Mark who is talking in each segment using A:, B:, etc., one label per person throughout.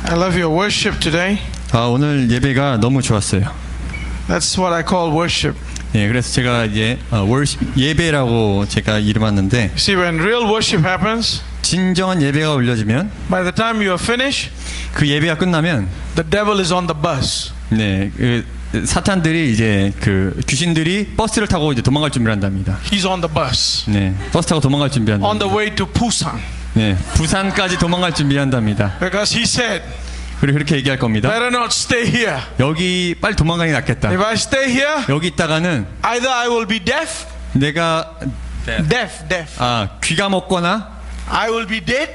A: I love your worship today.
B: 오늘 예배가 너무 좋았어요.
A: That's what I call worship.
B: 예, 그래서 제가 이제 예배라고 제가 이름했는데,
A: See, when real worship happens,
B: 진정한 예배가 올려지면,
A: by the time you are finished,
B: 그 예배가 끝나면,
A: the devil is on the bus.
B: 네, 사탄들이 이제 그 귀신들이 버스를 타고 이제 도망갈 준비를 한답니다.
A: He's on the bus.
B: 네, 버스 타고 도망갈 준비한다.
A: On the way to Busan.
B: 네, 부산까지 도망갈 준비한답니다.
A: Because he said,
B: 그리고 그렇게 얘기할 겁니다.
A: better not stay here.
B: 여기 빨리 도망가는 게 낫겠다.
A: If I stay here,
B: 여기 있다가는
A: either I will be deaf,
B: 내가
A: deaf.
B: 귀가 먹거나
A: I will be dead,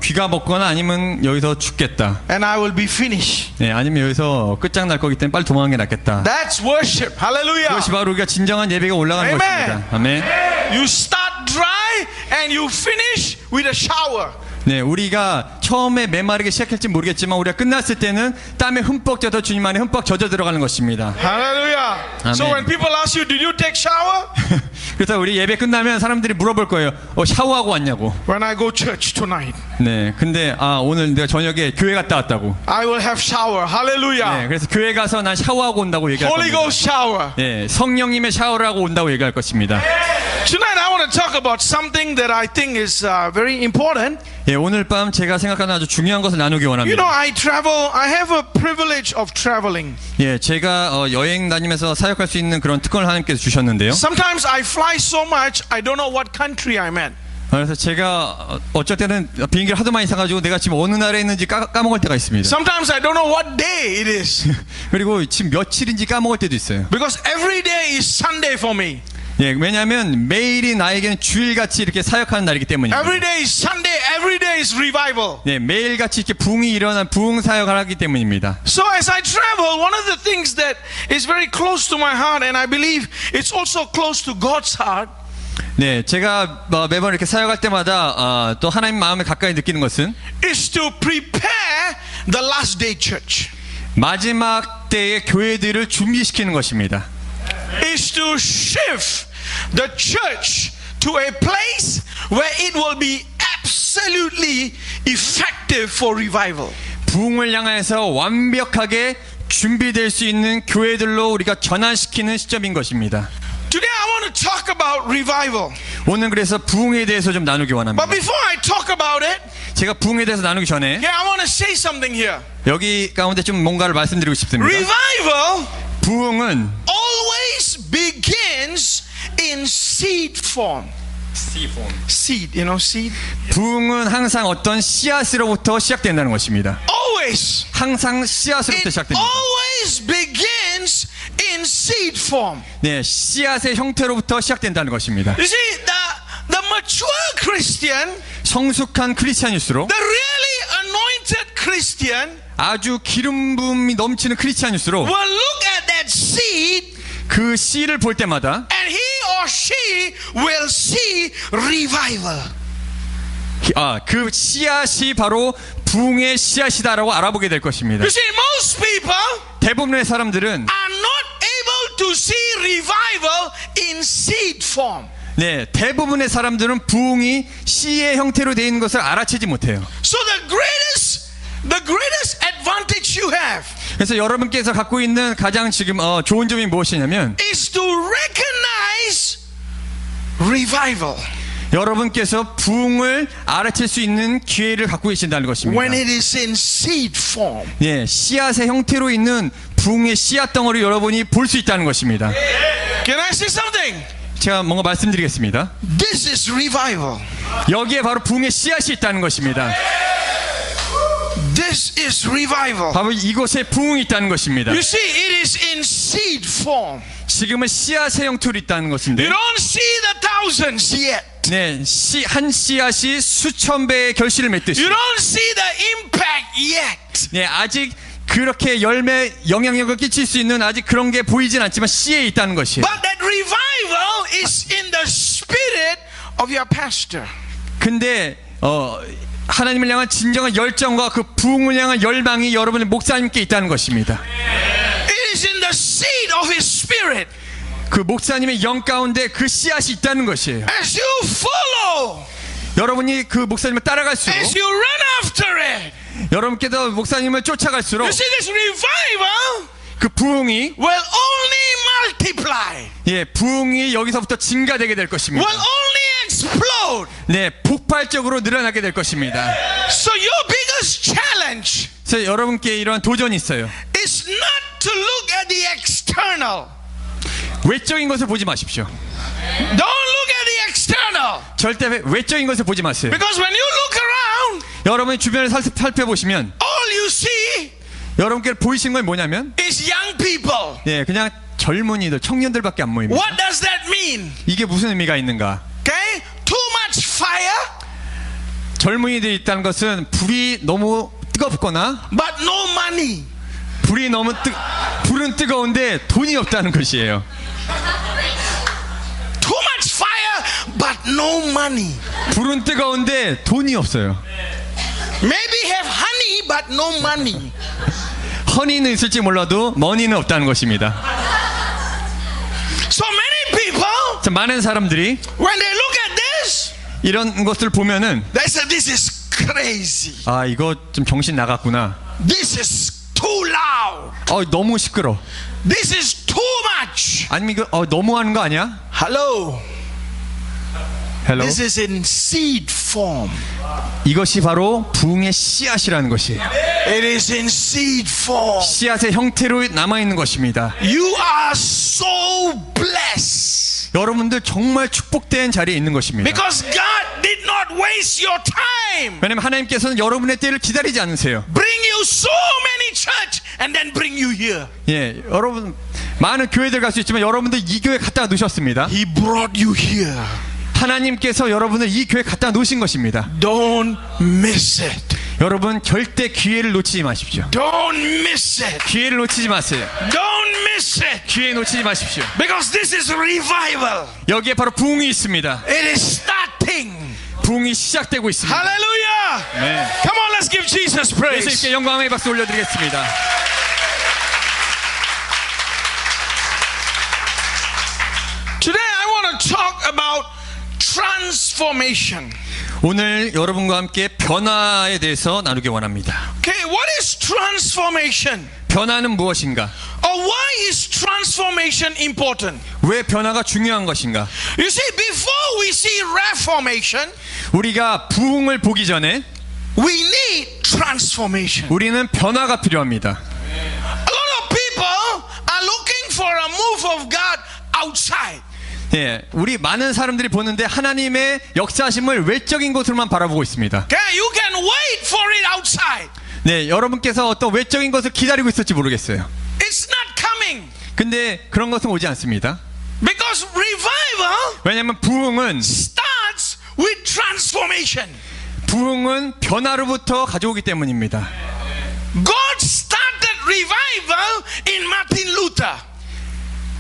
B: 귀가 먹거나 아니면 여기서 죽겠다.
A: and I will be finished.
B: 네, 아니면 여기서 끝장날 거기 때문에 빨리 도망가는 게 낫겠다.
A: That's worship. Hallelujah.
B: 그것이 바로 우리가 진정한 예배가 올라가는
A: Amen.
B: 것입니다. 아멘.
A: You start dry and you finish with a shower.
B: 네, 우리가 처음에 메마르게 시작할지 모르겠지만 우리가 끝났을 때는 땀에 흠뻑 젖어 주님 안에 흠뻑 젖어 들어가는 것입니다.
A: Hallelujah. So
B: Amen.
A: when people ask you, did you take shower?
B: 그래서 우리 예배 끝나면 사람들이 물어볼 거예요. 샤워하고 왔냐고.
A: When I go church tonight,
B: 네, 근데 오늘 내가 저녁에 교회 갔다 왔다고.
A: I will have shower. Hallelujah.
B: 네, 그래서 교회 가서 난 샤워하고 온다고 얘기할
A: Holy
B: 겁니다.
A: Ghost shower.
B: 네, 성령님의 샤워를 하고 온다고 얘기할 것입니다.
A: Tonight I want to talk about something that I think is very important.
B: 예, 오늘 밤 제가 생각하는 아주 중요한 것을 나누기
A: You
B: 원합니다.
A: know, I have a privilege of traveling.
B: 예, 제가 여행 다니면서 사역할 수 있는 그런 특권을 하나님께서 주셨는데요.
A: Sometimes I fly so much, I don't know what country I'm at.
B: 그래서 제가 어쩔 때는 비행기를 하도 많이 사가지고 내가 지금 어느 나라에 있는지 까먹을 때가 있습니다.
A: Sometimes I don't know what day it is.
B: 그리고 지금 며칠인지 까먹을 때도 있어요.
A: Because every day is Sunday for me.
B: 예, 왜냐하면 매일이 나에게는 주일같이 이렇게 사역하는 날이기 때문입니다.
A: Every day is Sunday, every day is revival.
B: 네, 매일같이 이렇게 부흥이 일어난 부흥 사역을 하기 때문입니다.
A: So as I travel, one of the things that is very close to my heart, and I believe it's also close to God's heart,
B: 네, 제가 매번 이렇게 사역할 때마다 또 하나님 마음에 가까이 느끼는 것은
A: is to prepare the last day church.
B: 마지막 때의 교회들을 준비시키는 것입니다.
A: Is to shift the church to a place where it will be absolutely effective for revival.
B: 부흥을 향해서 완벽하게 준비될 수 있는 교회들로 우리가 전환시키는 시점인 것입니다.
A: Today I want to talk about revival.
B: 오늘 그래서 부흥에 대해서 좀 나누기 원합니다.
A: But before I talk about it,
B: 제가 부흥에 대해서 나누기 전에
A: I want to say something here.
B: 여기 가운데 좀 뭔가를 말씀드리고 싶습니다.
A: Revival
B: 부흥은
A: always begins in seed form. Seed, you know, seed.
B: 부흥은 항상 어떤 씨앗으로부터 시작된다는 것입니다.
A: Always.
B: 항상 씨앗으로부터
A: It
B: 시작됩니다.
A: always begins in seed form.
B: 네, 씨앗의 형태로부터 시작된다는 것입니다.
A: You see, the mature Christian,
B: 성숙한 크리스찬일수록,
A: the really anointed Christian,
B: 아주 기름 부음이 넘치는 크리스찬일수록
A: will look at that seed
B: 그 씨를 볼 때마다
A: and he or she will see revival.
B: 그 씨앗이 바로 부흥의 씨앗이다라고 알아보게 될 것입니다.
A: You see, most people
B: 대부분의 사람들은
A: are not able to see revival in seed form.
B: 네, 대부분의 사람들은 부흥이 씨의 형태로 되어 있는 것을 알아채지 못해요.
A: So the greatest advantage you have
B: 그래서 여러분께서 갖고 있는 가장 지금 좋은 점이 무엇이냐면
A: is to recognize revival
B: 여러분께서 부흥을 알아챌 수 있는 기회를 갖고 계신다는 것입니다.
A: when it is in seed form.
B: 예, 씨앗의 형태로 있는 부흥의 씨앗 덩어리 여러분이 볼 수 있다는 것입니다.
A: Can I say something?
B: 제가 뭔가 말씀드리겠습니다.
A: This is revival.
B: 여기에 바로 부흥의 씨앗이 있다는 것입니다.
A: This is revival.
B: 바로 이곳에 부흥이 있다는 것입니다.
A: You see, it is in seed form.
B: 지금은 씨앗의 형태로 있다는 것인데,
A: You don't see the thousands yet.
B: 네, 한 씨앗이 수천 배의 결실을 맺듯이,
A: You don't see the impact yet.
B: 네, 아직 그렇게 열매 영향력을 끼칠 수 있는 아직 그런 게 보이진 않지만 씨에 있다는 것이에요.
A: But that revival is in the spirit of your pastor.
B: 근데 하나님을 향한 진정한 열정과 그 부흥을 향한 열망이 여러분의 목사님께 있다는 것입니다.
A: It is in the seed of his spirit.
B: 그 목사님의 영 가운데 그 씨앗이 있다는 것이에요.
A: As you follow,
B: 여러분이 그 목사님을 따라갈수록,
A: as you run after it,
B: 여러분께서 목사님을 쫓아갈수록
A: You see, this revival
B: 그 부흥이
A: will only multiply,
B: 예, 부흥이 여기서부터 증가되게 될 것입니다.
A: will only explode.
B: 네, 폭발적으로 늘어나게 될 것입니다.
A: So your biggest challenge
B: 그래서 여러분께 이러한 도전이 있어요.
A: is not to look at the external.
B: 외적인 것을 보지 마십시오.
A: Don't look at the external.
B: 절대 외적인 것을 보지 마세요.
A: Because when you look around,
B: 여러분이 주변을 살펴보시면
A: all you see
B: 여러분께 보이신 건 뭐냐면
A: is young people.
B: 예, 그냥 젊은이들, 청년들밖에 안 모입니다.
A: What does that mean?
B: 이게 무슨 의미가 있는가?
A: Okay? Too much fire,
B: 젊은이들이 있다는 것은 불이 너무 뜨겁거나
A: but no money.
B: 불은 뜨거운데 돈이 없다는 것이에요.
A: Too much fire, but no money.
B: 불은 뜨거운데 돈이 없어요.
A: Maybe have honey, but no money.
B: 허니는 있을지 몰라도 머니는 없다는 것입니다.
A: So many people,
B: 자, 많은 사람들이
A: when they look at this,
B: 이런 것을 보면은
A: they say, this is crazy.
B: 아, 이거 좀 정신 나갔구나.
A: This is too loud.
B: 너무 시끄러.
A: This is too much.
B: 아니면 이거 너무하는 거 아니야?
A: Hello.
B: 헬로.
A: This is in seed form.
B: 이것이 바로 부흥의 씨앗이라는 것이에요.
A: It is in seed form.
B: 씨앗의 형태로 남아 있는 것입니다.
A: You are so blessed.
B: 여러분들 정말 축복된 자리에 있는 것입니다.
A: Because God did not waste your time.
B: 왜냐하면 하나님께서는 여러분의 때를 기다리지 않으세요.
A: Bring you so many church and then bring you here.
B: 예, 여러분 많은 교회들 갈 수 있지만 여러분들 이 교회 갖다 놓으셨습니다.
A: He brought you here.
B: 하나님께서 여러분을 이 교회 갖다 놓으신 것입니다.
A: Don't miss it.
B: 여러분 절대 기회를 놓치지 마십시오.
A: Don't miss it.
B: 기회를 놓치지 마세요.
A: Don't miss it.
B: 기회 놓치지 마십시오.
A: Because this is revival.
B: 여기에 바로 부흥이 있습니다.
A: It is starting.
B: 부흥이 시작되고 있습니다.
A: Hallelujah.
B: 네.
A: Come on, let's give Jesus praise.
B: 예수님께 영광의 박수 올려드리겠습니다.
A: Today I want to talk about transformation.
B: 오늘 여러분과 함께 변화에 대해서 나누기 원합니다.
A: Okay, what is transformation?
B: 변화는 무엇인가?
A: Or why is transformation important?
B: 왜 변화가 중요한 것인가?
A: You see, before we see reformation,
B: 우리가 부흥을 보기 전에
A: we need transformation.
B: 우리는 변화가 필요합니다.
A: A lot of people are looking for a move of God outside.
B: 예, 우리 많은 사람들이 보는데 하나님의 역사하심을 외적인 곳으로만 바라보고 있습니다.
A: Okay, you can wait for it outside.
B: 네, 여러분께서 어떤 외적인 것을 기다리고 있을지 모르겠어요.
A: It's not coming.
B: 근데 그런 것은 오지 않습니다.
A: Because revival
B: 왜냐하면 부흥은
A: starts with transformation.
B: 변화로부터 가져오기 때문입니다.
A: God started revival in Martin Luther.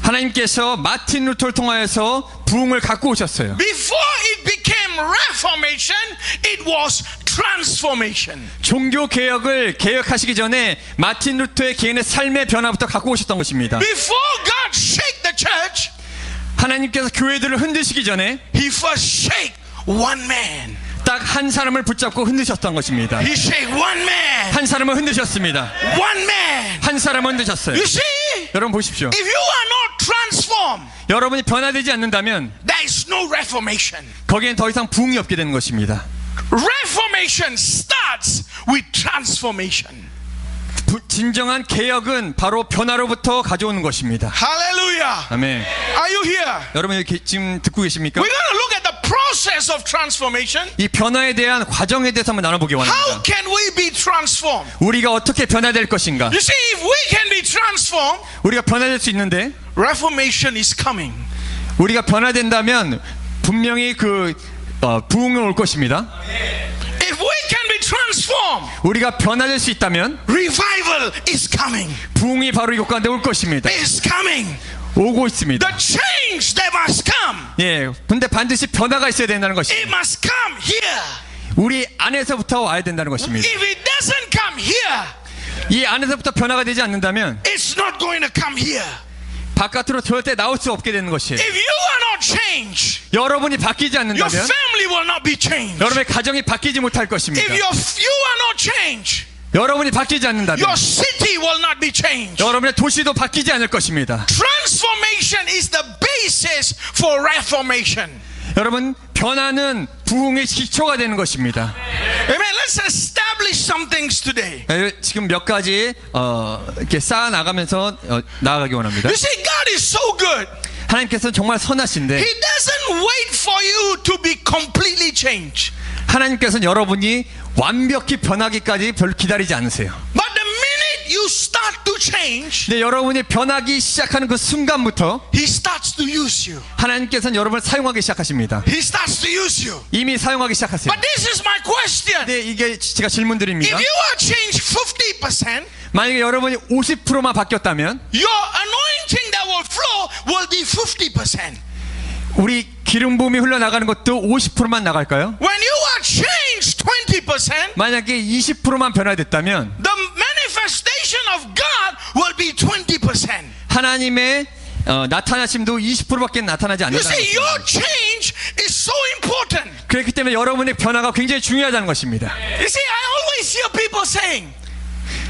B: 하나님께서 마틴 루터를 통하여서 부흥을 갖고 오셨어요.
A: Before it became reformation, it was transformation.
B: 종교 개혁을 개혁하시기 전에 마틴 루터의 개인의 삶의 변화부터 갖고 오셨던 것입니다.
A: Before God shake the church,
B: 하나님께서 교회들을 흔드시기 전에
A: He first shake one man.
B: 딱 한 사람을 붙잡고 흔드셨던 것입니다.
A: He shake one man.
B: 한 사람을 흔드셨습니다.
A: One man.
B: 한 사람을 흔드셨어요.
A: You see,
B: 여러분 보십시오.
A: if you are not transformed,
B: 여러분이 변화되지 않는다면
A: there is no reformation.
B: 거기엔 더 이상 부흥이 없게 되는 것입니다.
A: Reformation starts with transformation.
B: 진정한 개혁은 바로 변화로부터 가져오는 것입니다.
A: Hallelujah.
B: 아멘.
A: Are you here?
B: 여러분 이렇게 지금 듣고 계십니까?
A: We're going to look at the process of transformation.
B: 이 변화에 대한 과정에 대해서 한번 나눠보기
A: How
B: 원합니다.
A: can we be transformed?
B: 우리가 어떻게 변화될 것인가?
A: You see, if we can be transformed,
B: 우리가 변화될 수 있는데
A: reformation is coming.
B: 우리가 변화된다면 분명히 부흥이 올 것입니다.
A: If we can be transformed,
B: 우리가 변화될 수 있다면
A: revival is coming.
B: 부흥이 바로 이곳 가운데 올 것입니다.
A: Is coming.
B: 오고 있습니다.
A: The change that must come.
B: 예, 근데 반드시 변화가 있어야 된다는
A: It
B: 것입니다.
A: must come here.
B: 우리 안에서부터 와야 된다는 것입니다.
A: If it doesn't come here,
B: 이 안에서부터 변화가 되지 않는다면
A: it's not going to come here.
B: 바깥으로 절대 나올 수 없게 되는 것이에요.
A: If you are not changed,
B: 여러분이 바뀌지
A: your
B: 않는다면
A: family will not be changed.
B: 여러분의 가정이 바뀌지 못할 것입니다.
A: If you are not changed,
B: 여러분이 바뀌지 않는다면
A: your city will not be changed.
B: 여러분의 도시도 바뀌지 않을 것입니다.
A: Transformation is the basis for reformation.
B: 여러분, 변화는 부흥의 기초가 되는 것입니다.
A: Amen. Let's establish some things today.
B: 지금 몇 가지 이렇게 쌓아 나가면서 나아가기 원합니다.
A: You see, God is so good.
B: 하나님께서는 정말 선하신데
A: He doesn't wait for you to be completely changed.
B: 하나님께서는 여러분이 완벽히 변하기까지 별로 기다리지 않으세요.
A: But the minute you start to change,
B: 근데 여러분이 변하기 시작하는 그 순간부터
A: He starts to use you.
B: 하나님께서는 여러분을 사용하기 시작하십니다.
A: He starts to use you.
B: 이미 사용하기 시작하세요.
A: But this is my question.
B: 네, 이게 제가 질문드립니다.
A: If you are changed 50%,
B: 만약에 여러분이 50%만 바뀌었다면
A: your anointing that will flow will be 50%.
B: 우리 기름 부음이 흘러나가는 것도 50%만 나갈까요?
A: When you are changed 20%,
B: 만약에 20%만 변화됐다면
A: the manifestation of God will be 20%.
B: 하나님의 나타나심도 20%밖에 나타나지
A: You
B: 않는다.
A: see, your change is so important.
B: 그렇기 때문에 여러분의 변화가 굉장히 중요하다는 것입니다.
A: You see, I always hear people saying,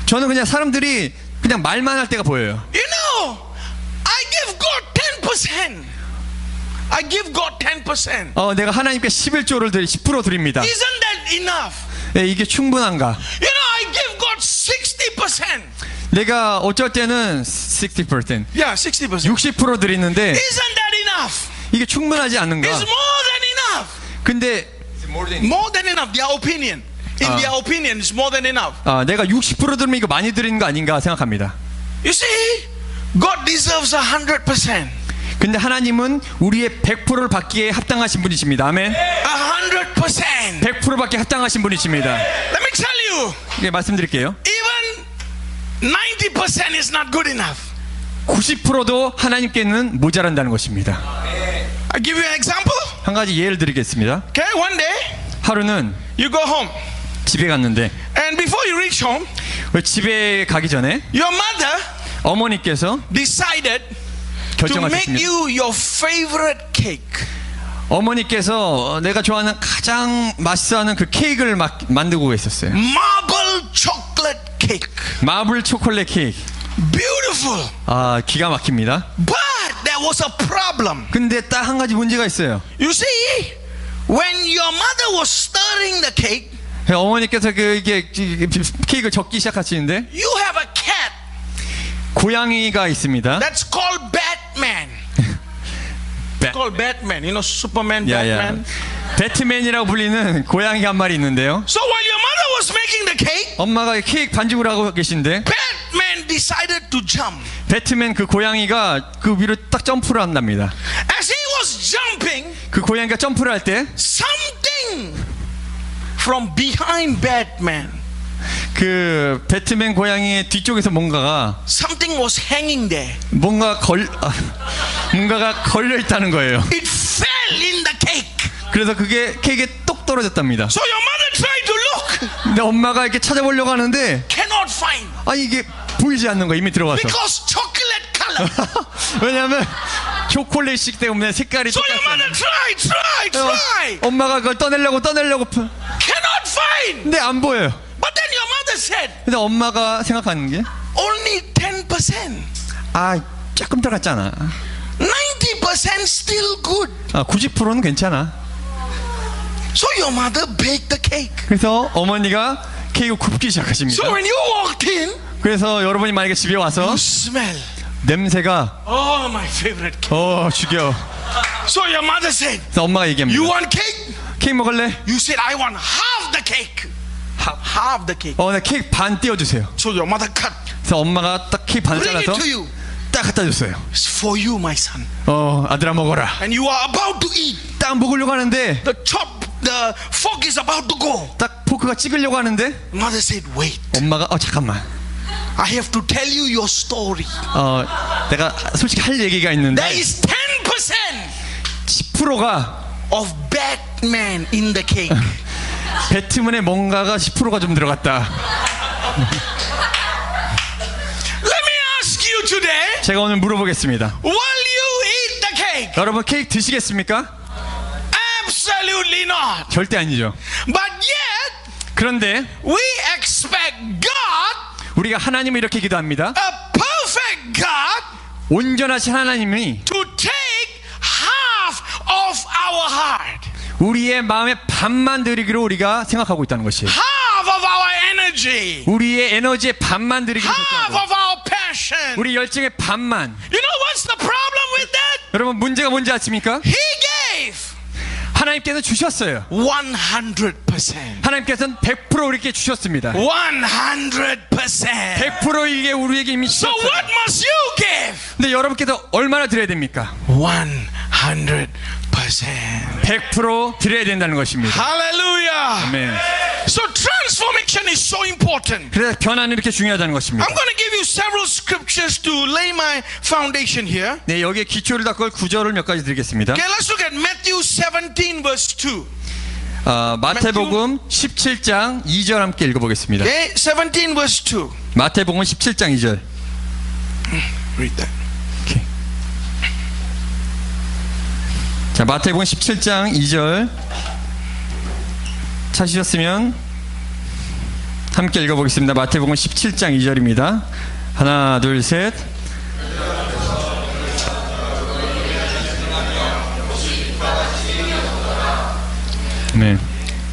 B: 저는 그냥 사람들이 그냥 말만 할 때가 보여요.
A: you know, I give God 10%. I give God 10%.
B: 내가 하나님께 11조를 10% 드립니다.
A: Isn't that enough?
B: 네, 이게 충분한가?
A: You know, I give God 60%.
B: 내가 어쩔 때는 60%,
A: Yeah, 60%.
B: 60% 드리는데
A: Isn't that enough?
B: 이게 충분하지 않는가?
A: It's more than enough.
B: 근데
A: More than enough. Their opinion. In their opinion, it's more than enough.
B: 내가 60% 들으면 이거 많이 드리는 거 아닌가 생각합니다.
A: You see, God deserves 100%.
B: 근데 하나님은 우리의 100%를 받기에 합당하신 분이십니다. 아멘.
A: 100%.
B: 100%밖에 합당하신 분이십니다.
A: Let me tell you,
B: 네, 말씀드릴게요.
A: even 90% is not good enough.
B: 90%도 하나님께는 모자란다는 것입니다.
A: I give you an example.
B: 한 가지 예를 드리겠습니다.
A: Okay, one day
B: 하루는
A: you go home,
B: 집에 갔는데
A: and before you reach home,
B: 집에 가기 전에
A: your mother
B: 어머니께서
A: decided to make
B: 결정하셨습니다.
A: you your favorite cake.
B: 어머니께서 내가 좋아하는 가장 맛있어하는 그 케이크를 만들고 있었어요.
A: Marble chocolate cake.
B: 마블 초콜릿 케이크.
A: Beautiful.
B: 기가 막힙니다.
A: But there was a problem.
B: 근데 딱 한 가지 문제가 있어요.
A: You see, when your mother was stirring the cake,
B: 어머니께서 이게 케이크를 적기 시작하시는데
A: you have a cat
B: 고양이가 있습니다.
A: that's called Batman. It's called Batman. You know, Superman, Batman.
B: 배트맨이라고 불리는 고양이가 한 마리 있는데요.
A: So while your mother was making the cake,
B: 엄마가 케이크 반죽을 하고 계신데
A: Batman decided to jump.
B: 배트맨 그 고양이가 그 위로 딱 점프를 한답니다.
A: As he was jumping,
B: 그 고양이가 점프를 할 때
A: something from behind Batman,
B: 그 배트맨 고양이의 뒤쪽에서 뭔가가
A: was hanging there.
B: 뭔가가 걸려 있다는 거예요.
A: It fell in the cake.
B: 그래서 그게 케이크에 똑 떨어졌답니다.
A: So your mother tried to look,
B: 근데 엄마가 이렇게 찾아보려고 하는데
A: cannot find,
B: 이게 보이지 않는 거 이미 들어가서.
A: because chocolate color.
B: 왜냐하면 초콜릿이기 때문에 색깔이
A: So your
B: 똑같아요.
A: mother tried.
B: 엄마가 그걸 떠내려고
A: Cannot find.
B: 근데 안 보여요.
A: But then your mother said,
B: 근데 엄마가 생각하는 게
A: only 10%.
B: 조금 들어갔잖아.
A: 90% still good.
B: 90%는 괜찮아.
A: So your mother baked the cake.
B: 그래서 어머니가 케이크 굽기 시작하십니다.
A: So when you walked in,
B: 그래서 여러분이 만약에 집에 와서
A: you smell.
B: 냄새가
A: Oh, my favorite cake.
B: 죽여.
A: So your mother said,
B: 그래서 엄마가 얘기합니다.
A: you want cake?
B: 케이크 먹을래?
A: You said, I want half the cake. Half the cake.
B: 나 케이크 반 띄워주세요.
A: So your mother cut.
B: 그래서 엄마가 딱 케이크 반
A: Bring it
B: 잘라서
A: to you.
B: 딱 갖다 줬어요.
A: It's for you, my son.
B: 아들아 먹어라.
A: And you are about to eat.
B: 딱 먹으려고 하는데
A: The fork is about to go.
B: 딱 포크가 찍으려고 하는데
A: Mother said, wait.
B: 엄마가 잠깐만.
A: I have to tell you your story.
B: 내가 솔직히 할 얘기가 있는데
A: There is 10%
B: 10%가
A: of Batman in the cake.
B: 배트맨의 뭔가가 10%가 좀 들어갔다.
A: Let me ask you today.
B: 제가 오늘 물어보겠습니다.
A: Will you eat the cake?
B: 여러분 케이크 드시겠습니까?
A: Absolutely not.
B: 절대 아니죠.
A: But yet,
B: 그런데
A: we expect
B: 우리가 하나님을 이렇게 기도합니다.
A: a perfect God
B: 온전하신 하나님이
A: to take half of our heart,
B: 우리의 마음의 반만 드리기로 우리가 생각하고 있다는 것이에요.
A: half of our energy,
B: 우리의 에너지의 반만 드리기로
A: half
B: 결정하고
A: of our passion.
B: 우리 열정의 반만.
A: You know what's the problem with that?
B: 여러분 문제가 뭔지 아십니까?
A: He gave
B: 하나님께서 주셨어요.
A: 100%.
B: 하나님께서는 100% 우리에게 주셨습니다.
A: 100%.
B: 100% 이게 우리에게 이미
A: So
B: 주셨어요.
A: what must you give?
B: 근데 여러분께서 얼마나 드려야 됩니까?
A: 100%.
B: 100% 드려야 된다는 것입니다.
A: Hallelujah.
B: 아멘.
A: So transformation is so important.
B: 그래서 변화는 이렇게 중요하다는 것입니다.
A: I'm going to give you several scriptures to lay my foundation here.
B: 네, 여기에 기초를 닦을 구절을 몇 가지 드리겠습니다.
A: Okay, let's look at Matthew 17 verse 2.
B: 마태복음 17장 2절 함께 읽어보겠습니다.
A: Okay, 17 verse 2.
B: 마태복음 17장 2절.
A: Read that.
B: 오케이. 자, 마태복음 17장 2절 찾으셨으면 함께 읽어보겠습니다. 마태복음 17장 2절입니다. 하나, 둘, 셋. 네.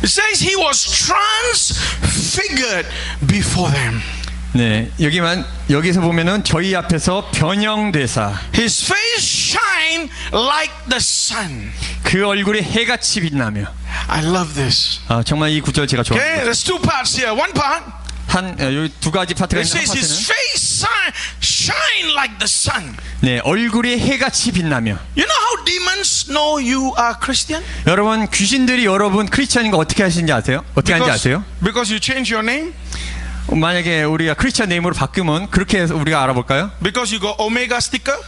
A: It says he was transfigured before them.
B: 네, 여기서 보면은 저희 앞에서 변형되사
A: His face shine like the sun.
B: 그 얼굴이 해같이 빛나며.
A: I love this.
B: 정말 이 구절 제가
A: Okay,
B: 좋아합니다.
A: there's two parts here. One part,
B: 여기 두 가지 파트가
A: it
B: 있는 한
A: says his
B: 파트는
A: face shine like the sun.
B: 네, 얼굴이 해같이 빛나며.
A: You know how demons know you are Christian?
B: 여러분 귀신들이 여러분 크리스천인 거 어떻게 하시는지 아세요? 어떻게 하는지 아세요?
A: Because you change your name?
B: 만약에 우리가 크리스천 네임으로 바꾸면 그렇게 해서 우리가 알아볼까요?
A: Because you got Omega sticker?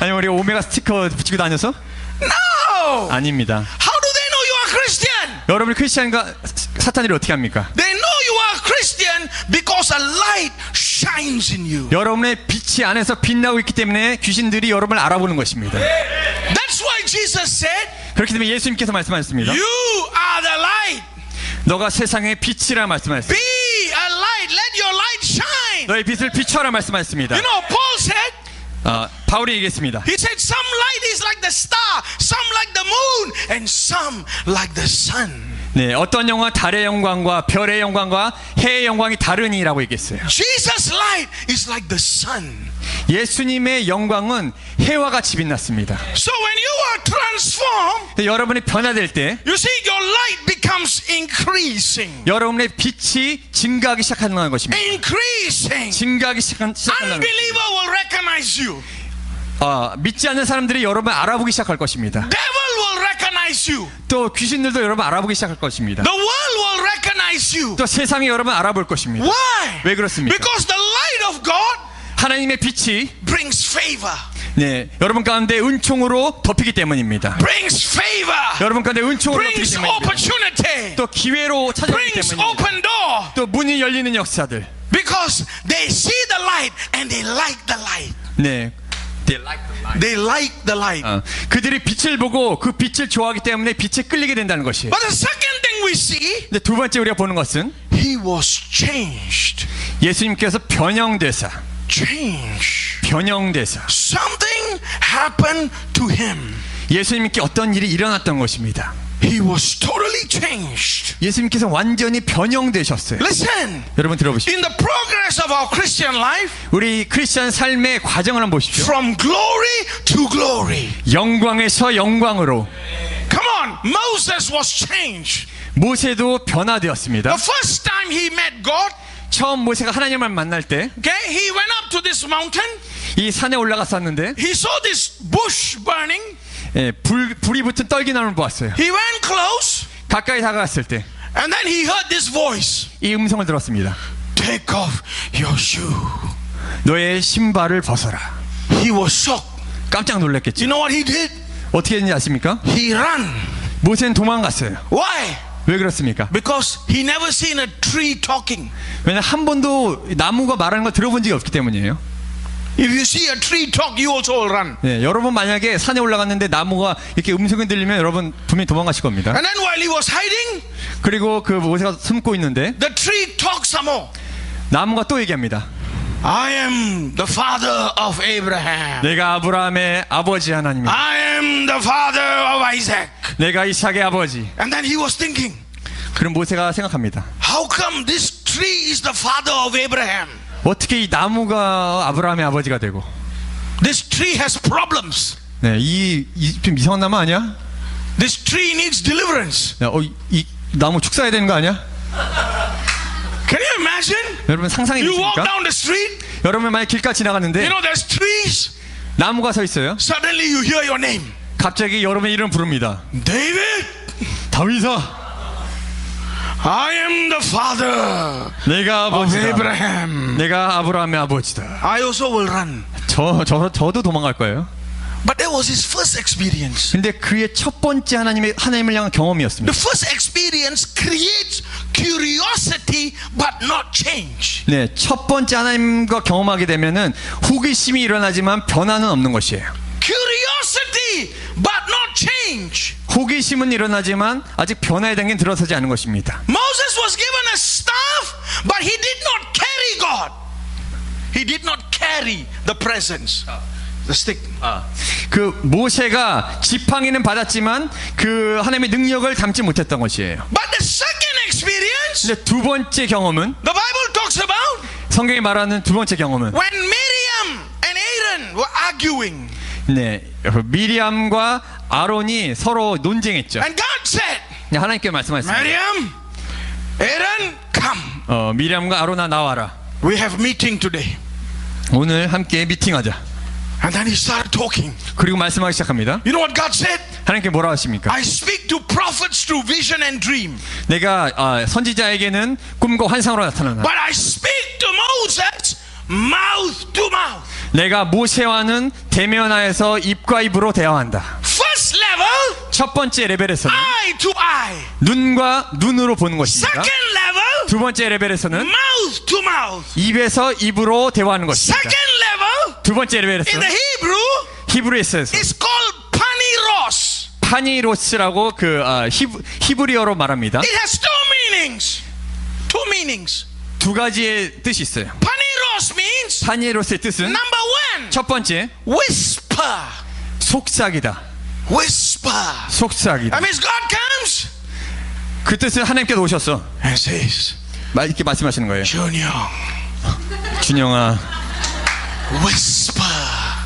B: 아니 우리 오메가 스티커 붙이고 다녀서?
A: No!
B: 아닙니다.
A: How do they know you are Christian?
B: 여러분이 크리스천과 사탄들이 어떻게 합니까?
A: They know you are Christian because a light shines in you.
B: 여러분의 빛이 안에서 빛나고 있기 때문에 귀신들이 여러분을 알아보는 것입니다.
A: That's why Jesus said,
B: 그렇기 때문에 예수님께서 말씀하셨습니다.
A: you are the light.
B: 너가 세상의 빛이라 말씀하셨습니다.
A: Be a light. Let your light shine.
B: 너의 빛을 비춰라 말씀하셨습니다.
A: You know, Paul said,
B: 바울이 얘기했습니다.
A: he said, some light is like the star, some like the moon, and some like the sun.
B: 네, 어떤 영광 달의 영광과 별의 영광과 해의 영광이 다르니라고 얘기했어요.
A: Jesus' light is like the sun.
B: 예수님의 영광은 해와 같이 빛났습니다.
A: So when you are transformed,
B: 여러분이 변화될 때
A: you see your light becomes increasing.
B: 여러분의 빛이 증가하기 시작하는 것입니다.
A: Increasing.
B: 증가하기 시작한다는 것입니다.
A: Unbeliever will recognize you.
B: 믿지 않는 사람들이 여러분을 알아보기 시작할 것입니다.
A: Devil will recognize you.
B: 또 귀신들도 여러분 알아보기 시작할 것입니다.
A: The world will recognize you.
B: 또 세상이 여러분 알아볼 것입니다.
A: Why?
B: 왜 그렇습니까?
A: Because the light of God
B: 하나님의 빛이
A: brings favor.
B: 네, 여러분 가운데 은총으로 덮이기 때문입니다.
A: Brings favor.
B: 여러분 가운데 은총으로 덮이기
A: Brings
B: 때문입니다.
A: opportunity.
B: 또 기회로 찾아오기
A: Brings
B: 때문입니다.
A: open door.
B: 또 문이 열리는 역사들.
A: Because they see the light and they like the light.
B: 네, they like the light.
A: They like the light.
B: 그들이 빛을 보고 그 빛을 좋아하기 때문에 빛에 끌리게 된다는 것이에요.
A: But the second thing we see,
B: 근데 두 번째 우리가 보는 것은
A: he was changed.
B: 예수님께서 변형되사
A: Something happened to him.
B: 예수님께 어떤 일이 일어났던 것입니다.
A: He was totally changed.
B: 예수님께서 완전히 변형되셨어요.
A: Listen.
B: 여러분 들어보십시오.
A: In the progress of our Christian life,
B: 우리 크리스천 삶의 과정을 한번 보십시오.
A: from glory to glory.
B: 영광에서 영광으로.
A: Come on, Moses was changed.
B: 모세도 변화되었습니다.
A: The first time he met God,
B: 처음 모세가 하나님을 만날 때,
A: okay, he went up to this mountain.
B: 이 산에 올라갔었는데,
A: He saw this bush burning.
B: 불이 붙은 떨기나무를 보았어요.
A: He went close,
B: 가까이 다가갔을 때,
A: and then he heard this voice.
B: 이 음성을 들었습니다.
A: Take off your shoe.
B: 너의 신발을 벗어라.
A: He was shocked.
B: 깜짝 놀랐겠죠.
A: You know what he did?
B: 어떻게 했는지 아십니까?
A: He ran.
B: 모세는 도망갔어요.
A: Why?
B: 왜 그렇습니까?
A: Because he never seen a tree talking.
B: 왜냐하면 한 번도 나무가 말하는 걸 들어본 적이 없기 때문이에요.
A: If you see a tree talk, you also will run.
B: 네, 여러분 만약에 산에 올라갔는데 나무가 이렇게 음성이 들리면 여러분 분명히 도망가실 겁니다.
A: And then while he was hiding,
B: 그리고 그 모세가 숨고 있는데
A: the tree talked some more.
B: 나무가 또 얘기합니다.
A: I am the father of Abraham.
B: 내가 아브라함의 아버지 하나님이다.
A: I am the father of Isaac.
B: 내가 이삭의 아버지.
A: And then he was thinking,
B: 그럼 모세가 생각합니다.
A: how come this tree is the father of Abraham?
B: 어떻게 이 나무가 아브라함의 아버지가 되고?
A: This tree has problems.
B: 네, 좀 이상한 나무 아니야?
A: This tree needs deliverance.
B: 이 나무 축사해야 되는 거 아니야?
A: Can you imagine?
B: 여러분 상상이
A: You walk
B: 되십니까?
A: down the street,
B: 여러분 만약 길가
A: you
B: 지나가는데
A: know there's trees.
B: 나무가 서 있어요.
A: Suddenly you hear your name.
B: 갑자기 여러분의 이름 부릅니다.
A: David,
B: 다윗아,
A: I am the father
B: 내가
A: of
B: 아버지다.
A: Abraham.
B: 내가 아브라함의 아버지다.
A: I also will run.
B: 저도 도망갈 거예요.
A: But that was his first experience.
B: 근데 그의 첫 번째 하나님을 향한 경험이었습니다.
A: The first experience creates curiosity but not change.
B: 네, 첫 번째 하나님과 경험하게 되면은 호기심이 일어나지만 변화는 없는 것이에요.
A: Curiosity but not change.
B: 호기심은 일어나지만 아직 변화의 단계는 들어서지 않은 것입니다.
A: Moses was given a staff, but he did not carry God. He did not carry the presence. The stick.
B: 그 모세가 지팡이는 받았지만 그 하나님의 능력을 담지 못했던 것이에요.
A: But the second experience,
B: 근데 두 번째 경험은
A: the Bible talks about
B: 성경이 말하는 두 번째 경험은
A: when Miriam and Aaron were arguing.
B: 네, 미리암과 아론이 서로 논쟁했죠.
A: And God said,
B: 하나님께 말씀하셨습니다.
A: Miriam, Aaron, come.
B: 미리암과 아론아 나와라.
A: We have meeting today.
B: 오늘 함께 미팅하자.
A: And then he started talking.
B: 그리고 말씀하기 시작합니다.
A: You know what God said?
B: 하나님께 뭐라 하십니까?
A: I speak to prophets through vision and dream.
B: 내가 선지자에게는 꿈과 환상으로 나타나나.
A: But I speak to Moses mouth to mouth.
B: 내가 모세와는 대면하여서 입과 입으로 대화한다.
A: First level,
B: 첫 번째 레벨에서는
A: eye to eye.
B: 눈과 눈으로 보는 것입니다.
A: Second level,
B: 두 번째 레벨에서는
A: mouth to mouth.
B: 입에서 입으로 대화하는 것입니다.
A: Second level,
B: 두 번째
A: in
B: 레벨에서는
A: the Hebrew,
B: 히브리어에서
A: it's called paniros.
B: 파니로스라고 히브리어로 말합니다.
A: It has two meanings. Two meanings.
B: 두 가지의 뜻이 있어요.
A: Paniros means
B: 파니로스의 뜻은
A: number one,
B: 첫 번째
A: whisper.
B: 속삭이다.
A: Whisper.
B: 속삭이다.
A: That means God comes
B: 그 뜻은 하나님께서 오셨어.
A: and says,
B: 이렇게 말씀하시는 거예요.
A: Junior,
B: 준영아,
A: whisper.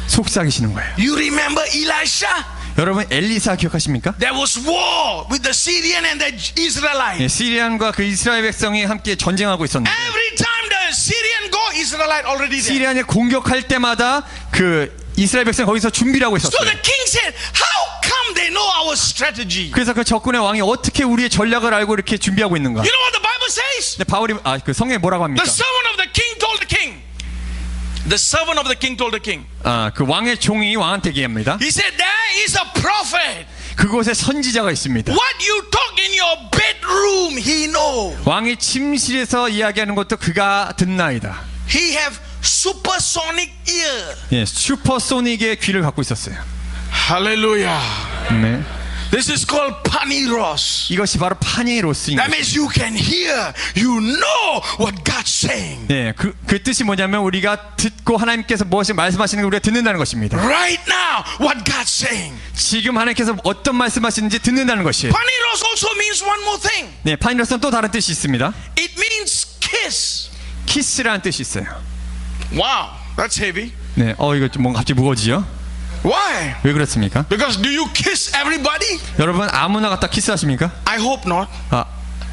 B: 속삭이시는 거예요.
A: You remember Elisha?
B: 여러분 엘리사 기억하십니까?
A: There was war with the Syrian and the Israelite.
B: 예, 시리안과 그 이스라엘 백성이 함께 전쟁하고 있었는데
A: Every time the Syrian go, Israelite already there.
B: 시리안을 공격할 때마다 그 이스라엘 백성 거기서 준비를 하고
A: So
B: 있었어요.
A: the king said, how come they know our strategy?
B: 그래서 그 적군의 왕이 어떻게 우리의 전략을 알고 이렇게 준비하고 있는가?
A: You know what the Bible says?
B: 근데 바울이 그 성경에 뭐라고 합니까?
A: The servant of the king told the king. The servant of the king told the king.
B: 그 왕의 종이 왕한테 얘기합니다.
A: He said, there is a prophet.
B: 그곳에 선지자가 있습니다.
A: What you talk in your bedroom, he know.
B: 왕이 침실에서 이야기하는 것도 그가 듣나이다.
A: He have supersonic ear.
B: 예, 슈퍼소닉의 귀를 갖고 있었어요.
A: Hallelujah.
B: 네.
A: This is called paniros.
B: 이것이 바로 파니로스입니다.
A: That means you can hear, you know what God's saying.
B: 네, 그 뜻이 뭐냐면 우리가 듣고 하나님께서 무엇을 말씀하시는 걸 우리가 듣는다는 것입니다.
A: Right now, what God's saying.
B: 지금 하나님께서 어떤 말씀하시는지 듣는다는 것이에요.
A: Paniros also means one more thing.
B: 네, 파니로스는 또 다른 뜻이 있습니다.
A: It means kiss.
B: 키스라는 뜻이 있어요.
A: Wow, that's heavy.
B: 네, 이거 좀 뭔가 갑자기 무거워지죠?
A: Why?
B: 왜 그렇습니까?
A: Because do you kiss everybody?
B: 여러분 아무나 갖다 키스하십니까?
A: I hope not.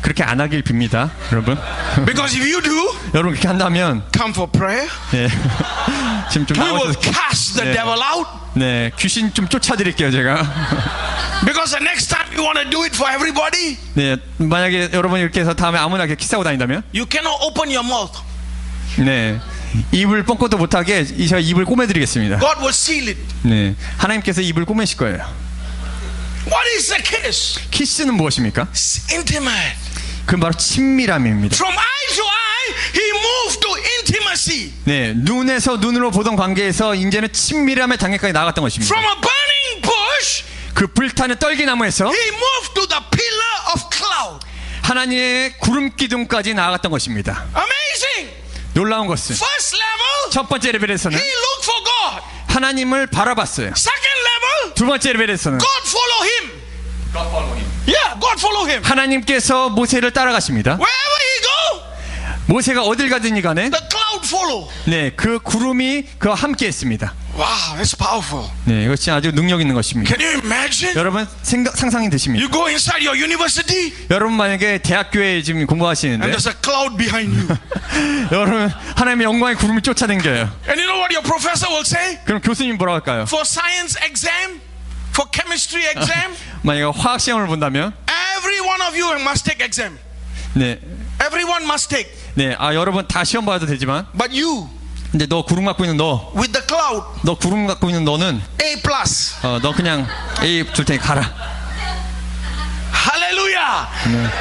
B: 그렇게 안 하길 빕니다, 여러분.
A: Because if you do,
B: 여러분 그렇게 한다면
A: come for prayer.
B: 네, 지금 좀
A: We will
B: 나와서
A: cast the devil out.
B: 네, 귀신 좀 쫓아드릴게요 제가.
A: Because the next time you want to do it for everybody,
B: 네, 만약에 여러분이 이렇게 해서 다음에 아무나 이렇게 키스하고 다닌다면,
A: you cannot open your mouth.
B: 네, 입을 뻥끗도 못하게 제가 입을 꼬매드리겠습니다.
A: God will seal it.
B: 네, 하나님께서 입을 꼬매실 거예요.
A: What is a kiss?
B: 키스는 무엇입니까?
A: It's intimate.
B: 그건 바로 친밀함입니다.
A: From eye to eye, he moved to intimacy.
B: 네, 눈에서 눈으로 보던 관계에서 이제는 친밀함의 단계까지 나아갔던 것입니다.
A: From a burning bush,
B: 그 불타는 떨기나무에서
A: he moved to the pillar of cloud.
B: 하나님의 구름 기둥까지 나아갔던 것입니다.
A: Amazing.
B: 놀라운 것은
A: First level,
B: 첫 번째 레벨에서는
A: he looked for God.
B: 하나님을 바라봤어요.
A: Second level,
B: 두 번째 레벨에서는
A: God follow him. Yeah, God follow him.
B: 하나님께서 모세를 따라가십니다.
A: Wherever he go,
B: 모세가 어딜 가든지 간에
A: the cloud follow.
B: 네, 그 구름이 그와 함께 했습니다.
A: Wow, that's powerful.
B: 네, 이것이 아주 능력 있는 것입니다.
A: Can you imagine?
B: 여러분 상상이 되십니까?
A: You go inside your university
B: 여러분 만약에 대학교에 지금
A: and
B: 공부하시는데
A: there's a cloud behind you.
B: 여러분 하나님의 영광의 구름이 쫓아다녀요.
A: And you know what your professor will say?
B: 그럼 교수님 뭐라고 할까요?
A: For science exam, for chemistry exam,
B: 만약에 화학 시험을 본다면
A: every one of you must take exam.
B: 네,
A: Everyone must take.
B: 네, 여러분 다 시험 봐도 되지만
A: But you,
B: 근데 너 구름 갖고 있는 너
A: with the cloud,
B: 구름 갖고 있는 너는
A: A+.
B: 너 그냥 A 줄 테니 가라.
A: Hallelujah.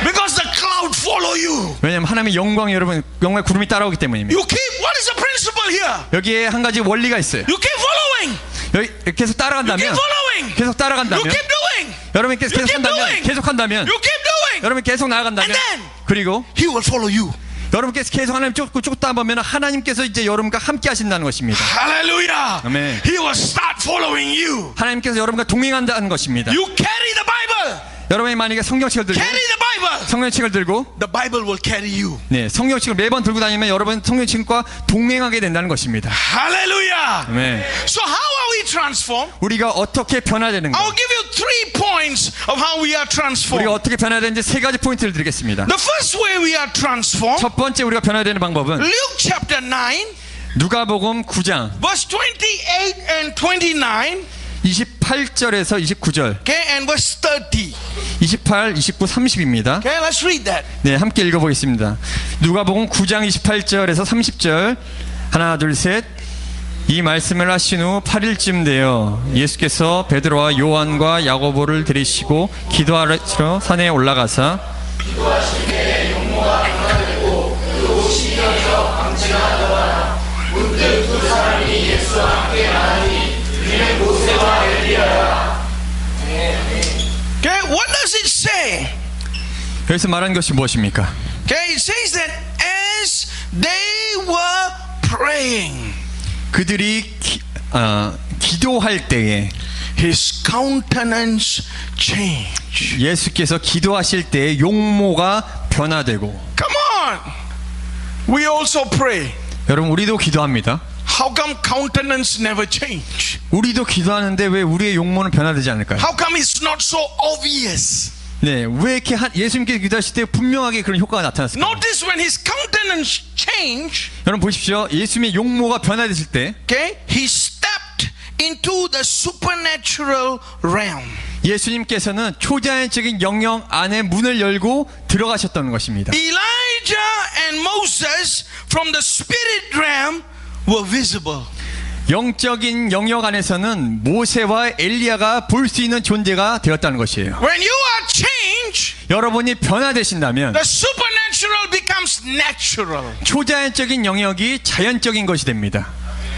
A: Because the cloud follow you.
B: 왜냐하면 하나님의 영광이 여러분 영광의 구름이 따라오기 때문입니다.
A: You keep, what is the principle here?
B: 여기에 한 가지 원리가 있어요.
A: You keep following.
B: 여기 계속
A: You
B: 따라간다면
A: keep following.
B: 계속
A: You
B: 따라간다면
A: keep doing.
B: 여러분이 계속
A: You keep
B: 한다면
A: doing.
B: 계속 한다면
A: You keep doing.
B: 여러분 계속 나아간다면
A: And then
B: 그리고
A: He will follow you.
B: 여러분께서 계속 하나님 쫓다 보면 하나님께서 이제 여러분과 함께 하신다는 것입니다.
A: Hallelujah.
B: Amen.
A: He will start following you.
B: 하나님께서 여러분과 동행한다는 것입니다.
A: You carry the Bible.
B: 여러분이 만약에 성경책을 들고
A: Carry the Bible.
B: 성경책을 들고
A: The Bible will carry you.
B: 네, 성경책을 매번 들고 다니면 여러분 성경책과 동행하게 된다는 것입니다.
A: Hallelujah.
B: 아멘.
A: So how are we transformed?
B: 우리가 어떻게 변화되는가?
A: I'll give you 3 points of how we are transformed.
B: 우리가 어떻게 변화되는지 3가지 포인트를 드리겠습니다.
A: The first way we are transformed,
B: 첫 번째 우리가 변화되는 방법은
A: Luke chapter 9,
B: 누가복음 9장
A: verse 28 and 29,
B: 28절에서 29절,
A: okay, and verse 30.
B: 28, 29, 30입니다.
A: Okay, let's read that.
B: 네, 함께 읽어보겠습니다. 누가복음 9장 28절에서 30절. 하나, 둘, 셋. 이 말씀을 하신 후 8일쯤 되어 예수께서 베드로와 요한과 야고보를 데리시고 기도하러 산에 올라가사 기도하시되 용모가 변화되고 그 옷이 되어 방치가 나더라. 문득 두 사람이 예수와 함께 나가니 그는 모세와 엘리야라.
A: Okay, what does it say?
B: 여기서 말하는 것이 무엇입니까?
A: Okay, it says that as they were praying,
B: 그들이 기도할 때에
A: his countenance changed.
B: 예수께서 기도하실 때에 용모가 변화되고.
A: Come on. We also pray.
B: 여러분 우리도 기도합니다.
A: How come countenance never change?
B: 우리도 기도하는데 왜 우리의 용모는 변화되지 않을까요?
A: How come it's not so obvious?
B: 네, 왜 이렇게 예수님께서 기도하실 때 분명하게 그런 효과가 나타났을까요?
A: Notice when his countenance changed,
B: 여러분 보십시오. 예수님의 용모가 변화됐을 때
A: okay, he stepped into the supernatural realm.
B: 예수님께서는 초자연적인 영역 안에 문을 열고 들어가셨다는 것입니다.
A: Elijah and Moses from the spirit realm were visible.
B: 영적인 영역 안에서는 모세와 엘리야가 볼 수 있는 존재가 되었다는 것이에요.
A: When you are changed,
B: 여러분이 변화되신다면
A: the supernatural becomes natural.
B: 초자연적인 영역이 자연적인 것이 됩니다.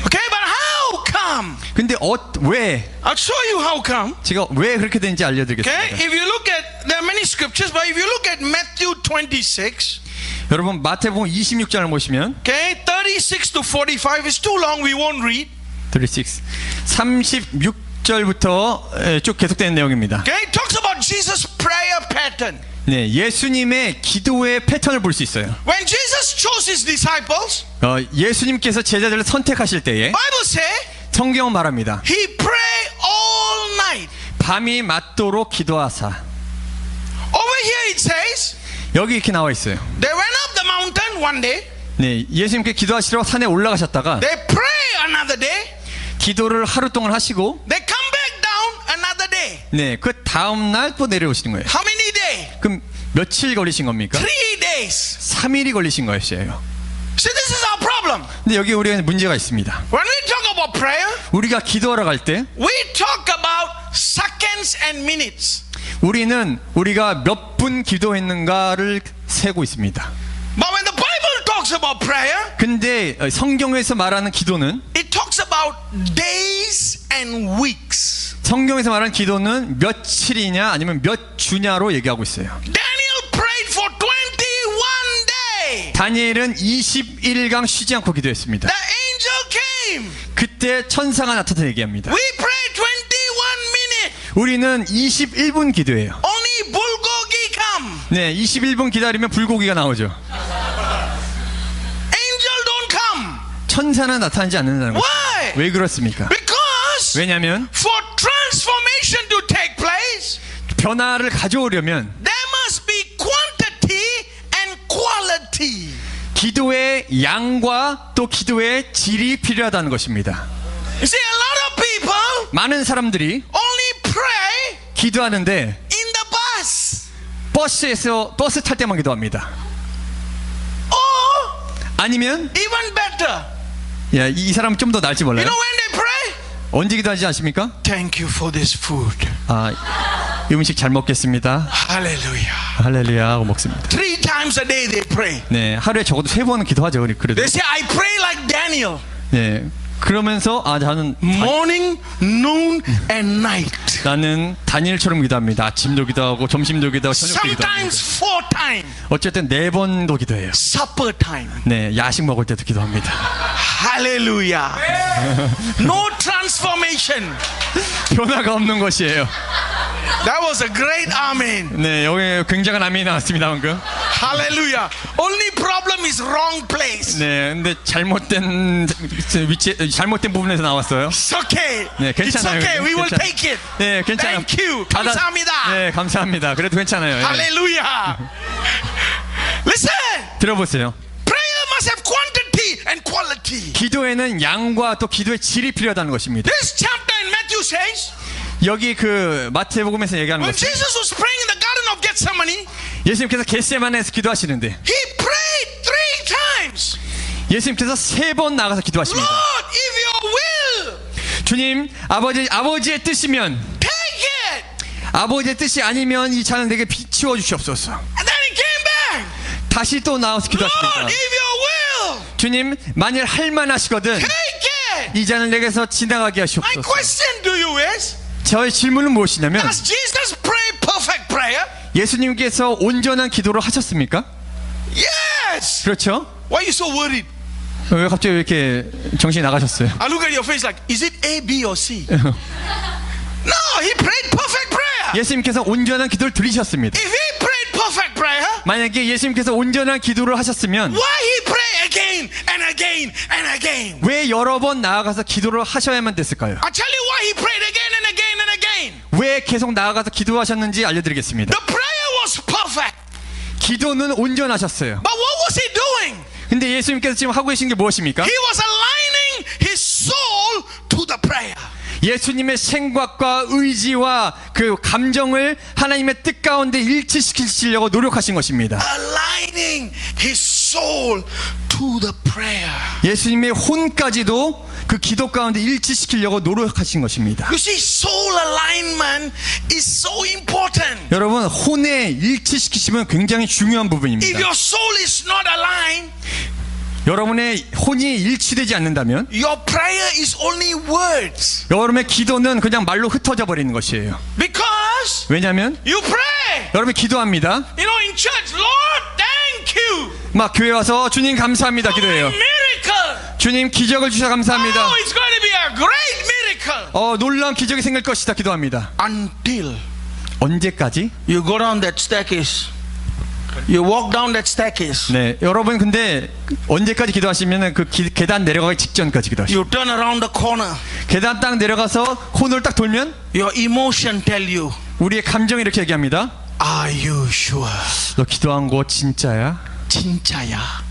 A: Okay, but how come?
B: 근데 왜?
A: I'll show you how come.
B: 제가 왜 그렇게 되는지
A: Okay,
B: 알려드리겠습니다.
A: if you look at, there are many scriptures, but if you look at Matthew 26,
B: 여러분 마태복음 26장을 보시면
A: okay, 36 to 45 is too long, we won't read.
B: 36절부터 쭉 계속되는 내용입니다.
A: Okay, it talks about Jesus' prayer pattern.
B: 네, 예수님의 기도의 패턴을 볼 수 있어요.
A: When Jesus chose his disciples,
B: 예수님께서 제자들을 선택하실 때에
A: Bible say
B: 성경은 말합니다.
A: he prayed all night.
B: 밤이 맞도록 기도하사.
A: Over here it says
B: 여기 이렇게 나와 있어요.
A: they went up the mountain one day.
B: 네, 예수님께 기도하시러 산에 올라가셨다가
A: They pray another day.
B: 기도를 하루 동안 하시고
A: They come back down another day.
B: 네, 그 다음 날 또 내려오시는 거예요.
A: How many days?
B: 그럼 며칠 걸리신 겁니까?
A: 3 days.
B: 3일이 걸리신 거였어요.
A: See, this is our problem.
B: 근데 여기 우리가 문제가 있습니다.
A: When we talk about prayer,
B: 우리가 기도하러 갈 때
A: we talk about seconds and minutes.
B: 우리는 우리가 몇 분 기도했는가를 세고 있습니다.
A: But when the Bible talks about prayer,
B: 근데 성경에서 말하는 기도는
A: it talks about days and weeks.
B: 성경에서 말하는 기도는 며칠이냐 아니면 몇 주냐로 얘기하고 있어요.
A: Daniel prayed for 21 days.
B: 다니엘은 21일간 쉬지 않고 기도했습니다.
A: The angel came.
B: 그때 천사가 나타나서 얘기합니다.
A: We prayed 21 minutes.
B: 우리는 21분 기도해요.
A: Only bulgogi come.
B: 네, 21분 기다리면 불고기가 나오죠.
A: Angel don't come.
B: 천사는 나타나지 않는다는 거죠.
A: Why?
B: 왜 그렇습니까?
A: Because
B: 왜냐하면
A: for transformation to take place,
B: 변화를 가져오려면
A: there must be quantity and quality.
B: 기도의 양과 또 기도의 질이 필요하다는 것입니다.
A: You see, a lot of people
B: 많은 사람들이
A: only pray
B: 기도하는데
A: in the bus.
B: 버스 탈 때만 기도합니다.
A: Or
B: 아니면
A: even better,
B: 야, 이 사람 좀 더 나을지 몰라요.
A: you know when they pray?
B: 언제 기도하지 않습니까?
A: Thank you for this food.
B: 이 음식 잘 먹겠습니다.
A: Hallelujah.
B: 할렐루야 하고 먹습니다.
A: 3 times a day they pray.
B: 네, 하루에 적어도 3번은 기도하죠. 그래도.
A: They say, I pray like Daniel.
B: 네, 그러면서 저는
A: Morning, noon, and night.
B: 나는 다니엘처럼 기도합니다. 아침도 기도하고 점심도 기도하고 저녁도 기도합니다.
A: Sometimes 4 times.
B: 어쨌든 4번도 기도해요.
A: Supper time.
B: 네, 야식 먹을 때도 기도합니다.
A: Hallelujah. No transformation.
B: 변화가 없는 것이에요.
A: That was a great amen.
B: 네, 여기 굉장한 아멘이 나왔습니다 방금.
A: Hallelujah. Only problem is wrong place.
B: 네, 근데 잘못된 위치, 잘못된 부분에서 나왔어요.
A: It's okay.
B: 네,
A: It's
B: 괜찮아요.
A: okay. We will
B: 괜찮-
A: take it.
B: 네, 괜찮아요.
A: Thank you. 감사합니다.
B: 네, 감사합니다. 그래도 괜찮아요. 네.
A: Hallelujah. Listen.
B: 들어보세요.
A: Prayer must have quantity and quality.
B: 기도에는 양과 또 기도의 질이 필요하다는 것입니다.
A: This chapter in Matthew says,
B: 여기 그 마태복음에서 얘기하는
A: when
B: 것은
A: Jesus was praying in the Garden of Gethsemane,
B: 예수님께서 겟세마네에서 기도하시는데
A: he prayed 3 times.
B: 예수님께서 3번 나가서 기도하십니다.
A: Lord, if your will,
B: 주님, 아버지의 뜻이면,
A: take it.
B: 아버지의 뜻이 아니면 이 잔을 내게 치워 주시옵소서.
A: And then he came back.
B: 다시 또 나와서
A: Lord,
B: 기도하십니다.
A: if your will,
B: 주님, 만일 할 만하시거든
A: take it.
B: 이 잔을 내게서 지나가게
A: My
B: 하시옵소서.
A: question to you is,
B: 저의 질문은 무엇이냐면
A: does Jesus pray perfect prayer?
B: 예수님께서 온전한 기도를 하셨습니까?
A: Yes.
B: 그렇죠?
A: Why are you so worried?
B: 왜 갑자기 왜 이렇게 정신이 나가셨어요?
A: I look at your face like, is it A, B, or C? No, he prayed perfect prayer.
B: 예수님께서 온전한 기도를 드리셨습니다.
A: If he prayed perfect prayer,
B: 만약에 예수님께서 온전한 기도를 하셨으면
A: why he pray again and again and again?
B: 왜 여러 번 나아가서 기도를 하셔야만 됐을까요?
A: I'll tell you why he prayed again and again and again.
B: 왜 계속 나아가서 기도하셨는지 알려드리겠습니다.
A: The prayer was perfect.
B: 기도는 온전하셨어요.
A: But what was he doing?
B: 근데 예수님께서 지금 하고 계신 게 무엇입니까?
A: He was aligning his soul to the prayer.
B: 예수님의 생각과 의지와 그 감정을 하나님의 뜻 가운데 일치시키려고 노력하신 것입니다.
A: Aligning his soul to the prayer.
B: 예수님의 혼까지도 그 기도 가운데 일치시키려고 노력하신 것입니다.
A: You see, soul alignment is so important.
B: 여러분, 혼에 일치시키시면 굉장히 중요한
A: If
B: 부분입니다.
A: your soul is not aligned,
B: 여러분의 혼이 일치되지 않는다면
A: your prayer is only words.
B: 여러분의 기도는 그냥 말로 흩어져 버리는 것이에요.
A: Because
B: 왜냐하면
A: you pray.
B: 여러분이 기도합니다.
A: You know, in church, Lord, thank you.
B: 막 교회 와서 주님 감사합니다 기도해요.
A: Miracle.
B: 주님 기적을 주셔서 감사합니다.
A: Oh, it's going to be a great miracle.
B: 놀라운 기적이 생길 것이다 기도합니다.
A: Until
B: 언제까지?
A: you go down that staircase. You walk down that staircase.
B: 네, 여러분 근데 언제까지 기도하시면은 그 계단 내려가기 직전까지 기도하시죠.
A: You turn around the corner.
B: 계단 딱 내려가서 코너를 딱 돌면
A: Your emotion tell you,
B: 우리의 감정이 이렇게 얘기합니다.
A: are you sure?
B: 너 기도한 거 진짜야?
A: 진짜야?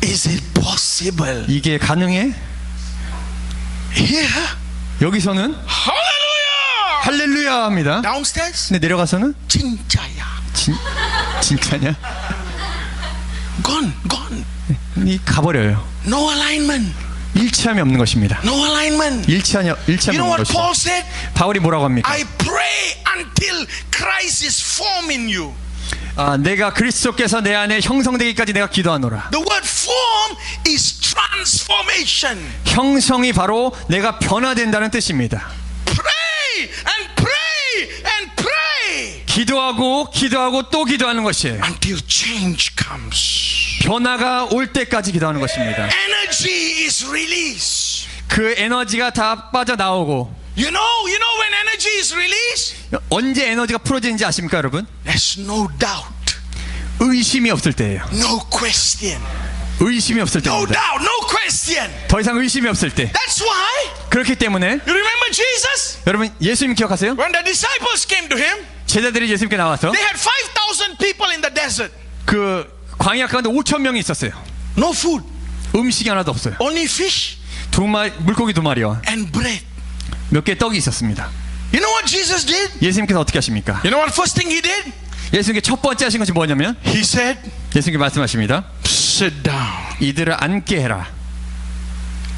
A: Is it possible?
B: 이게 가능해?
A: Here?
B: 여기서는
A: Hallelujah!
B: 할렐루야 합니다.
A: Downstairs?
B: 근데 내려가서는
A: 진짜야.
B: 진짜냐?
A: Gone.
B: 이 가버려요.
A: No alignment.
B: 일치함이 없는 것입니다.
A: No alignment.
B: 일치함이
A: You know
B: 없는
A: what
B: 것이죠.
A: Paul said?
B: 바울이 뭐라고 합니까?
A: I pray until Christ is formed in you.
B: 내가 그리스도께서 내 안에 형성되기까지 내가 기도하노라.
A: The word form is transformation.
B: 형성이 바로 내가 변화된다는 뜻입니다.
A: Pray and pray and pray.
B: 기도하고 또 기도하는 것이에요.
A: until change comes.
B: 변화가 올 때까지 기도하는 것입니다.
A: Energy is released.
B: 그 에너지가 다 빠져나오고,
A: You know when energy is released?
B: 언제 에너지가 풀어지는지 아십니까, 여러분?
A: There's no doubt,
B: 의심이 없을 때예요.
A: no question,
B: 의심이 없을
A: no
B: 때입니다.
A: doubt, no question.
B: 더 이상 의심이 없을 때.
A: That's why,
B: 그렇기 때문에
A: you remember Jesus?
B: 여러분, 예수님 기억하세요?
A: When the disciples came to him,
B: 제자들이 예수님께 나와서
A: they had 5,000 people in the desert.
B: 그 광야 가운데 5,000명이 있었어요.
A: No food,
B: 음식이 하나도 없어요.
A: only fish
B: 물고기 2마리와
A: and bread.
B: 몇 개의 떡이 있었습니다.
A: You know what Jesus did?
B: 예수님께서 어떻게 하십니까?
A: You know what first thing he did?
B: 예수님께 첫 번째 하신 것이 뭐냐면,
A: He said,
B: 예수님께 말씀하십니다.
A: sit down.
B: 이들을 앉게 해라.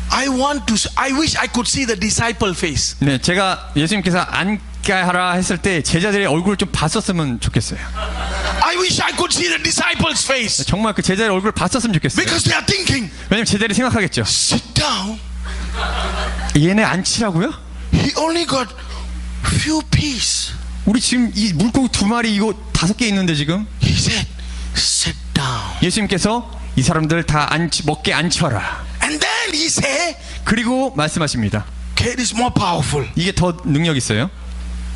A: I wish I could see the disciple face.
B: 네, 제가 예수님께서 앉게 하라 했을 때 제자들의 얼굴을 좀 봤었으면 좋겠어요.
A: I wish I could see the disciples' face.
B: 정말 그 제자의 얼굴을 봤었으면 좋겠어요.
A: Because they are thinking,
B: 왜냐면 제자들이 생각하겠죠.
A: sit down.
B: 얘네 앉히라고요?
A: He only got few pieces.
B: 우리 지금 이 물고기 2마리 이거 5개 있는데 지금.
A: He said, sit down.
B: 예수님께서 이 사람들 다 먹게 앉혀라.
A: And then he said,
B: 그리고 말씀하십니다.
A: okay, it is more powerful.
B: 이게 더 능력 있어요.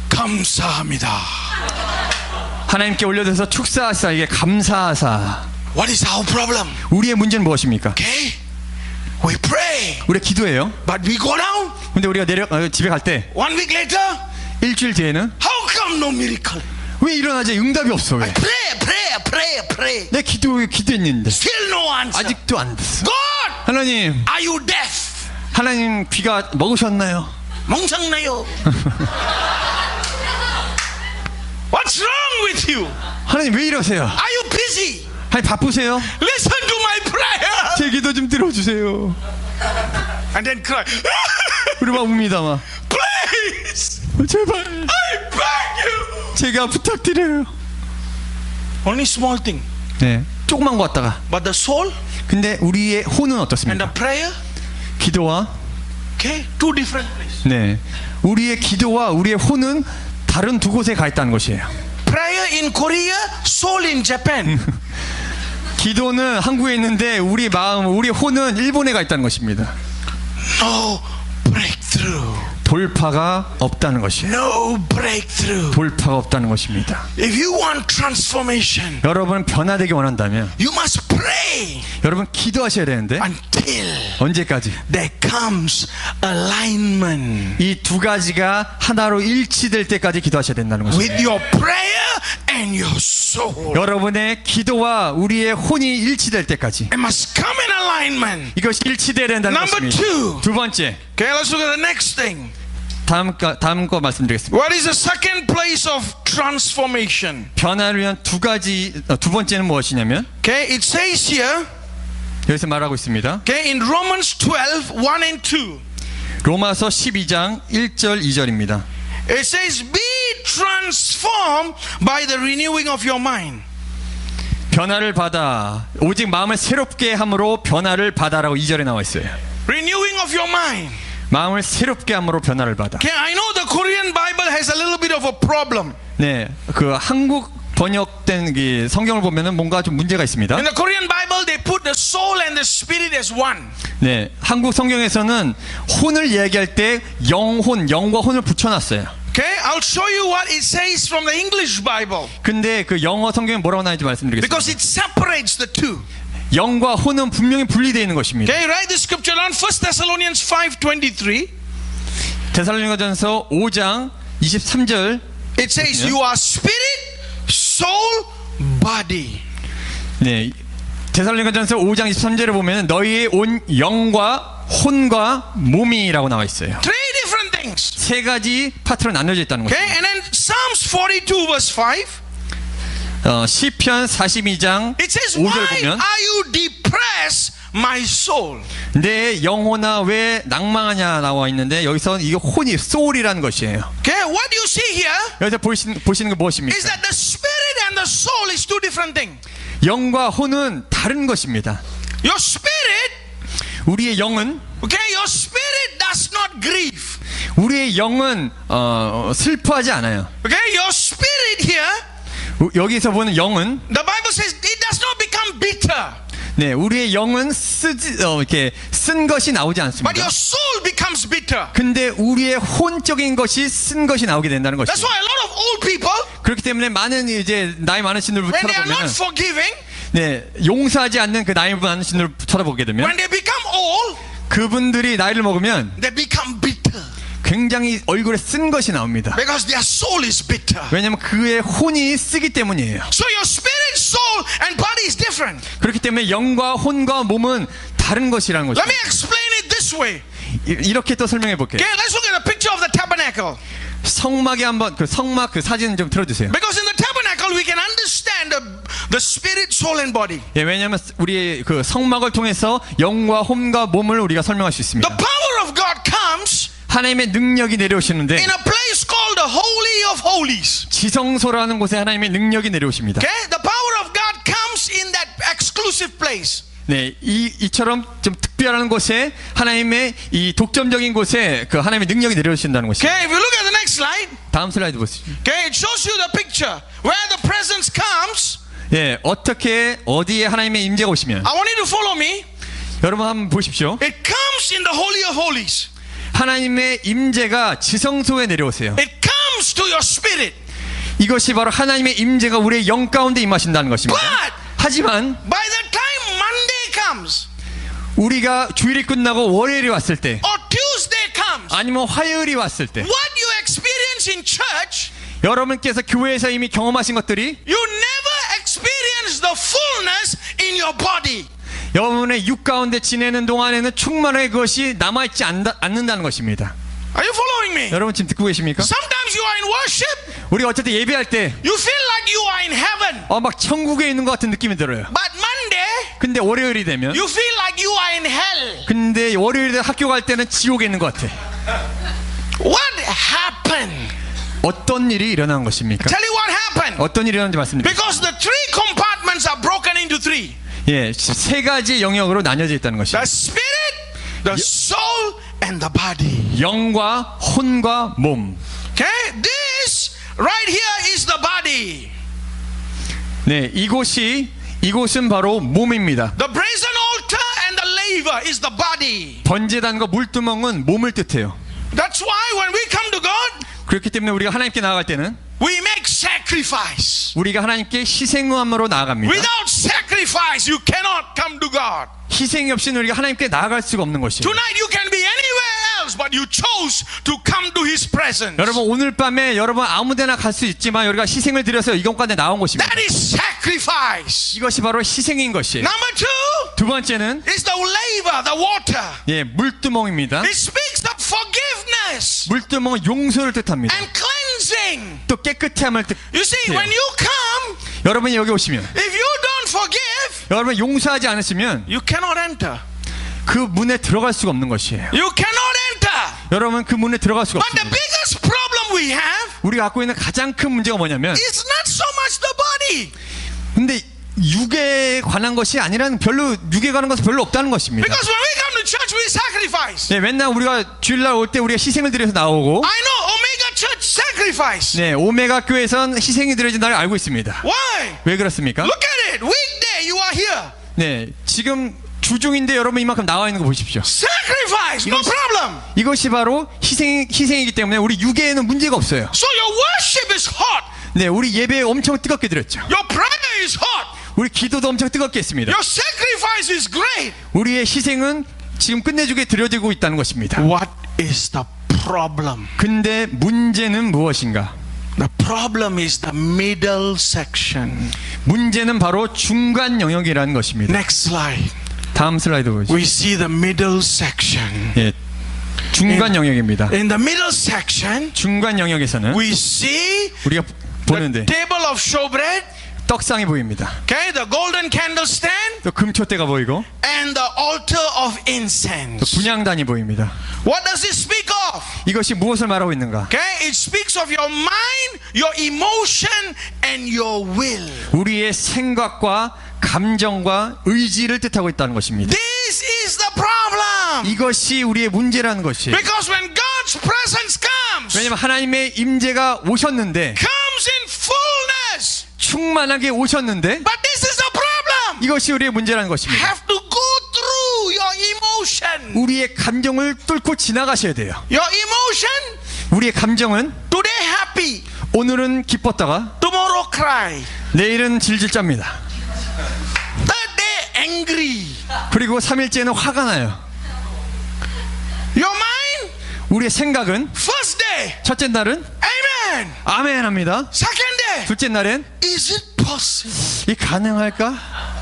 A: 감사합니다.
B: 하나님께 올려드려서 축사하사, 이게 감사하사.
A: What is our problem?
B: 우리의 문제는 무엇입니까?
A: Okay, we pray,
B: 우리가 기도해요.
A: but we go down.
B: 근데 우리가 집에 갈 때
A: 1 week later,
B: 일주일 뒤에는
A: how come no miracle?
B: 왜 일어나지? 응답이 없어. 왜?
A: Pray.
B: 내 기도했는데
A: Still no answer.
B: 아직도 안 됐어.
A: God,
B: 하나님,
A: are you deaf?
B: 하나님 귀가 먹으셨나요?
A: 멍청나요? What's wrong with you?
B: 하나님 왜 이러세요?
A: Are you busy?
B: 하나님 바쁘세요?
A: Listen to my prayer.
B: 제 기도 좀 들어주세요.
A: And then cry.
B: 우리 막 웁니다 막.
A: Please,
B: 제발
A: I beg you.
B: 제가 부탁드려요.
A: Only small thing.
B: 네, 조그만 거 같다가.
A: But the soul
B: 근데 우리의 혼은
A: and
B: 어떻습니까?
A: the prayer,
B: 기도와
A: okay, two different places.
B: 네, 우리의 기도와 우리의 혼은 다른 두 곳에 가 있다는 것이에요.
A: Prayer in Korea, soul in Japan.
B: 기도는 한국에 있는데 우리 마음, 우리 혼은 일본에 가 있다는 것입니다.
A: No breakthrough.
B: 돌파가 없다는 것이에요.
A: No breakthrough.
B: 돌파가 없다는 것입니다.
A: If you want transformation,
B: 여러분 변화되기 원한다면
A: you must pray
B: 여러분 기도하셔야 되는데
A: until
B: 언제까지?
A: there comes alignment
B: 이 두 가지가 하나로 일치될 때까지 기도하셔야 된다는 것입니다.
A: with your prayer and your soul.
B: 여러분의 기도와 우리의 혼이 일치될 때까지
A: It must come in alignment.
B: 이것이 일치되어야 된다는
A: Number
B: 것입니다.
A: two.
B: 두 번째,
A: Okay, let's look at the next thing.
B: 다음 거 말씀드리겠습니다.
A: What is the second place of transformation?
B: 변화를 위한 두 번째는 무엇이냐면,
A: Okay, it says here,
B: 여기서 말하고 있습니다.
A: okay, in Romans 12, 1 and 2.
B: 로마서 12장 1절 2절입니다.
A: It says, be transformed by the renewing of your mind.
B: 변화를 받아, 오직 마음을 새롭게 함으로 변화를 받아라고 2절에 나와 있어요.
A: Renewing of your mind.
B: 마음을 새롭게 함으로 변화를 받아.
A: Okay, I know the Korean Bible has a little bit of a problem.
B: 네, 그 한국 번역된 이 성경을 보면은 뭔가 좀 문제가 있습니다.
A: In the Korean Bible, they put the soul and the spirit as one.
B: 네, 한국 성경에서는 혼을 이야기할 때 영과 혼을 붙여놨어요.
A: Okay, I'll show you what it says from the English Bible.
B: 근데 그 영어 성경에 뭐라고 나오는지 말씀드리겠습니다.
A: Because it separates the two.
B: 영과 혼은 분명히 분리되어 있는 것입니다.
A: Okay, write the scripture down. 1 Thessalonians 5:23.
B: 데살로니가전서 5장 23절.
A: It says, you are spirit, soul, body.
B: 네, 데살로니가전서 5장 23절에 보면 너희의 온 영과 혼과 몸이라고 나와 있어요.
A: Three different things.
B: 세 가지 파트로 나눠져 있다는
A: Okay,
B: 것입니다.
A: and then Psalms 42 verse 5.
B: 시편 42장
A: It says,
B: 5절
A: why
B: 보면
A: are you depressed, my soul?
B: 내 영혼아 왜 낭망하냐 나와 있는데 여기서 이게 혼이 soul이라는 것이에요.
A: Okay, what you see here
B: 여기서 보시는 게 무엇입니까?
A: is that the spirit and the soul is two different things.
B: 영과 혼은 다른 것입니다.
A: Your spirit,
B: 우리의 영은
A: okay, your spirit does not grieve.
B: 우리의 영은 슬퍼하지 않아요.
A: Okay, your spirit here,
B: 여기서 보는 영은
A: the Bible says it does not become bitter,
B: 네, 우리의 영은 이렇게 쓴 것이 나오지
A: but
B: 않습니다.
A: your soul becomes bitter.
B: 근데 우리의 혼적인 것이 쓴 것이 나오게 된다는
A: That's
B: 것이죠.
A: why a lot of old people,
B: 그렇기 때문에 많은 이제 나이 많으신 분들
A: when they are
B: 쳐다보면
A: not forgiving,
B: 네, 용서하지 않는 그 나이 많으신 분들 쳐다보게 되면
A: when they become old,
B: 그분들이 나이를 먹으면
A: they become bitter
B: 굉장히 얼굴에 쓴 것이 나옵니다.
A: because their soul is bitter.
B: 왜냐하면 그의 혼이 쓰기 때문이에요.
A: So your spirit, soul, and body is different.
B: 그렇기 때문에 영과 혼과 몸은 다른 것이라는
A: Let
B: 것이죠.
A: me explain it this way.
B: 이렇게 또 설명해 볼게요.
A: Okay, let's look at a picture of the tabernacle.
B: 성막에 한번 그 성막 그 사진 좀 틀어주세요.
A: Because in the tabernacle we can understand the spirit, soul, and body.
B: 예, 왜냐하면 우리 그 성막을 통해서 영과 혼과 몸을 우리가 설명할 수 있습니다.
A: The power of God comes
B: 하나님의 능력이 내려오시는데
A: in a place called the Holy of Holies.
B: 지성소라는 곳에 하나님의 능력이 내려오십니다.
A: Okay, the power of God comes in that exclusive place.
B: 네, 이처럼 좀 특별한 곳에 하나님의 이 독점적인 곳에 그 하나님의 능력이 내려오신다는 것이죠.
A: Okay, if you look at the next slide,
B: 다음 슬라이드 보시죠.
A: okay, it shows you the picture where the presence comes.
B: 예, 어떻게 어디에 하나님의 임재가 오시면
A: I want you to follow me.
B: 여러분 한번 보십시오.
A: It comes in the Holy of Holies.
B: 하나님의 임재가 지성소에 내려오세요.
A: It comes to your spirit.
B: 이것이 바로 하나님의 임재가 우리의 영 가운데 임하신다는 것입니다.
A: But
B: 하지만
A: by the time Monday comes
B: 우리가 주일이 끝나고 월요일이 왔을 때
A: or Tuesday comes,
B: 아니면 화요일이 왔을 때
A: what you experience in church,
B: 여러분께서 교회에서 이미 경험하신 것들이
A: you never experience the fullness in your body.
B: 여러분의 육 가운데 지내는 동안에는 충만하게 그것이 남아있지 않는다는 것입니다.
A: Are you following me?
B: 여러분 지금 듣고 계십니까?
A: Sometimes you are in worship,
B: 우리가 어쨌든 예배할 때
A: you feel like you are in heaven.
B: 막 천국에 있는 것 같은 느낌이 들어요.
A: But Monday,
B: 근데 월요일이 되면
A: you feel like you are in hell.
B: 근데 월요일에 학교 갈 때는 지옥에 있는 것 같아.
A: What happened?
B: 어떤 일이 일어난 것입니까?
A: Tell you what happened.
B: 어떤 일이 일어났는지 말씀드립니다.
A: Because the three compartments are broken into three.
B: 예, 세 가지 영역으로 나뉘어져 있다는 것입니다.
A: The spirit, the soul, and the body.
B: 영과 혼과 몸.
A: Okay? This right here is the body.
B: 네, 이곳은 바로 몸입니다.
A: The brazen altar and the laver is the body.
B: 번제단과 물두멍은 몸을 뜻해요.
A: That's why when we come to God,
B: 그렇기 때문에 우리가 하나님께 나아갈 때는
A: we make sacrifice.
B: 우리가 하나님께 희생함으로 나아갑니다.
A: Without sacrifice, you cannot come to God.
B: 희생이 없이는 우리가 하나님께 나아갈 수가 없는 것이에요.
A: Tonight you can be anywhere else, but you chose to come to His presence.
B: 여러분 오늘 밤에 여러분 아무데나 갈 수 있지만 우리가 희생을 드려서 이곳까지 나온 것입니다.
A: That is sacrifice.
B: 이것이 바로 희생인 것이에요.
A: Number two
B: 두 번째는
A: is the laver, the water.
B: 예, 물두멍입니다.
A: It speaks of forgiveness
B: 물두멍은 용서를 뜻합니다.
A: and cleansing.
B: 또 깨끗함을
A: You see,
B: 뜻해요.
A: when you come,
B: 여러분이 여기 오시면
A: if you don't forgive,
B: 여러분 용서하지 않으시면
A: you cannot enter.
B: 그 문에 들어갈 수가 없는 것이에요.
A: You cannot enter.
B: 여러분 그 문에 들어갈 수가
A: But the
B: 없습니다.
A: biggest problem we have
B: 우리가 갖고 있는 가장 큰 문제가 뭐냐면
A: is not so much the body.
B: 근데 육에 관한 것이 아니라는 별로 육에 관한 것은 별로 없다는 것입니다.
A: Because when we come to church, we sacrifice.
B: 네, 맨날 우리가 주일날 올 때 우리가 희생을 드려서 나오고
A: I know Omega Church sacrifice.
B: 네, 오메가 교회에선 희생이 드려진다는 걸 알고 있습니다.
A: Why?
B: 왜 그렇습니까?
A: Look at it. Weekday you are here.
B: 네, 지금 주중인데 여러분 이만큼 나와 있는 거 보십시오.
A: Sacrifice, no problem.
B: 이것이 바로 희생이기 때문에 우리 육에는 문제가 없어요.
A: So your worship is hot.
B: 네, 우리 예배 엄청 뜨겁게 드렸죠.
A: Your prayer is hot.
B: 우리 기도도 엄청 뜨겁게 했습니다.
A: Your sacrifice is great.
B: 우리의 희생은 지금 끝내주게 드려지고 있다는 것입니다.
A: What is the problem?
B: 근데 문제는 무엇인가?
A: The problem is the middle section.
B: 문제는 바로 중간 영역이라는 것입니다.
A: Next slide.
B: 다음 슬라이드 보시죠.
A: We see the middle section.
B: 예, 중간 영역입니다.
A: In the middle section,
B: 중간 영역에서는
A: we see
B: 우리가 보는데
A: table of showbread,
B: 떡상이 보입니다.
A: okay, the golden candlestand,
B: 또 금초대가 보이고
A: and the altar of
B: 또
A: incense.
B: 분향단이 보입니다.
A: What does it speak of?
B: 이것이 무엇을 말하고 있는가?
A: Okay, it speaks of your mind, your emotion, and your will.
B: 우리의 생각과 감정과 의지를 뜻하고 있다는 것입니다.
A: This is the problem.
B: 이것이 우리의 문제라는 것이에요.
A: Because when God's presence
B: 왜냐면 하나님의 임재가 오셨는데,
A: comes in fullness.
B: 충만하게 오셨는데,
A: But this is the problem.
B: 이것이 우리의 문제라는 것입니다.
A: Have to go through your emotion.
B: 우리의 감정을 뚫고 지나가셔야 돼요.
A: Your emotion,
B: 우리의 감정은
A: today happy,
B: 오늘은 기뻤다가
A: tomorrow cry,
B: 내일은 질질 짭니다.
A: third day angry.
B: 그리고 3일째는 화가 나요.
A: Your mind,
B: 우리의 생각은
A: first day,
B: 첫째 날은
A: amen.
B: 아멘 합니다.
A: Second day,
B: 둘째 날엔
A: is it possible?
B: 이 가능할까?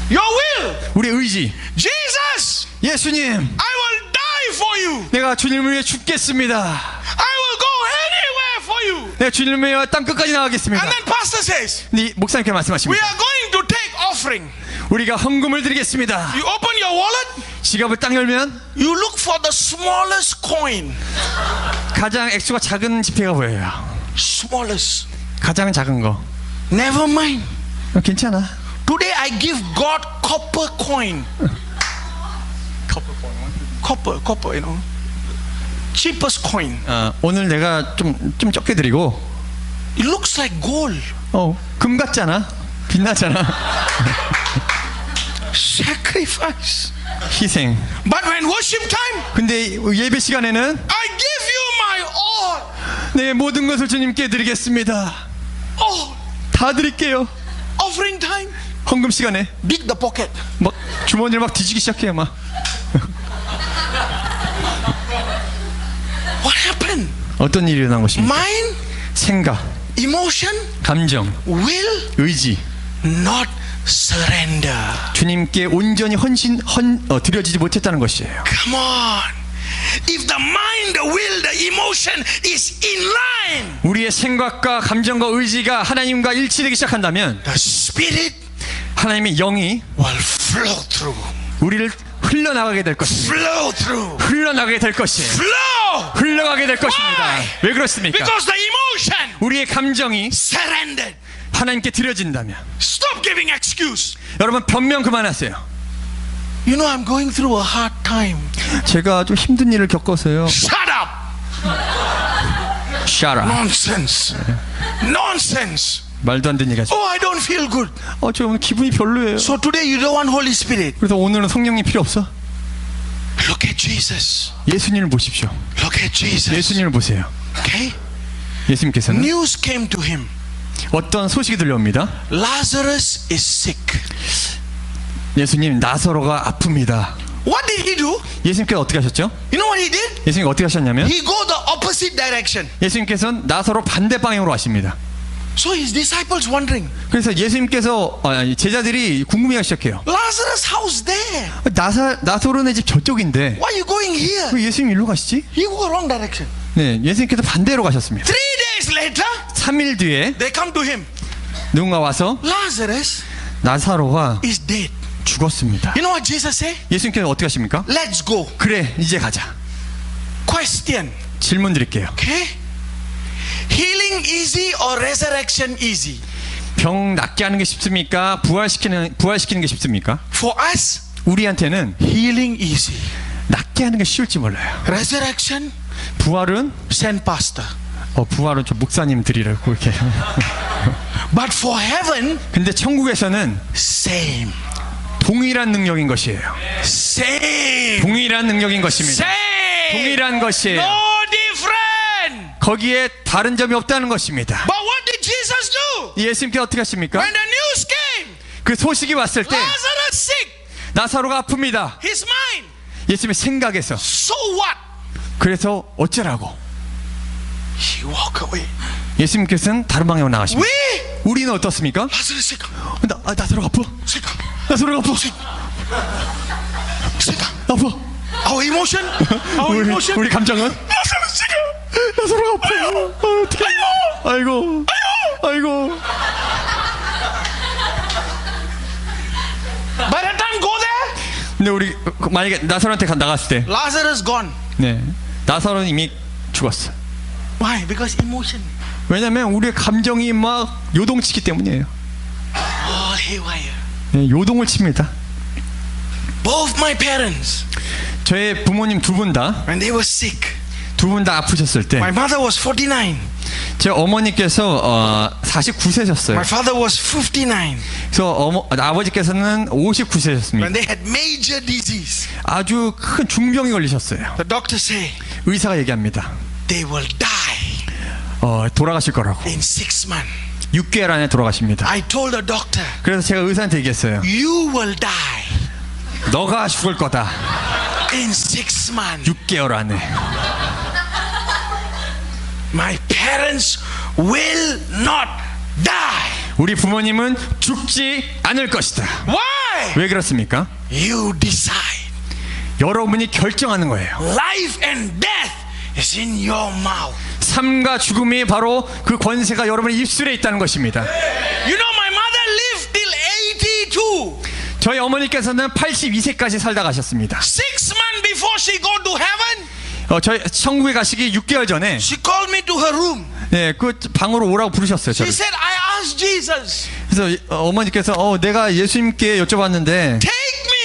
A: Your will,
B: 우리의 의지,
A: Jesus,
B: 예수님,
A: I will die for you.
B: 내가 주님을 위해 죽겠습니다.
A: I will go anywhere for you.
B: 내가 주님을 위해 땅 끝까지 나가겠습니다.
A: And then pastor says,
B: 네, 목사님께
A: we
B: 말씀하십니다.
A: are going to take offering.
B: 우리가 헌금을 드리겠습니다.
A: You open your wallet,
B: 지갑을 딱 열면
A: you look for the smallest coin.
B: 가장 액수가 작은 지폐가 보여요.
A: Smallest.
B: 가장 작은 거.
A: Never mind.
B: 괜찮아.
A: Today I give God copper coin. Copper, you know. Cheapest coin.
B: 오늘 내가 좀 적게 드리고,
A: It looks like gold.
B: 금 같잖아. 빛나잖아.
A: Sacrifice.
B: 희생.
A: But when worship time,
B: 근데 예배 시간에는
A: I give you my all.
B: 내 모든 것을 주님께 드리겠습니다.
A: All.
B: 다 드릴게요.
A: Offering time,
B: 헌금 시간에
A: dig the pocket.
B: 막 주머니를 막 뒤지기 시작해요. 막
A: What happened?
B: 어떤 일이 일어난 것입니까?
A: Mind,
B: 생각,
A: emotion,
B: 감정,
A: will
B: 의지.
A: not surrender.
B: 주님께 온전히 드려지지 못했다는 것이에요.
A: Come on. If the mind, the will, the emotion is in line,
B: 우리의 생각과 감정과 의지가 하나님과 일치되기 시작한다면
A: the Spirit
B: 하나님의 영이
A: will flow through.
B: 우리를 흘러나가게 될 것입니다.
A: Flow through.
B: 흘러나가게 될 것이에요.
A: Flow.
B: 흘러가게 될 것입니다.
A: Why?
B: 왜 그렇습니까?
A: Because the emotion
B: 우리의 감정이
A: surrendered.
B: 하나님께 드려진다면.
A: Stop giving excuse.
B: 여러분 변명 그만하세요.
A: You know I'm going through a hard time.
B: 제가 좀 힘든 일을 겪어서요.
A: Shut up.
B: Shut up.
A: Nonsense. Nonsense.
B: 말도 안 되는 얘기하죠.
A: Oh, I don't feel good.
B: 저 오늘 기분이 별로예요.
A: So today you don't want Holy Spirit.
B: 그래서 오늘은 성령님 필요 없어.
A: Look at Jesus.
B: 예수님을 보십시오.
A: Look at Jesus.
B: 예수님을 보세요.
A: Okay?
B: 예수님께서는
A: News came to him.
B: 어떤 소식이 들려옵니다.
A: Lazarus is sick.
B: 예수님 나사로가 아픕니다.
A: What did he do?
B: 예수님께서 어떻게 하셨죠?
A: You know what he did?
B: 예수님 어떻게 하셨냐면
A: He go the opposite direction.
B: 예수님께서는 나사로 반대 방향으로 하십니다.
A: So his disciples wondering,
B: 그래서 예수님께서 제자들이 궁금해하기 시작해요.
A: Lazarus' house there.
B: 나사로네 집 저쪽인데
A: Why are you going here?
B: 왜 예수님 일로 가시지?
A: You go wrong direction.
B: 네, 예수님께서 반대로 가셨습니다.
A: 3 days later,
B: 3일 뒤에
A: they come to him.
B: 누군가 와서
A: Lazarus
B: 나사로가
A: is dead.
B: 죽었습니다.
A: You know what Jesus said?
B: 예수님께서 어떻게 하십니까?
A: Let's go.
B: 그래, 이제 가자.
A: Question.
B: 질문 드릴게요.
A: Okay? Healing easy or resurrection easy?
B: 병 낫게 하는 게 쉽습니까? 부활시키는 게 쉽습니까?
A: For us,
B: 우리한테는
A: healing easy.
B: 낫게 하는 게 쉬울지 몰라요.
A: Resurrection,
B: 부활은
A: send pastor.
B: 부활은 저 목사님 드리라고 이렇게.
A: But for heaven,
B: 근데 천국에서는
A: same.
B: 동일한 능력인 것이에요.
A: Same.
B: 동일한 능력인 것입니다.
A: Same.
B: 동일한 것이에요.
A: No different.
B: 거기에 다른 점이 없다는 것입니다.
A: But what did Jesus do?
B: 예수님께서 어떻게 하십니까?
A: When the news came,
B: 그 소식이 왔을 때
A: Lazarus sick.
B: 나사로가 아픕니다.
A: His mind.
B: 예수님의 생각에서
A: So what?
B: 그래서 어쩌라고?
A: He walk away.
B: 예수님께서는 다른 방향으로 나가십니다.
A: We?
B: 우리는 어떻습니까?
A: Lazarus sick.
B: 나사로가 아파.
A: Sick.
B: 나사로가 아파.
A: Sick.
B: 아파.
A: Our emotion. Our emotion.
B: 우리 감정은?
A: Lazarus sick.
B: 나사로가 아파. 어떡해. 아이고. 아이고.
A: By the time go there,
B: 근데 우리 만약에 나사로한테 나갔을 때,
A: Lazarus gone.
B: 네, 나사로는 이미 죽었어.
A: Why? Because emotion.
B: 왜냐면 우리의 감정이 막 요동치기 때문이에요.
A: All haywire.
B: 네, 요동을 칩니다.
A: Both my parents,
B: 저의 부모님 두 분 다
A: when they were sick.
B: 두 분 다 아프셨을 때
A: My mother was 49.
B: 제 어머니께서 49세셨어요.
A: My father was 59.
B: 그래서 아버지께서는 59세셨습니다.
A: When they had major disease,
B: 아주 큰 중병이 걸리셨어요.
A: the doctor say
B: 의사가 얘기합니다.
A: they will die
B: 돌아가실 거라고.
A: in 6 months.
B: 6개월 안에 돌아가십니다.
A: I told the doctor,
B: 그래서 제가 의사한테 얘기했어요.
A: you will die
B: 너가 죽을 거다.
A: in 6 months.
B: 6개월 안에.
A: My parents will not die.
B: 우리 부모님은 죽지 않을 것이다.
A: Why?
B: 왜 그렇습니까?
A: You decide.
B: 여러분이 결정하는 거예요.
A: Life and death is in your mouth.
B: 삶과 죽음이 바로 그 권세가 여러분의 입술에 있다는 것입니다.
A: You know, my mother lived till 82.
B: 저희 어머니께서는 82세까지 살다 가셨습니다.
A: 6 months before she go to heaven,
B: 저희 천국에 가시기 6개월 전에
A: she called me to her room.
B: 네, 그 방으로 오라고 부르셨어요.
A: She
B: 저를.
A: said, I asked Jesus,
B: 그래서 어머니께서 내가 예수님께 여쭤봤는데
A: take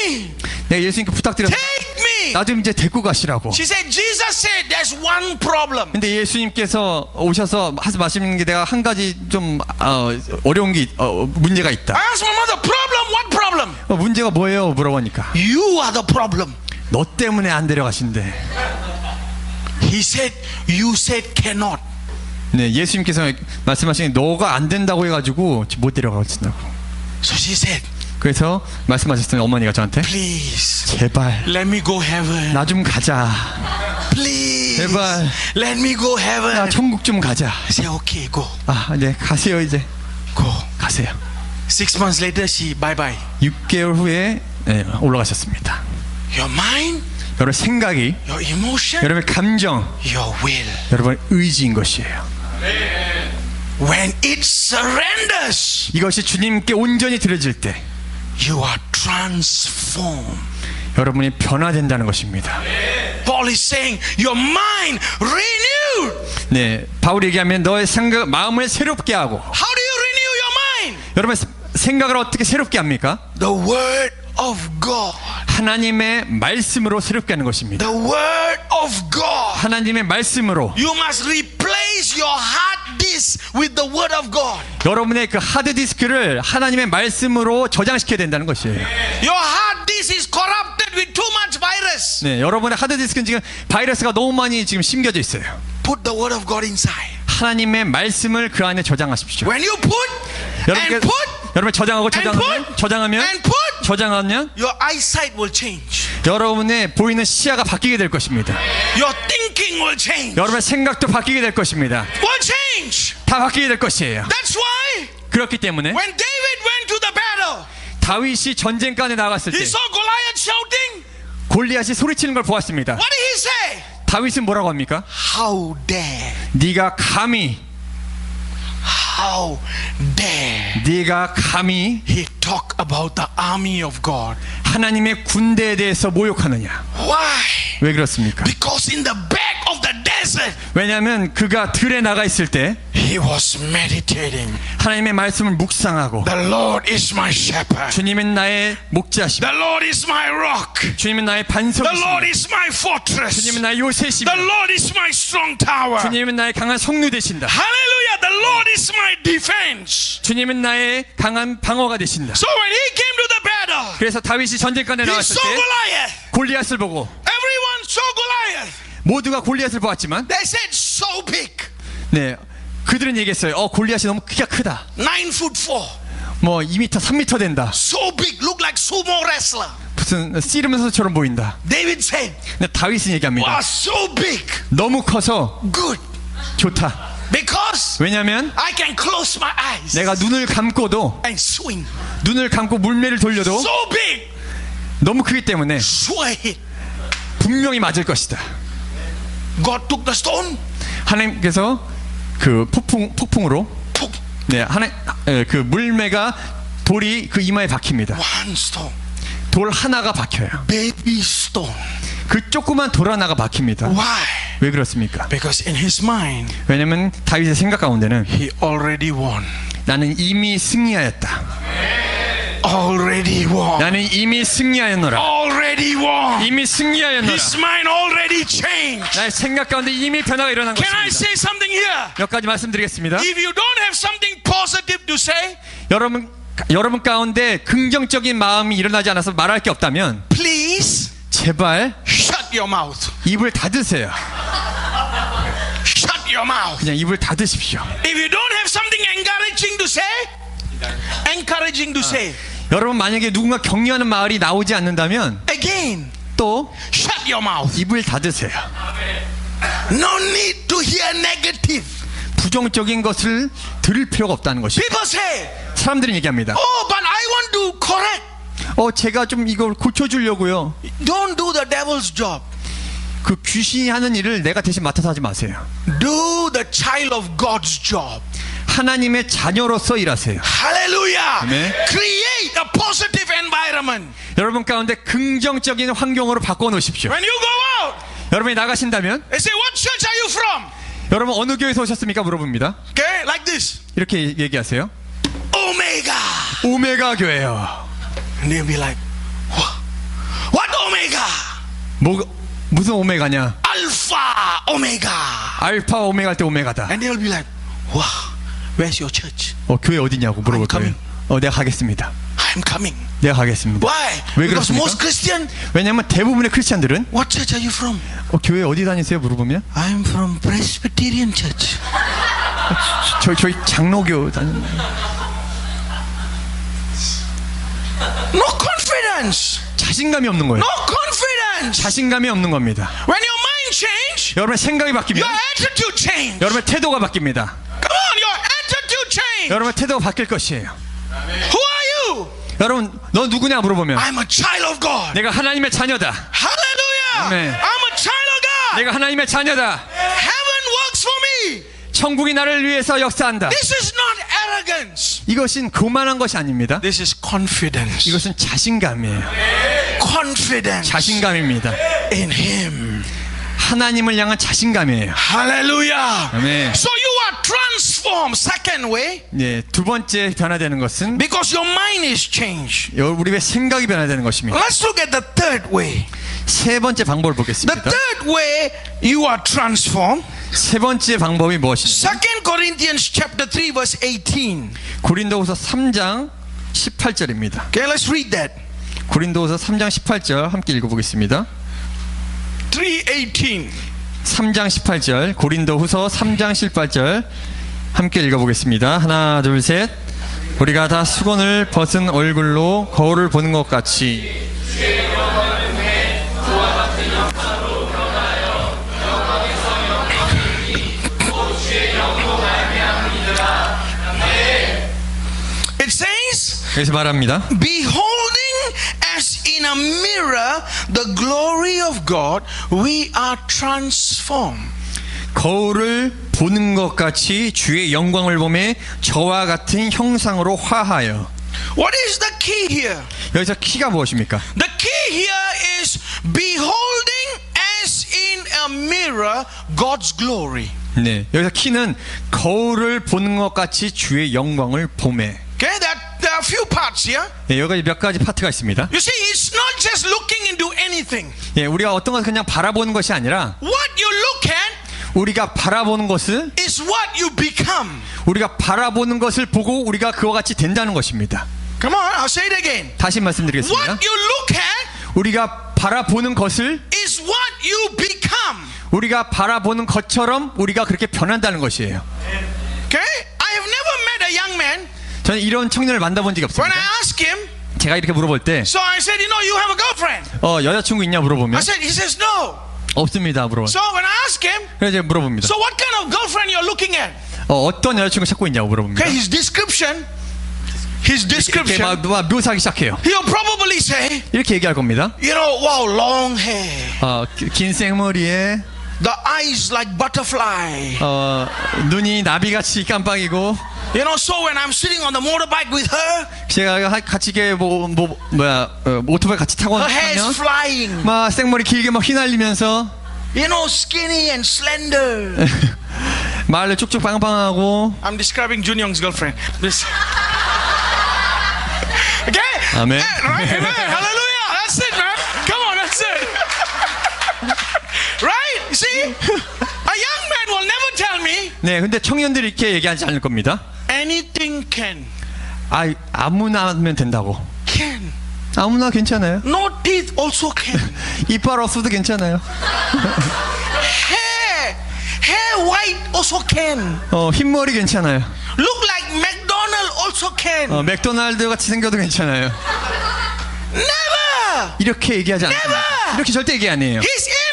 A: me,
B: 내가 예수님께 부탁드렸어.
A: take me.
B: 나 좀 이제 데리고 가시라고.
A: She said, Jesus said, there's one problem.
B: 근데 예수님께서 오셔서 하지 마시는 게 내가 한 가지 좀 어려운 게 문제가 있다.
A: I asked my mother, problem? What problem?
B: 문제가 뭐예요? 물어보니까
A: You are the problem.
B: 너 때문에 안 데려가신대.
A: He said, you said cannot.
B: 네, 예수님께서 말씀하신 너가 안 된다고 해가지고 못 데려가신다고.
A: So she said,
B: 그래서 말씀하셨어요. 어머니가 저한테
A: please,
B: 제발
A: let me go heaven.
B: 나 좀 가자.
A: Please,
B: 제발.
A: let me go
B: 나
A: heaven.
B: 천국 좀 가자.
A: I said, okay, go,
B: 네, 가세요 이제.
A: go.
B: 가세요.
A: 6 months later, she bye-bye.
B: 6개월 후에 올라가셨습니다.
A: Your mind,
B: 여러분 생각이,
A: your emotion,
B: 여러분의 감정,
A: your will.
B: 여러분의 의지인 것이에요.
A: When it surrenders,
B: 이것이 주님께 온전히 드려질 때
A: you are transformed.
B: 여러분이 변화된다는 것입니다.
A: Paul is saying, your mind renewed.
B: 네, 바울이 얘기하면 너의 생각, 마음을 새롭게 하고.
A: How do you renew your mind?
B: 여러분 생각을 어떻게 새롭게 합니까?
A: The word of God.
B: 하나님의 말씀으로 새롭게 하는 것입니다.
A: The word of God.
B: 하나님의 말씀으로
A: You must replace your hard disk with the word of God.
B: 여러분의 그 하드 디스크를 하나님의 말씀으로 저장시켜야 된다는 것이에요.
A: Your hard disk is corrupted with too much virus.
B: 네, 여러분의 하드 디스크는 지금 바이러스가 너무 많이 지금 심겨져 있어요.
A: Put the word of God inside.
B: 하나님의 말씀을 그 안에 저장하십시오.
A: When you put and put
B: 여러분 저장하고 저장하면
A: and put,
B: 저장하면
A: your eyesight will change.
B: 여러분의 보이는 시야가 바뀌게 될 것입니다.
A: Your thinking will change.
B: 여러분의 생각도 바뀌게 될 것입니다.
A: Will change.
B: 다 바뀌게 될 것이에요.
A: That's why
B: 그렇기 때문에
A: when David went to the battle,
B: 다윗이 전쟁간에 나갔을
A: he
B: 때
A: saw Goliath shouting.
B: 골리앗이 소리치는 걸 보았습니다.
A: What did he say?
B: 다윗은 뭐라고 합니까?
A: How dare?
B: 네가 감히
A: How dare?
B: 네가 감히
A: He talked about the army of God.
B: 하나님의 군대에 대해서 모욕하느냐?
A: Why?
B: 왜 그렇습니까?
A: Because in the back of the desert,
B: 왜냐하면 그가 들에 나가 있을 때
A: he was meditating.
B: 하나님의 말씀을 묵상하고
A: The Lord is my shepherd.
B: 주님은 나의 목자시며
A: The Lord is my rock.
B: 주님은 나의
A: The Lord
B: 반석이시며
A: is my fortress.
B: 주님은 나의 요새시며
A: The Lord is my strong tower.
B: 주님은 나의 강한 성루 되신다.
A: Hallelujah. The Lord is my defense.
B: 주님은 나의 강한 방어가 되신다.
A: So when he came to the battle,
B: 그래서 다윗이 전쟁간에
A: he
B: 나왔을
A: saw
B: 때
A: Goliath.
B: 골리앗을 보고
A: Everyone saw Goliath.
B: 모두가 골리앗을 보았지만
A: They said, so big.
B: 네, 그들은 얘기했어요. 골리앗이 너무 키가 크다.
A: 9'4".
B: 뭐 2m, 3m 된다.
A: So big, look like sumo wrestler.
B: 무슨 씨름선수처럼 보인다.
A: David said,
B: 근데 다윗은 얘기합니다.
A: wow, so big.
B: 너무 커서
A: Good.
B: 좋다.
A: Because
B: 왜냐하면
A: I can close my eyes
B: 내가 눈을 감고도
A: and swing.
B: 눈을 감고 물매를 돌려도
A: So big.
B: 너무 크기 때문에
A: Sure hit.
B: 분명히 맞을 것이다.
A: God took the stone.
B: 하나님께서 그 폭풍으로
A: Took
B: 네, 그 물매가 돌이 그 이마에 박힙니다.
A: one stone.
B: 돌 하나가 박혀요.
A: Baby stone.
B: 그 조그만 돌 하나가 박힙니다.
A: Why?
B: 왜 그렇습니까?
A: Because in his mind,
B: 왜냐면 다윗의 생각 가운데는
A: he already won.
B: 나는 이미 승리하였다.
A: Already won.
B: 나는 이미 승리하였노라.
A: Already already won.
B: 이미 승리하였노라.
A: His mind already changed.
B: 나의 생각 가운데 이미 변화가 일어난
A: Can I
B: 것입니다.
A: say something here?
B: 몇 가지 말씀드리겠습니다.
A: If you don't have something positive to say,
B: 여러분 가운데 긍정적인 마음이 일어나지 않아서 말할 게 없다면
A: please
B: 제발
A: shut your mouth.
B: 입을 닫으세요.
A: Shut your mouth.
B: 그냥 입을 닫으십시오.
A: If you don't have something encouraging to say,
B: 여러분 만약에 누군가 격려하는 말이 나오지 않는다면
A: again,
B: 또
A: shut your mouth.
B: 입을 닫으세요.
A: No need to hear negative.
B: 부정적인 것을 들을 필요가 없다는 것이.
A: People say,
B: 사람들이 얘기합니다.
A: oh, but I want to correct.
B: 제가 좀 이걸 고쳐주려고요.
A: Don't do the devil's job.
B: 그 귀신이 하는 일을 내가 대신 맡아서 하지 마세요.
A: Do the child of God's job.
B: 하나님의 자녀로서 일하세요.
A: Hallelujah.
B: Amen.
A: Create a positive environment.
B: 여러분 가운데 긍정적인 환경으로 바꿔 놓으십시오.
A: When you go out,
B: 여러분이 나가신다면
A: they say, what church are you from?
B: 여러분 어느 교회에서 오셨습니까? 물어봅니다.
A: Okay, like this.
B: 이렇게 얘기하세요.
A: Omega.
B: 오메가 교회요.
A: And they'll be like, what Omega?
B: 무슨 오메가냐?
A: Alpha Omega.
B: 알파 오메가 할 때 오메가다.
A: And they'll be like, wow, where's your church?
B: 교회 어디냐고 물어볼
A: I'm
B: 거예요. 내가 가겠습니다.
A: I'm coming.
B: 내가 가겠습니다.
A: Why?
B: 왜
A: Because
B: 그렇습니까?
A: most Christian,
B: 왜냐하면 대부분의 크리스찬들은
A: what church are you from?
B: 교회 어디 다니세요? 물어보면
A: I'm from Presbyterian Church.
B: 저희 장로교 다니.
A: No confidence.
B: 자신감이 없는 거예요.
A: No confidence.
B: 자신감이 없는 겁니다.
A: When your mind change,
B: 여러분의 생각이 바뀌면
A: your attitude change.
B: 여러분의 태도가 바뀝니다.
A: Come on, your attitude change.
B: 여러분의 태도가 바뀔 것이에요.
A: Who are you?
B: 여러분 너 누구냐 물어보면
A: I'm a child of God.
B: 내가 하나님의 자녀다.
A: Hallelujah.
B: Amen.
A: I'm a child of God.
B: 내가 하나님의 자녀다.
A: Heaven works for me.
B: 천국이 나를 위해서 역사한다.
A: This is not arrogance.
B: 이것은 교만한 것이 아닙니다.
A: This is confidence.
B: 이것은 자신감이에요.
A: Confidence
B: 자신감입니다.
A: in Him.
B: 하나님을 향한 자신감이에요.
A: Hallelujah.
B: 아멘.
A: So you are transformed. Second way,
B: 네, 두 번째 변화되는 것은
A: because your mind is changed.
B: 우리의 생각이 변화되는 것입니다.
A: Let's look at the third way.
B: 세 번째 방법을
A: The
B: 보겠습니다.
A: third way you are transformed.
B: 세 번째 방법이 무엇이냐?
A: 2 Corinthians chapter 3 verse 18.
B: 고린도후서 3장 18절입니다.
A: Okay, let's read that.
B: 고린도후서 3장 18절 함께 읽어보겠습니다.
A: 3:18.
B: 3장 18절 고린도후서 3장 18절 함께 읽어보겠습니다. 하나 둘 셋. 우리가 다 수건을 벗은 얼굴로 거울을 보는 것 같이
A: It says,
B: 그래서 말합니다.
A: beholding as in a mirror the glory of God, we are transformed.
B: 거울을 보는 것 같이 주의 영광을 보매 저와 같은 형상으로 화하여.
A: What is the key here?
B: 여기서 키가 무엇입니까?
A: The key here is beholding as in a mirror God's glory.
B: 네, 여기서 키는 거울을 보는 것 같이 주의 영광을 보매.
A: Okay, there are a few parts here.
B: 네, 여기 몇 가지 파트가 있습니다.
A: You see, it's not just looking into anything.
B: 예, 우리가 어떤 것을 그냥 바라보는 것이 아니라
A: What you look at
B: 우리가 바라보는 것은
A: is what you become.
B: 우리가 바라보는 것을 보고 우리가 그와 같이 된다는 것입니다.
A: Come on, I'll say it again.
B: 다시 말씀드리겠습니다.
A: What you look at
B: 우리가 바라보는 것을
A: is what you become.
B: 우리가 바라보는 것처럼 우리가 그렇게 변한다는 것이에요.
A: Okay? I have never met a young man.
B: 저는 이런 청년을 만나본 적이
A: When
B: 없습니다.
A: I asked him,
B: 제가 이렇게 물어볼 때
A: so I said, you know, you have a girlfriend.
B: 여자친구 있냐 물어보면
A: I said, he says no.
B: 없습니다 물어봐요.
A: So when I asked him,
B: 그래서 제가 물어봅니다.
A: so what kind of girlfriend you're looking at?
B: 어떤 여자친구 찾고 있냐고 물어봅니다.
A: Okay, his description. His
B: 이렇게
A: description.
B: 막 묘사하기 시작해요.
A: He'll probably say,
B: 이렇게 얘기할 겁니다.
A: you know, wow, long hair.
B: 긴 생머리에
A: The eyes like butterfly.
B: 눈이 나비같이 깜빡이고
A: You know, so when I'm sitting on the motorbike with her,
B: 제가 같이 이게 오토바이 같이 타고
A: her hair is
B: 가면
A: flying.
B: 막 생머리 길게 막 휘날리면서
A: You know, skinny and slender.
B: 말을 쭉쭉 빵빵하고.
A: I'm describing Jun Young's girlfriend. This. Okay?
B: Amen.
A: Right? Amen. Hallelujah. That's it, man. Come on. See? A young man will never tell me
B: 네, 근데 청년들이 이렇게 얘기하지 않을 겁니다.
A: anything can.
B: 아무나 하면 된다고.
A: Can.
B: 아무나 괜찮아요.
A: No teeth also can.
B: 이빨 없어도 괜찮아요.
A: Hair white also can.
B: 흰머리 괜찮아요.
A: Look like McDonald also can.
B: 맥도날드 같이 생겨도 괜찮아요.
A: Never.
B: 이렇게 얘기하지 않습니다.
A: Never.
B: 이렇게 절대 얘기 안 해요.
A: His image.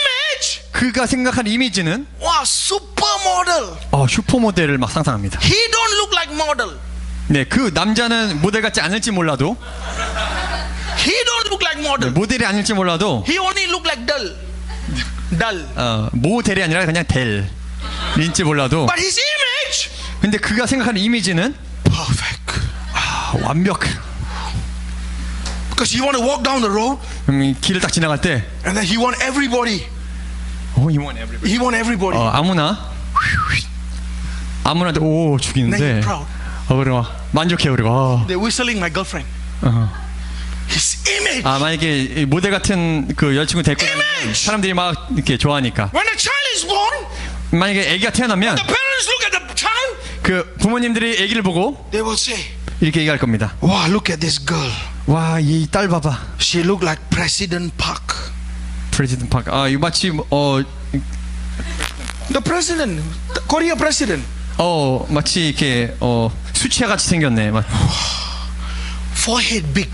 B: 그가 생각한 이미지는
A: Wow, supermodel.
B: 슈퍼모델을 막 상상합니다.
A: He don't look like model.
B: 네, 그 남자는 모델 같지 않을지 몰라도,
A: He don't look like model.
B: 모델이 아닐지 몰라도,
A: He only look like dull. Dull.
B: 모델이 아니라 그냥 델인지 몰라도,
A: But his image.
B: 근데 그가 생각하는 이미지는
A: Perfect.
B: 완벽.
A: Because he want to walk down the road,
B: 길을 딱 지나갈 때,
A: and then he want everybody.
B: he want everybody. 아무나 오
A: Then
B: 죽이는데,
A: he proud.
B: 그래 만족해 그리고.
A: They're whistling my girlfriend. His image.
B: 만약에 모델 같은 그 여자친구 데리고 다니면 사람들이 막 이렇게 좋아하니까.
A: When a child is born,
B: 만약에 아기가 태어나면
A: the parents look at the child.
B: 그 부모님들이 아기를 보고
A: They will say,
B: 이렇게 얘기할 겁니다.
A: "Wow, look at this girl.
B: 와, 이 딸 봐봐.
A: She look like President Park."
B: 프레지던트 파크. 이거 마치
A: The president, the Korea president.
B: 마치 이렇게 수치아같이 생겼네.
A: Forehead big.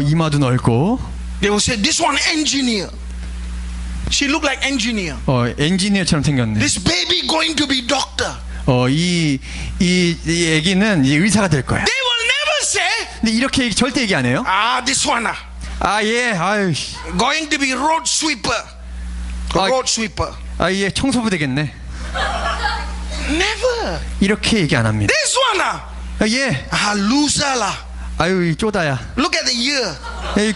B: 이마도 넓고.
A: They will say, "This one engineer. She look like engineer.
B: 엔지니어처럼 생겼네.
A: This baby going to be doctor."
B: 이 아기는 이 의사가 될 거야.
A: They will never say,
B: 근데 이렇게 절대 얘기 안 해요.
A: "This one
B: 예,
A: going to be road sweeper." Road sweeper.
B: 얘 청소부 되겠네.
A: Never.
B: 이렇게 얘기 안 합니다.
A: This one
B: 예,
A: loser lah.
B: 이 쪼다야.
A: Look at the ear.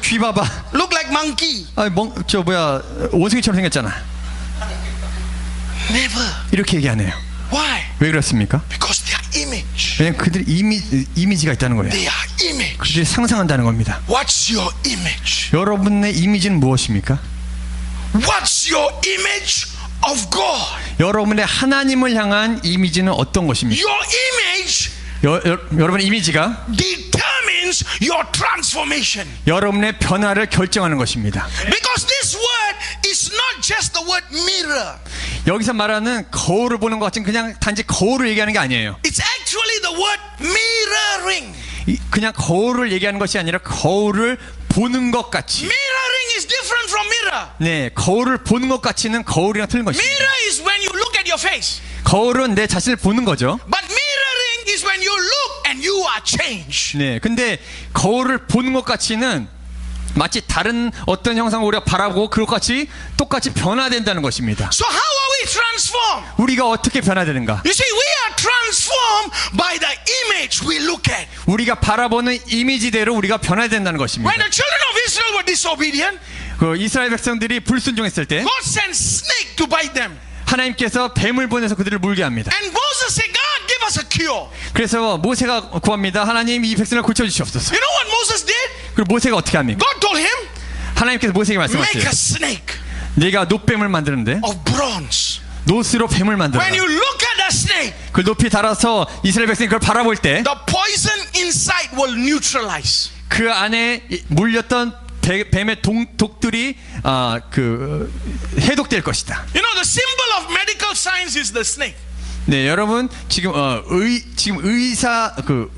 B: 귀 봐봐.
A: Look like monkey.
B: 원숭이처럼 생겼잖아.
A: Never.
B: 이렇게 얘기 안 해요.
A: Why?
B: 왜 그렇습니까?
A: Because their image.
B: 왜냐면 그들이 이미지가 있다는 거예요.
A: Their image.
B: 그들이 상상한다는 겁니다.
A: What's your image?
B: 여러분의 이미지는 무엇입니까?
A: What's your image of God?
B: 여러분의 하나님을 향한 이미지는 어떤 것입니까?
A: Your image
B: 여러분의 이미지가
A: determines your transformation.
B: 여러분의 변화를 결정하는 것입니다.
A: Because this word is not just the word mirror.
B: 여기서 말하는 거울을 보는 것 같은 그냥 단지 거울을 얘기하는 게 아니에요.
A: It's actually the word mirroring.
B: 그냥 거울을 얘기하는 것이 아니라 거울을 보는 것 같이.
A: Mirroring is different from mirror.
B: 네, 거울을 보는 것 같이는 거울이랑 틀린 것입니다.
A: Mirror is when you look at your face.
B: 거울은 내 자신을 보는 거죠.
A: But mirroring is when you look and you are changed.
B: 네, 근데 거울을 보는 것 같이는 마치 다른 어떤 형상을 우리가 바라보고 그것같이 똑같이 변화된다는 것입니다.
A: So how are we transformed?
B: 우리가 어떻게 변화되는가?
A: You see, we are transformed by the image we look at.
B: 우리가 바라보는 이미지대로 우리가 변화된다는 것입니다.
A: When the children of Israel were disobedient,
B: 그 이스라엘 백성들이 불순종했을 때
A: God sent snake to bite them.
B: 하나님께서 뱀을 보내서 그들을 물게 합니다.
A: And Moses said, "God, give us a cure."
B: 그래서 모세가 구합니다. 하나님 이 백성을 고쳐주시옵소서.
A: You know what Moses did?
B: 그리고 모세가 어떻게 합니까?
A: God told him,
B: 하나님께서 모세에게
A: "Make
B: 말씀하세요.
A: a snake
B: 네가 놋뱀을 만드는데
A: of bronze."
B: 놋으로 뱀을 만들어.
A: When you look at the snake,
B: 그걸 높이 달아서 이스라엘 백성이 그걸 바라볼 때
A: the poison inside will neutralize.
B: 그 안에 물렸던 뱀의 독들이 해독될 것이다.
A: You know, the symbol of medical science is the snake.
B: 네, 여러분 지금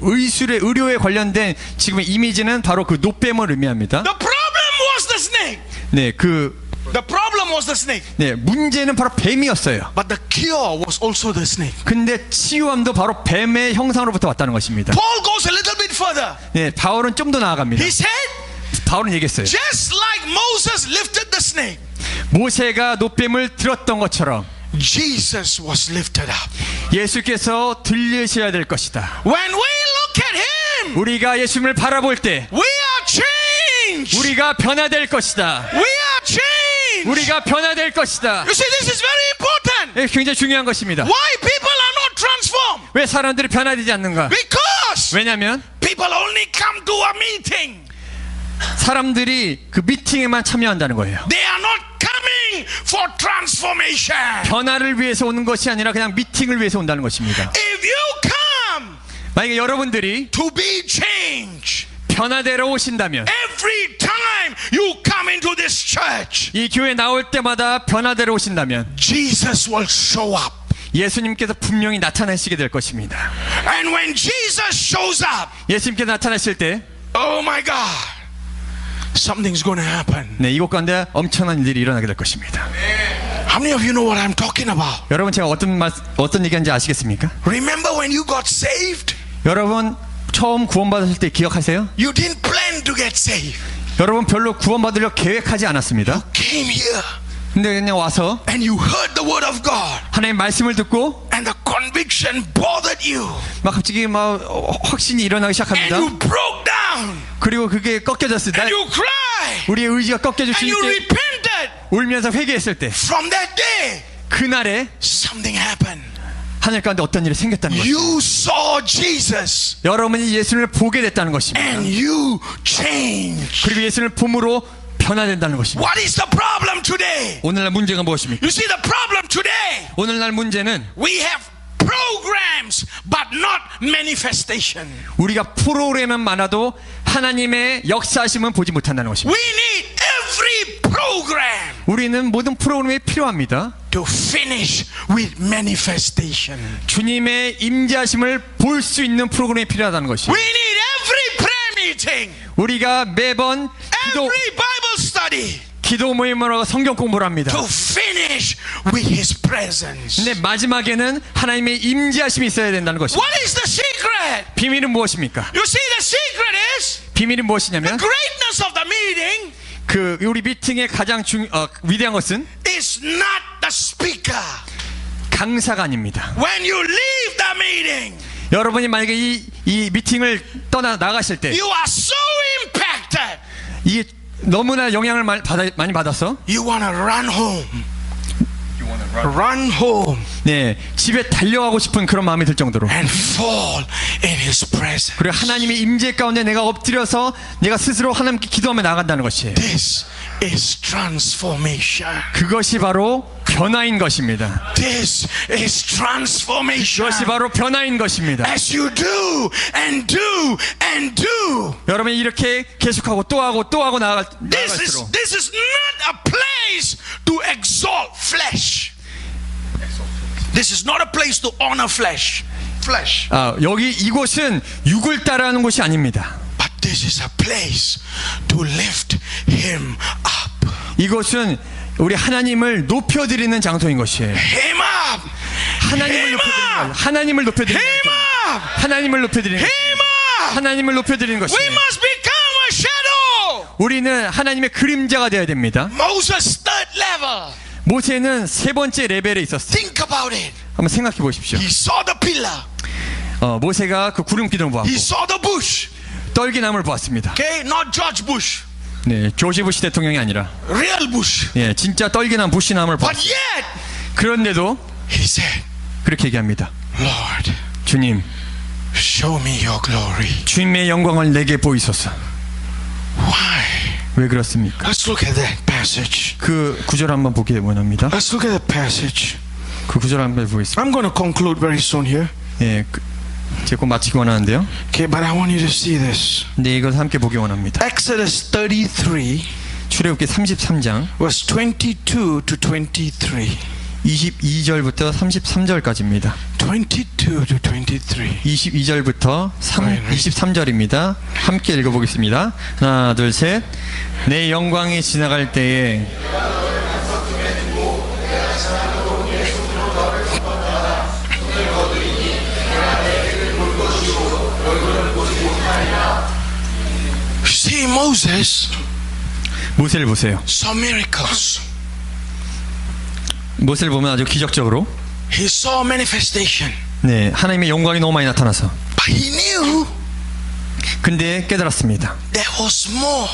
B: 의료에 관련된 지금의 이미지는 바로 그 놋뱀을 의미합니다.
A: The problem was the snake.
B: 네,
A: The problem was the snake.
B: 네, 문제는 바로 뱀이었어요.
A: But the cure was also the snake.
B: 근데 치유함도 바로 뱀의 형상으로부터 왔다는 것입니다.
A: Paul goes a little bit further.
B: 네, 바울은 좀 더 나아갑니다.
A: He said,
B: 바울은 얘기했어요.
A: just like Moses lifted the snake,
B: 모세가 놋뱀을 들었던 것처럼
A: Jesus was lifted up.
B: 예수께서 들리셔야 될 것이다.
A: When we look at Him,
B: 우리가 예수님을 바라볼 때
A: we are changed.
B: 우리가 변화될 것이다.
A: We are changed.
B: 우리가 변화될 것이다.
A: You see, this is very important.
B: 네, 굉장히 중요한 것입니다.
A: Why people are not transformed?
B: 왜 사람들이 변화되지 않는가?
A: Because
B: 왜냐하면
A: people only come to a meeting.
B: 사람들이 그 미팅에만 참여한다는 거예요.
A: They are not coming for transformation.
B: 변화를 위해서 오는 것이 아니라 그냥 미팅을 위해서 온다는 것입니다.
A: If you come
B: 만약에 여러분들이
A: to be changed,
B: 변화되러 오신다면,
A: every time you come into this church,
B: 이 교회 나올 때마다 변화되러 오신다면
A: Jesus will show up.
B: 예수님께서 분명히 나타나시게 될 것입니다.
A: And when Jesus shows up,
B: 예수님께서 나타나실 때,
A: oh my God, something's going to happen.
B: 네, 이곳 가운데 엄청난 일들이 일어나게 될 것입니다.
A: How many of you know what I'm talking about?
B: 여러분, 제가 어떤 얘기하는지 아시겠습니까?
A: Remember when you got saved?
B: 여러분 처음 구원받으실 때 기억하세요?
A: You didn't plan to get saved.
B: 여러분 별로 구원받으려 계획하지 않았습니다.
A: Came here
B: 근데 그냥 와서
A: and you heard the word of God,
B: 하나님 말씀을 듣고
A: and the conviction bothered you,
B: 막 갑자기 막 확신이 일어나기
A: and
B: 시작합니다.
A: you broke down,
B: 그리고 그게 꺾여졌을 때,
A: and you cried,
B: 우리의 의지가
A: and
B: 꺾여질
A: you
B: 때,
A: repented.
B: 울면서 회개했을 때,
A: From that day,
B: 그날에
A: something happened.
B: 하늘 가운데 어떤 일이 생겼다는 것입니다.
A: You saw Jesus
B: 여러분이 예수님을 보게 됐다는 것입니다.
A: and you changed.
B: 그리고 예수님을 봄으로 변화된다는 것입니다.
A: What is the problem today?
B: 오늘날 문제가 무엇입니까?
A: You see, the problem today,
B: 오늘날 문제는
A: we have programs but not manifestation.
B: 우리가 프로그램은 많아도 하나님의 역사하심은 보지 못한다는 것입니다.
A: We need every program
B: 우리는 모든 프로그램이 필요합니다.
A: to finish with manifestation.
B: 주님의 임재하심을 볼 수 있는 프로그램이 필요하다는
A: We
B: 것입니다.
A: need every prayer meeting,
B: 우리가 매번
A: every Bible study
B: 기도 모임을 하고 성경 공부를 합니다.
A: to finish with His presence.
B: 근데 마지막에는 하나님의 임재하심이 있어야 된다는 것입니다.
A: What is the secret?
B: 비밀은 무엇입니까?
A: You see, the secret is
B: 비밀은
A: the
B: 무엇이냐면
A: greatness of the meeting
B: 그 우리 미팅의 가장 위대한 것은
A: is not the speaker.
B: 강사가 아닙니다.
A: When you leave the meeting,
B: 여러분이 만약에 이 미팅을 떠나 나가실 때
A: you are so impacted.
B: 이게 너무나 영향을 많이 받아서
A: You want to run home. Run home
B: 네, 집에 달려가고 싶은 그런 마음이 들 정도로,
A: and fall in His presence.
B: 그리고 하나님의 임재 가운데 내가 엎드려서 내가 스스로 하나님께 기도하며 나간다는 것이에요.
A: This is transformation.
B: 그것이 바로 변화인 것입니다.
A: This is transformation.
B: 그것이 바로 변화인 것입니다.
A: As you do and do and do,
B: 여러분이 이렇게 계속하고 또 하고 또 하고 나갈수록
A: this is not a place to exalt flesh. This is not a place to honor flesh.
B: 여기 이곳은 육을 따라하는 곳이 아닙니다.
A: But this is a place to lift Him up.
B: 이곳은 우리 하나님을 높여드리는 장소인 것이에요.
A: Him up.
B: 하나님을 높여드리는 것, 하나님을 높여드리는
A: Him
B: 것,
A: up.
B: 하나님을 높여드리는 것,
A: Him up.
B: 하나님을 높여드리는
A: We
B: 것이에요.
A: must become a shadow.
B: 우리는 하나님의 그림자가 되어야 됩니다.
A: Moses' third level.
B: 모세는 세 번째 레벨에 있었어요.
A: Think about it.
B: 한번 생각해 보십시오.
A: He saw the pillar.
B: 모세가 그 구름 기둥을 보았고
A: He saw the bush.
B: 떨기나무를 보았습니다.
A: Okay, not George Bush.
B: 네, 조지 부시 대통령이 아니라
A: Real bush.
B: 예, 진짜 떨기나무 부시나무를
A: But
B: 보았어요.
A: yet,
B: 그런데도
A: he said,
B: 그렇게 얘기합니다.
A: Lord,
B: 주님,
A: show me your glory.
B: 주님의 영광을 내게 보이소서.
A: Why?
B: 왜 그렇습니까?
A: Let's look at that passage.
B: 그 구절 한번 보기 원합니다.
A: Let's look at the passage.
B: 그 구절 한번 보겠습니다.
A: I'm going to conclude very soon here.
B: 예, 제가 꼭 마치기 원하는데요.
A: Okay, but I want you to see this.
B: 네, 이걸 함께 보기 원합니다.
A: Exodus 33,
B: 출애굽기 33장
A: verse 22 to 23.
B: 22절부터 33절까지입니다.
A: 22 to 23.
B: 22절부터 23절입니다. 함께 읽어보겠습니다. 하나, 둘, 셋. 내 영광이 지나갈 때에
A: See, Moses
B: 모세를 보세요.
A: saw miracles.
B: 모세를 보면 아주 기적적으로
A: He saw manifestation.
B: 네, 하나님의 영광이 너무 많이 나타나서
A: But he knew
B: 근데 깨달았습니다.
A: there was more.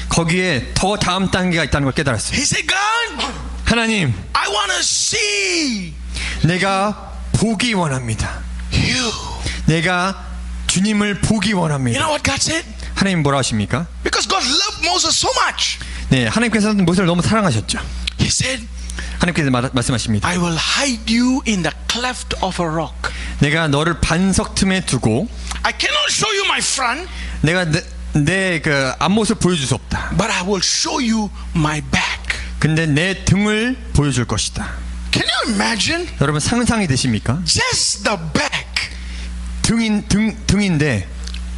B: 거기에 더 다음 단계가 있다는 걸 깨달았어요.
A: He said, God,
B: 하나님,
A: I want to see
B: 내가 보기 원합니다.
A: you.
B: 내가 주님을 보기
A: You
B: 원합니다.
A: know what God said?
B: 하나님 뭐라 하십니까?
A: Because God loved Moses so much.
B: 네, 하나님께서는 모세를 너무 사랑하셨죠.
A: He said,
B: 하나님께서 말씀하십니다.
A: I will hide you in the cleft of a rock.
B: 내가 너를 반석 틈에 두고
A: I cannot show you my front,
B: 내가 내 그 앞모습 보여줄 수 없다.
A: but I will show you my back.
B: 근데 내 등을 보여줄 것이다.
A: Can you imagine?
B: 여러분 상상이 되십니까?
A: Just the back
B: 등인데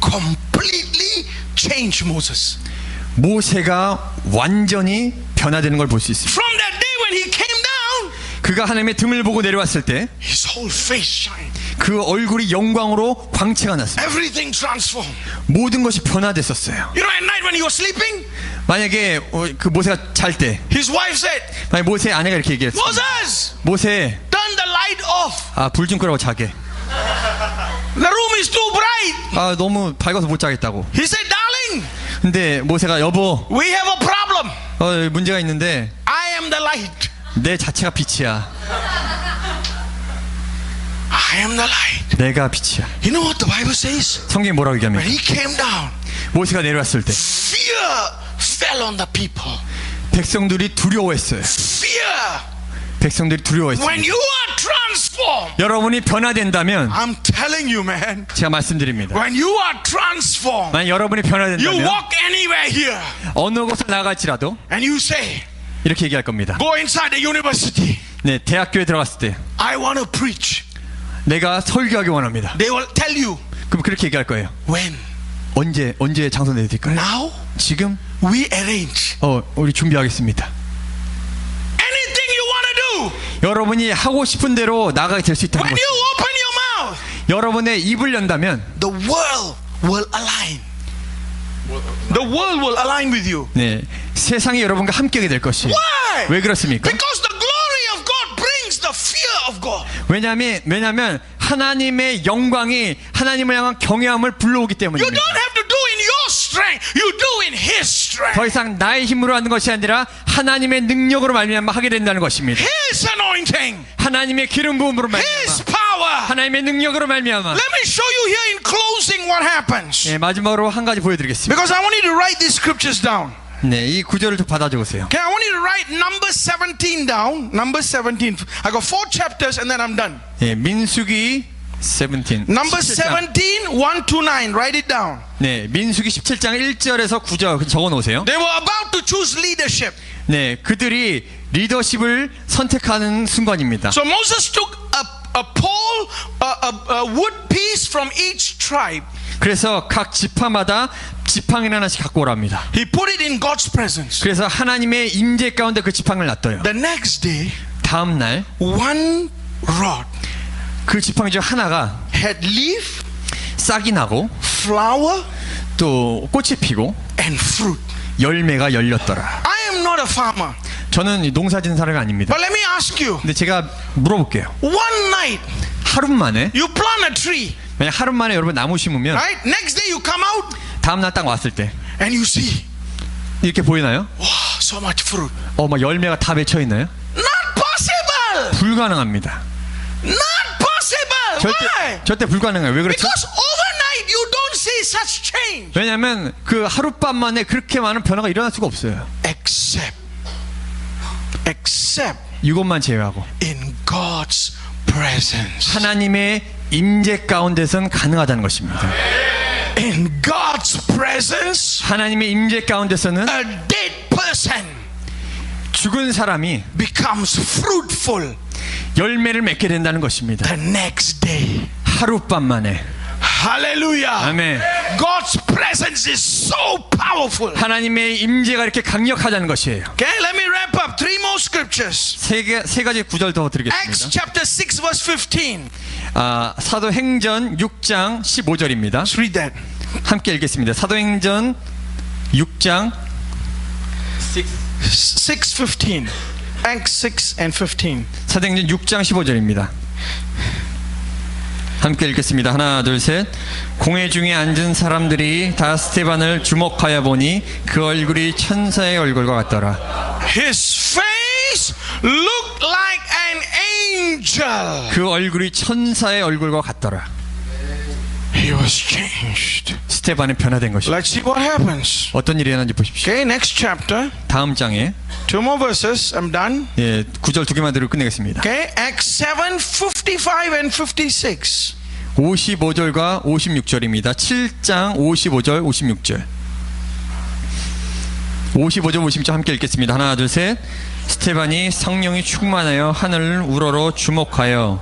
A: completely changed Moses.
B: 모세가 완전히 변화되는 걸 볼 수 있습니다.
A: From that day when he came down,
B: 그가 하나님의 등을 보고 내려왔을 때 그
A: his whole face shined.
B: 얼굴이 영광으로 광채가 났습니다.
A: Everything transformed.
B: 모든 것이 변화됐었어요.
A: You know, at night when he was sleeping,
B: 만약에 그 모세가 잘 때
A: his wife said,
B: 만약 모세 아내가 이렇게 얘기했어요.
A: Moses,
B: 모세,
A: turn the light off.
B: 불 좀 끄라고 자게.
A: The room is too bright.
B: 너무 밝아서 못 자겠다고.
A: He said, darling,
B: 근데 모세가 여보,
A: we have a problem.
B: 문제가 있는데
A: I am the light.
B: 내 자체가 빛이야.
A: I am the light.
B: 내가 빛이야.
A: You know what the Bible says?
B: 성경이 뭐라고
A: When
B: 얘기합니까?
A: he came down,
B: 모세가 내려왔을 때
A: fear fell on the people.
B: 백성들이 두려워했어요.
A: Fear.
B: 백성들이 두려워했어요.
A: When you are transformed,
B: 여러분이 변화된다면
A: I'm telling you, man.
B: 제가 말씀드립니다.
A: When you are transformed,
B: 만약 여러분이
A: you
B: 변화된다면
A: walk anywhere here
B: 어느 곳을 나갈지라도
A: and you say,
B: 이렇게 얘기할 겁니다.
A: go inside the university.
B: 네, 대학교에 들어갔을 때
A: I want to preach.
B: 내가 설교하기 원합니다.
A: They will tell you,
B: 그럼 그렇게 얘기할 거예요.
A: when?
B: 언제 장소 내드릴까요?
A: Now
B: 지금
A: we arrange.
B: 우리 준비하겠습니다.
A: Anything you want to do.
B: 여러분이 하고 싶은 대로 나가게 될 수 있다는
A: When
B: 거죠.
A: you open your mouth,
B: 여러분의 입을 연다면
A: the world will align. The world will align with you.
B: 네, 세상이 여러분과 함께하게 될 것이에요.
A: Why?
B: 왜 그렇습니까?
A: Because the glory of God brings the fear of God.
B: 왜냐하면 하나님의 영광이 하나님을 향한 경외함을 불러오기
A: You
B: 때문입니다.
A: don't have to do in your strength. You do in His strength.
B: 더 이상 나의 힘으로 하는 것이 아니라 하나님의 능력으로 말미암아 하게 된다는 것입니다.
A: His anointing.
B: 하나님의 기름 부음으로
A: His
B: 말미암아
A: power.
B: 하나님의 능력으로 말미암아.
A: Let me show you here in closing what happens.
B: 네, 마지막으로 한 가지 보여드리겠습니다.
A: Because I want you to write these scriptures down.
B: 네, 이 구절을 좀 받아 적으세요.
A: Okay, I want you to write number 17 down. Number 17. I got 4 chapters and then I'm done.
B: 네, 민수기 17.
A: Number
B: 17장.
A: 17, 1 to 9. Write it down.
B: 네, 민수기 17장 1절에서 9절 적어 놓으세요.
A: They were about to choose leadership.
B: 네, 그들이 리더십을 선택하는 순간입니다.
A: So Moses took a pole, a wood piece from each tribe.
B: 그래서 각 지파마다 지팡이를 하나씩 갖고 오랍니다.
A: He put it in God's presence.
B: 그래서 하나님의 임재 가운데 그 지팡이를 놔둬요.
A: The next day,
B: 다음 날
A: one rod
B: 그 지팡이 중 하나가
A: had leaf,
B: 싹이 나고
A: flower,
B: 또 꽃이 피고
A: and fruit.
B: 열매가 열렸더라.
A: I am not a farmer,
B: 저는 농사 짓는 사람이 아닙니다.
A: but let me ask you.
B: 근데 제가 물어볼게요.
A: One night,
B: 하루 만에
A: you plant a tree,
B: 만약 하루 만에 여러분 나무 심으면
A: right? Next day you come out
B: 다음 날 딱 왔을 때
A: and you see,
B: 이렇게 보이나요?
A: wow, so much fruit.
B: 막 열매가 다 맺혀 있나요?
A: Not possible.
B: 불가능합니다.
A: Not possible. Why?
B: 절대 불가능해요. 왜 그렇죠?
A: Because overnight you don't see such change.
B: 왜냐하면 그 하룻밤 만에 그렇게 많은 변화가 일어날 수가 없어요.
A: Except
B: 이것만 제외하고
A: in God's presence.
B: 하나님의 임재 가운데선 가능하다는 것입니다.
A: In God's presence,
B: 하나님의 임재 가운데서는
A: a dead person
B: 죽은 사람이
A: becomes fruitful
B: 열매를 맺게 된다는 것입니다.
A: the next day.
B: 하룻밤 만에.
A: Hallelujah.
B: 아멘.
A: God's presence is so powerful.
B: 하나님의 임재가 이렇게 강력하다는 것이에요.
A: Okay, let me wrap up. 3 more scriptures.
B: 세 가지 구절 더
A: Acts
B: 드리겠습니다.
A: chapter 6 verse 15.
B: 사도행전 6장 15절입니다.
A: Let's read that.
B: 함께 읽겠습니다. 사도행전 6장
A: 6:15. Acts 6 and 15.
B: 사도행전 6장 15절입니다. 함께 읽겠습니다. 하나, 둘, 셋. 공회 중에 앉은 사람들이 다 스테반을 주목하여 보니 그 얼굴이 천사의 얼굴과 같더라.
A: His face looked like an angel.
B: 그 얼굴이 천사의 얼굴과 같더라.
A: He was changed.
B: 스테반은 변화된 것입니다.
A: Let's see what happens.
B: 어떤 일이 일어나는지 보십시오.
A: Okay, next chapter.
B: 다음 장에
A: 2 more verses. I'm done.
B: 예, 9절 두 개만 들고 끝내겠습니다.
A: Okay, Acts 7, 55 and 56.
B: 55절과 56절입니다. 7장 55절 56절. 55절 56절 함께 읽겠습니다. 하나 둘 셋. 스테반이 성령이 충만하여 하늘을 우러러 주목하여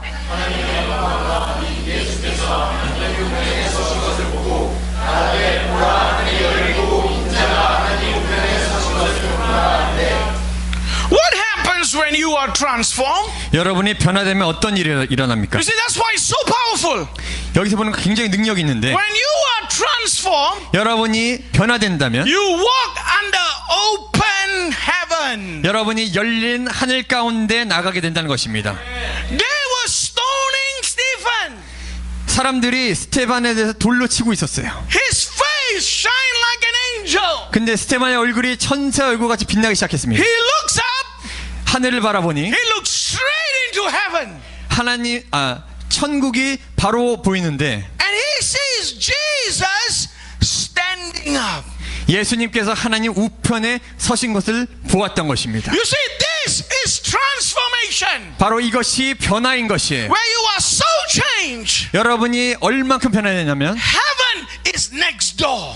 A: What happens when you are transformed?
B: 여러분이 변화되면 어떤 일이 일어납니까?
A: You see, that's why it's so powerful.
B: 여기서 보는 굉장히 능력이 있는데
A: When you are transformed,
B: 여러분이 변화된다면
A: you walk under open heaven.
B: 여러분이 열린 하늘 가운데 나가게 된다는 것입니다.
A: They were stoning Stephen.
B: 사람들이 스테반에 대해서 돌로 치고 있었어요.
A: His face shine like an angel.
B: 근데 스테반의 얼굴이 천사 얼굴같이 빛나기 시작했습니다.
A: He looks up.
B: 하늘을 바라보니
A: He looks straight into heaven.
B: 천국이 바로 보이는데
A: And he sees Jesus standing up.
B: 예수님께서 하나님 우편에 서신 것을 보았던 것입니다.
A: You see, this is transformation.
B: 바로 이것이 변화인 것이에요.
A: Where you are so changed.
B: 여러분이 얼만큼 변화되냐면
A: Heaven is next door.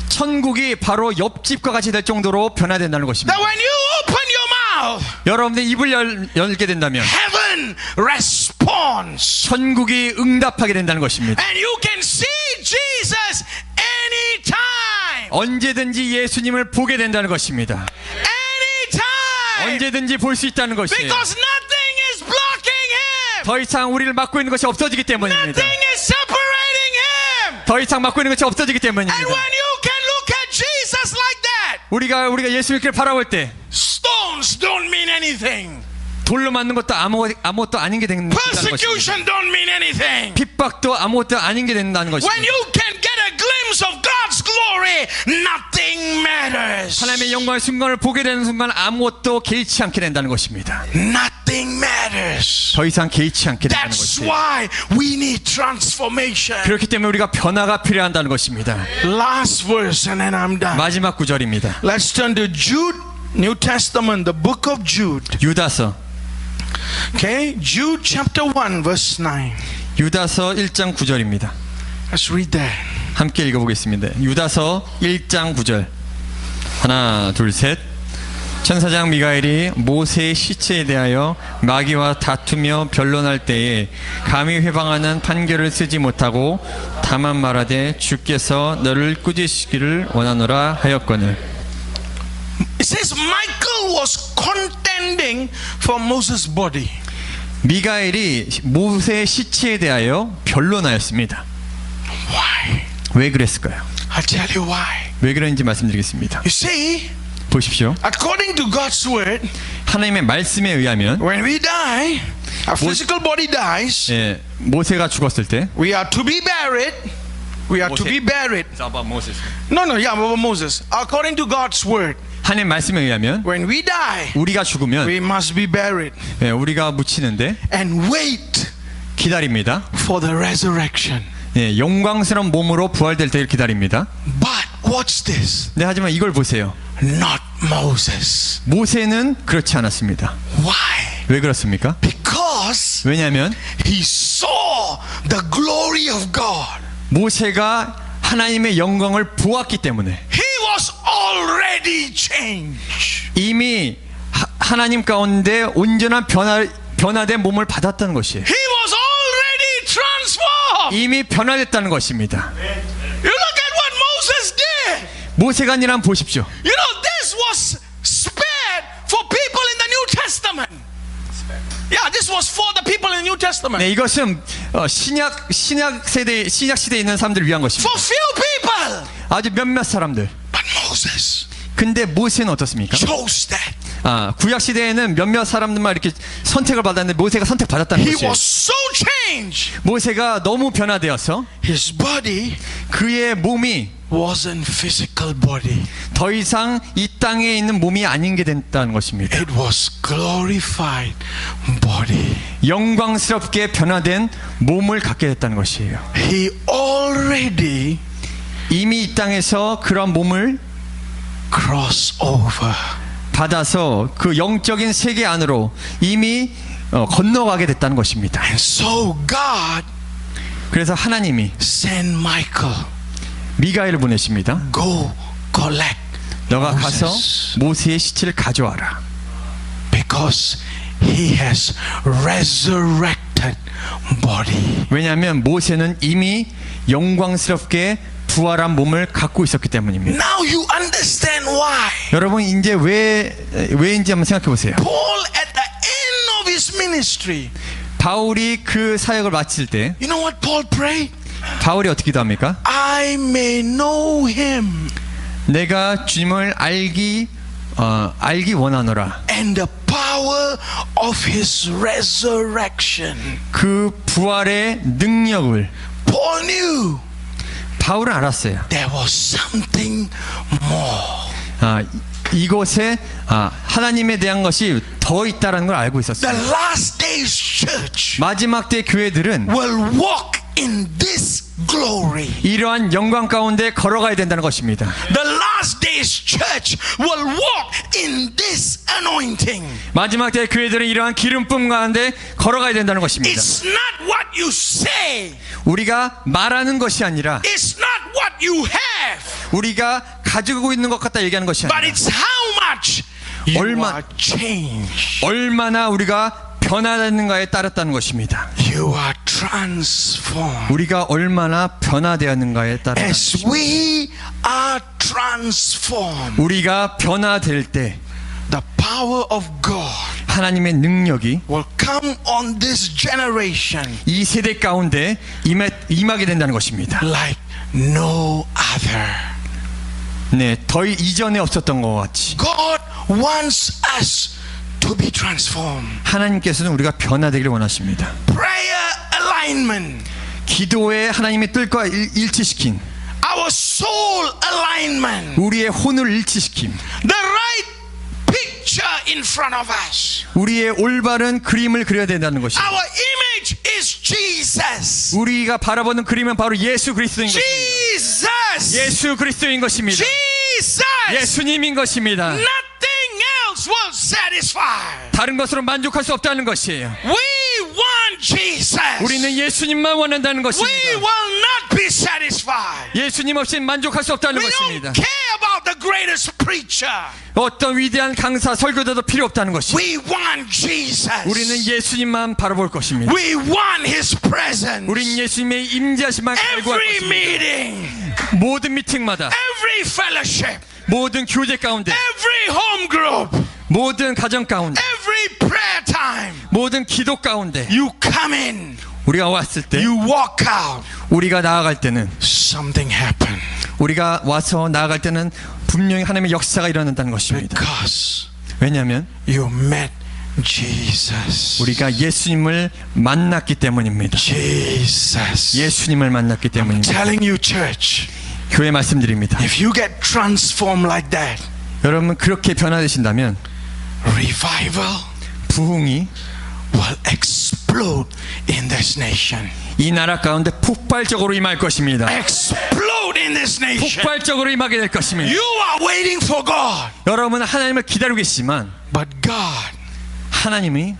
B: 천국이 바로 옆집과 같이 될 정도로 변화된다는 것입니다.
A: That when you open your mouth,
B: 여러분의 입을 열게 된다면
A: heaven responds.
B: 천국이 응답하게 된다는 것입니다.
A: And you can see Jesus anytime.
B: 언제든지 예수님을 보게 된다는 것입니다.
A: Anytime.
B: 언제든지 볼 수 있다는 것이에요.
A: Because nothing is blocking him.
B: 더 이상 우리를 막고 있는 것이 없어지기 때문입니다.
A: Nothing is separating him.
B: 더 이상 막고 있는 것이 없어지기
A: And
B: 때문입니다.
A: when you can look at Jesus like that,
B: 우리가 예수님을 바라볼 때
A: stones don't mean anything.
B: 돌로 맞는 것도 아무것도 아닌 게 된다는 것입니다.
A: Persecution don't mean anything.
B: 핍박도 아무것도 아닌 게 된다는
A: When
B: 것입니다.
A: you can get a glimpse of God's glory, nothing matters.
B: 하나님의 영광의 순간을 보게 되는 순간 아무것도 개의치 않게 된다는 것입니다.
A: Nothing matters.
B: 더 이상 개의치 않게 된다는
A: That's
B: 것이에요.
A: why we need transformation.
B: 그렇기 때문에 우리가 변화가 필요한다는 것입니다.
A: Last verse and then I'm done.
B: 마지막 구절입니다.
A: Let's turn to Jude, New Testament, the book of Jude.
B: 유다서
A: Okay, Jude chapter 1 verse 9.
B: 유다서 1장 9절입니다.
A: Let's read that.
B: 함께 읽어보겠습니다. 유다서 1장 9절. 하나 둘 셋. 천사장 미가엘이 모세의 시체에 대하여 마귀와 다투며 변론할 때에 감히 회방하는 판결을 쓰지 못하고 다만 말하되 주께서 너를 꾸짖으시기를 원하노라 하였거늘.
A: It says Michael was contending for Moses' body.
B: 미가엘이 모세의 시체에 대하여 변론하였습니다.
A: Why?
B: 왜 그랬을까요?
A: I'll tell you why.
B: 왜 그랬는지 말씀드리겠습니다.
A: You see,
B: 보십시오.
A: according to God's word,
B: 하나님의 말씀에 의하면
A: when we die, our physical body dies,
B: 모세가 죽었을 때
A: we are to be buried. We are to be buried. No, yeah, about Moses. According to God's word,
B: 하나님 말씀에 의하면
A: when we die,
B: 우리가 죽으면
A: we must be buried
B: 우리가 묻히는데
A: and wait
B: 기다립니다.
A: for the resurrection.
B: 영광스러운 몸으로 부활될 때를 기다립니다.
A: But watch this.
B: 네, 하지만 이걸 보세요.
A: Not Moses.
B: 모세는 그렇지 않았습니다.
A: Why?
B: 왜 그렇습니까?
A: Because
B: 왜냐하면
A: he saw the glory of God.
B: 모세가 하나님의 영광을 보았기 때문에
A: He was already changed.
B: 이미 하나님 가운데 온전한 변화된 몸을 받았다는 것이에요.
A: He was already transformed.
B: 이미 변화됐다는 것입니다.
A: You look at what Moses did.
B: 모세가 아니라 보십시오.
A: You know, this was spared for people in the New Testament. Yeah, this was for the people in the New Testament.
B: 네, 이것은 신약 시대에 있는 사람들을 위한 것입니다.
A: For few people.
B: 아주 몇몇 사람들.
A: But Moses
B: 근데 모세는 어떻습니까?
A: chose that.
B: 구약 시대에는 몇몇 사람들만 이렇게 선택을 받았는데 모세가 선택받았다는
A: He
B: 것이에요.
A: was so changed.
B: 모세가 너무 변화되어서
A: His body
B: 그의 몸이
A: wasn't physical body.
B: 더 이상 이 땅에 있는 몸이 아닌 게 됐다는 것입니다.
A: It was glorified body.
B: 영광스럽게 변화된 몸을 갖게 됐다는 것이에요.
A: He already
B: 이미 이 땅에서 그런 몸을
A: crossed over.
B: 받아서 그 영적인 세계 안으로 이미 건너가게 됐다는 것입니다.
A: And so God
B: 그래서 하나님이
A: sent Michael.
B: 미가엘을 보내십니다.
A: Go collect
B: 너가 가서
A: Moses.
B: 모세의 시체를 가져와라.
A: Because he has resurrected body.
B: 왜냐하면 모세는 이미 영광스럽게 부활한 몸을 갖고 있었기 때문입니다.
A: Now you understand why.
B: 여러분 이제 왜인지 한번 생각해 보세요.
A: Paul at the end of his ministry.
B: 바울이 그 사역을 마칠 때
A: You know what Paul prayed?
B: 바울이 어떻게 기도합니까?
A: I may know him
B: 내가 주님을 알기 원하노라.
A: and the power of his resurrection.
B: 그 부활의 능력을
A: Paul knew
B: 바울은 알았어요.
A: there was something more.
B: 이곳에 하나님에 대한 것이 더 있다라는 걸 알고
A: The
B: 있었어요.
A: last days church
B: 마지막 때 교회들은
A: will walk in this glory.
B: 이러한 영광 가운데 걸어가야 된다는 것입니다.
A: The last days church will walk in this anointing.
B: 마지막 때 교회들은 이러한 기름뿐 가운데 걸어가야 된다는 것입니다.
A: It's not what you say.
B: 우리가 말하는 것이 아니라
A: It's not what you have.
B: 우리가 가지고 있는 것 같다 얘기하는 것이
A: But
B: 아니라
A: it's how much you
B: 얼마-
A: are changed.
B: 얼마나 우리가 변화되는가에 따랐다는 것입니다.
A: You are transformed.
B: 우리가 얼마나 변화되었는가에 따라
A: As we are transformed,
B: 우리가 변화될 때
A: the power of God
B: 하나님의 능력이
A: will come on this generation
B: 이 세대 가운데 임하게 된다는 것입니다.
A: like no other.
B: 네, 더 이전에 없었던 것 같이
A: God wants us to be transformed.
B: 하나님께서는 우리가 변화되기를 원하십니다.
A: Prayer alignment,
B: 기도에 하나님의 뜻과 일치시킨
A: our soul alignment,
B: 우리의 혼을 일치시킴,
A: the right picture in front of us.
B: 우리의 올바른 그림을 그려야 된다는 것입니다.
A: Our image is Jesus.
B: 우리가 바라보는 그림은 바로 예수 그리스도인 것입니다.
A: Jesus.
B: 예수 그리스도인 것입니다.
A: Jesus.
B: 예수님인 것입니다.
A: Nothing else will satisfy.
B: 다른 것으로 만족할 수 없다는 것이에요.
A: We want Jesus.
B: 우리는 예수님만 원한다는
A: We
B: 것입니다.
A: will not be satisfied.
B: 예수님 없이 만족할 수 없다는
A: We
B: 것입니다.
A: don't care about the greatest preacher.
B: 어떤 위대한 강사 설교자도 필요 없다는 것입니다.
A: We want Jesus.
B: 우리는 예수님만 바라볼 것입니다.
A: We want His presence.
B: 우리는 예수님의 임재하심만 갈구할
A: Every
B: 것입니다.
A: meeting,
B: 모든 미팅마다,
A: every fellowship,
B: 모든 교제 가운데,
A: every home group,
B: 모든 가정 가운데,
A: every prayer time,
B: 모든 기도 가운데
A: you come in,
B: 우리가 왔을 때,
A: you walk out,
B: 우리가 나아갈 때는,
A: something happened.
B: 우리가 와서 나아갈 때는 분명히 하나님의 역사가 일어난다는 것입니다.
A: Because
B: 왜냐하면
A: you met Jesus.
B: 우리가 예수님을 만났기 때문입니다.
A: Jesus.
B: 예수님을 만났기 때문입니다.
A: Telling you, church,
B: 교회 말씀드립니다.
A: if you get transformed like that,
B: 여러분 그렇게 변화되신다면
A: revival
B: 부흥이
A: will explode in this nation.
B: 이 나라 가운데 폭발적으로 임할 것입니다.
A: Explode in this nation.
B: 폭발적으로 임하게 될 것입니다.
A: You are waiting for God,
B: 여러분은 하나님을 기다리고 계시지만
A: but God
B: 하나님이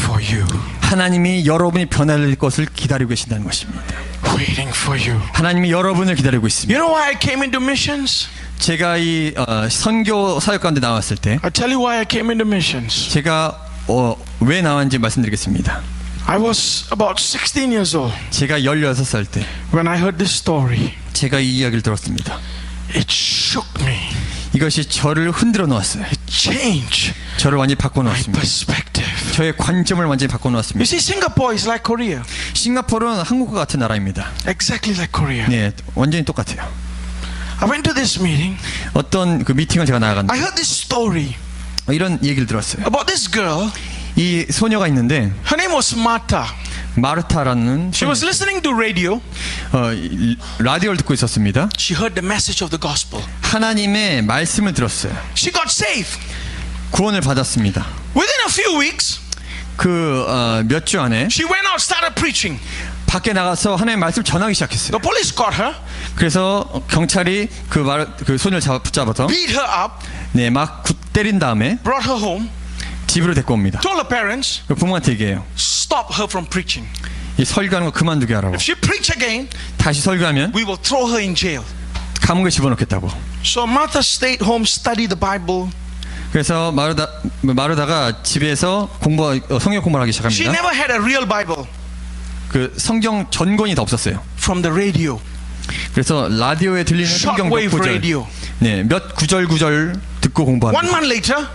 A: for you.
B: 하나님이 여러분이 변화될 것을 기다리고 계신다는 것입니다.
A: Waiting for you.
B: 하나님이 여러분을 기다리고 있습니다.
A: You know why I came into missions?
B: 제가 이 선교 사역 가운데 나왔을 때
A: I'll tell you why I came into missions.
B: 제가 왜 나왔는지 말씀드리겠습니다.
A: I was about 16 years old
B: 제가 16살 때
A: when I heard this story.
B: 제가 이 이야기를 들었습니다.
A: It shook me.
B: 이것이 저를 흔들어 놓았어요.
A: It changed
B: 저를 완전히 바꿔
A: my
B: 놓았습니다.
A: perspective.
B: 저의 관점을 완전히 바꿔
A: You
B: 놓았습니다.
A: see, Singapore is like Korea.
B: 싱가포르는 한국과 같은 나라입니다.
A: Exactly like Korea.
B: 네, 완전히 똑같아요.
A: I went to this meeting.
B: 어떤 그 미팅을 제가 나아갔는데
A: I heard this story
B: 이런 얘기를 들었어요.
A: about this girl.
B: 이 소녀가 있는데
A: Her name was Martha.
B: 마르타라는
A: She was listening to radio.
B: 라디오를 듣고 있었습니다.
A: She heard the message of the gospel.
B: 하나님의 말씀을 들었어요.
A: She got saved.
B: 구원을 받았습니다.
A: Within a few weeks,
B: 몇 주 안에
A: she went out, started preaching.
B: 밖에 나가서 하나님의 말씀을 전하기 시작했어요.
A: The police got her,
B: 그래서 경찰이 그 손을 붙잡아서
A: beat her up,
B: 네, 막 때린 다음에
A: brought her home,
B: 집으로 데리고 옵니다.
A: told her parents,
B: 그 부모한테 얘기해요.
A: stop her from preaching.
B: 이 설교하는 거 그만두게 하라고.
A: If she preach again,
B: 다시 설교하면
A: we will throw her in jail.
B: 감옥에 집어넣겠다고.
A: So Martha stayed home, studied the Bible.
B: 그래서 마르다가 집에서 성경 공부를 하기
A: She
B: 시작합니다.
A: never had a real Bible.
B: 그 성경 전권이 다 없었어요.
A: From the radio,
B: 그래서 라디오에 들리는 성경 몇
A: shortwave
B: 구절,
A: radio.
B: 네, 몇 구절 듣고
A: 1
B: 공부합니다.
A: month later,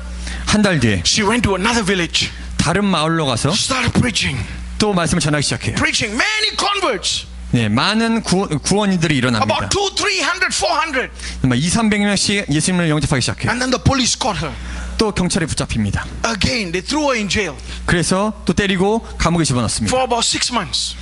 B: 한 달 뒤에
A: she went to another village,
B: 다른 마을로 가서
A: started preaching,
B: 또 말씀을 전하기 시작해요.
A: preaching. Many converts,
B: 네, 많은 구원인들이 일어납니다.
A: about 200, 300, 400.
B: 200~300명씩 예수님을 영접하기 시작해요.
A: And then the police caught her.
B: 또 경찰에 붙잡힙니다.
A: Again, they threw her in jail
B: 그래서 또 때리고 감옥에 집어넣습니다.
A: for about 6 months.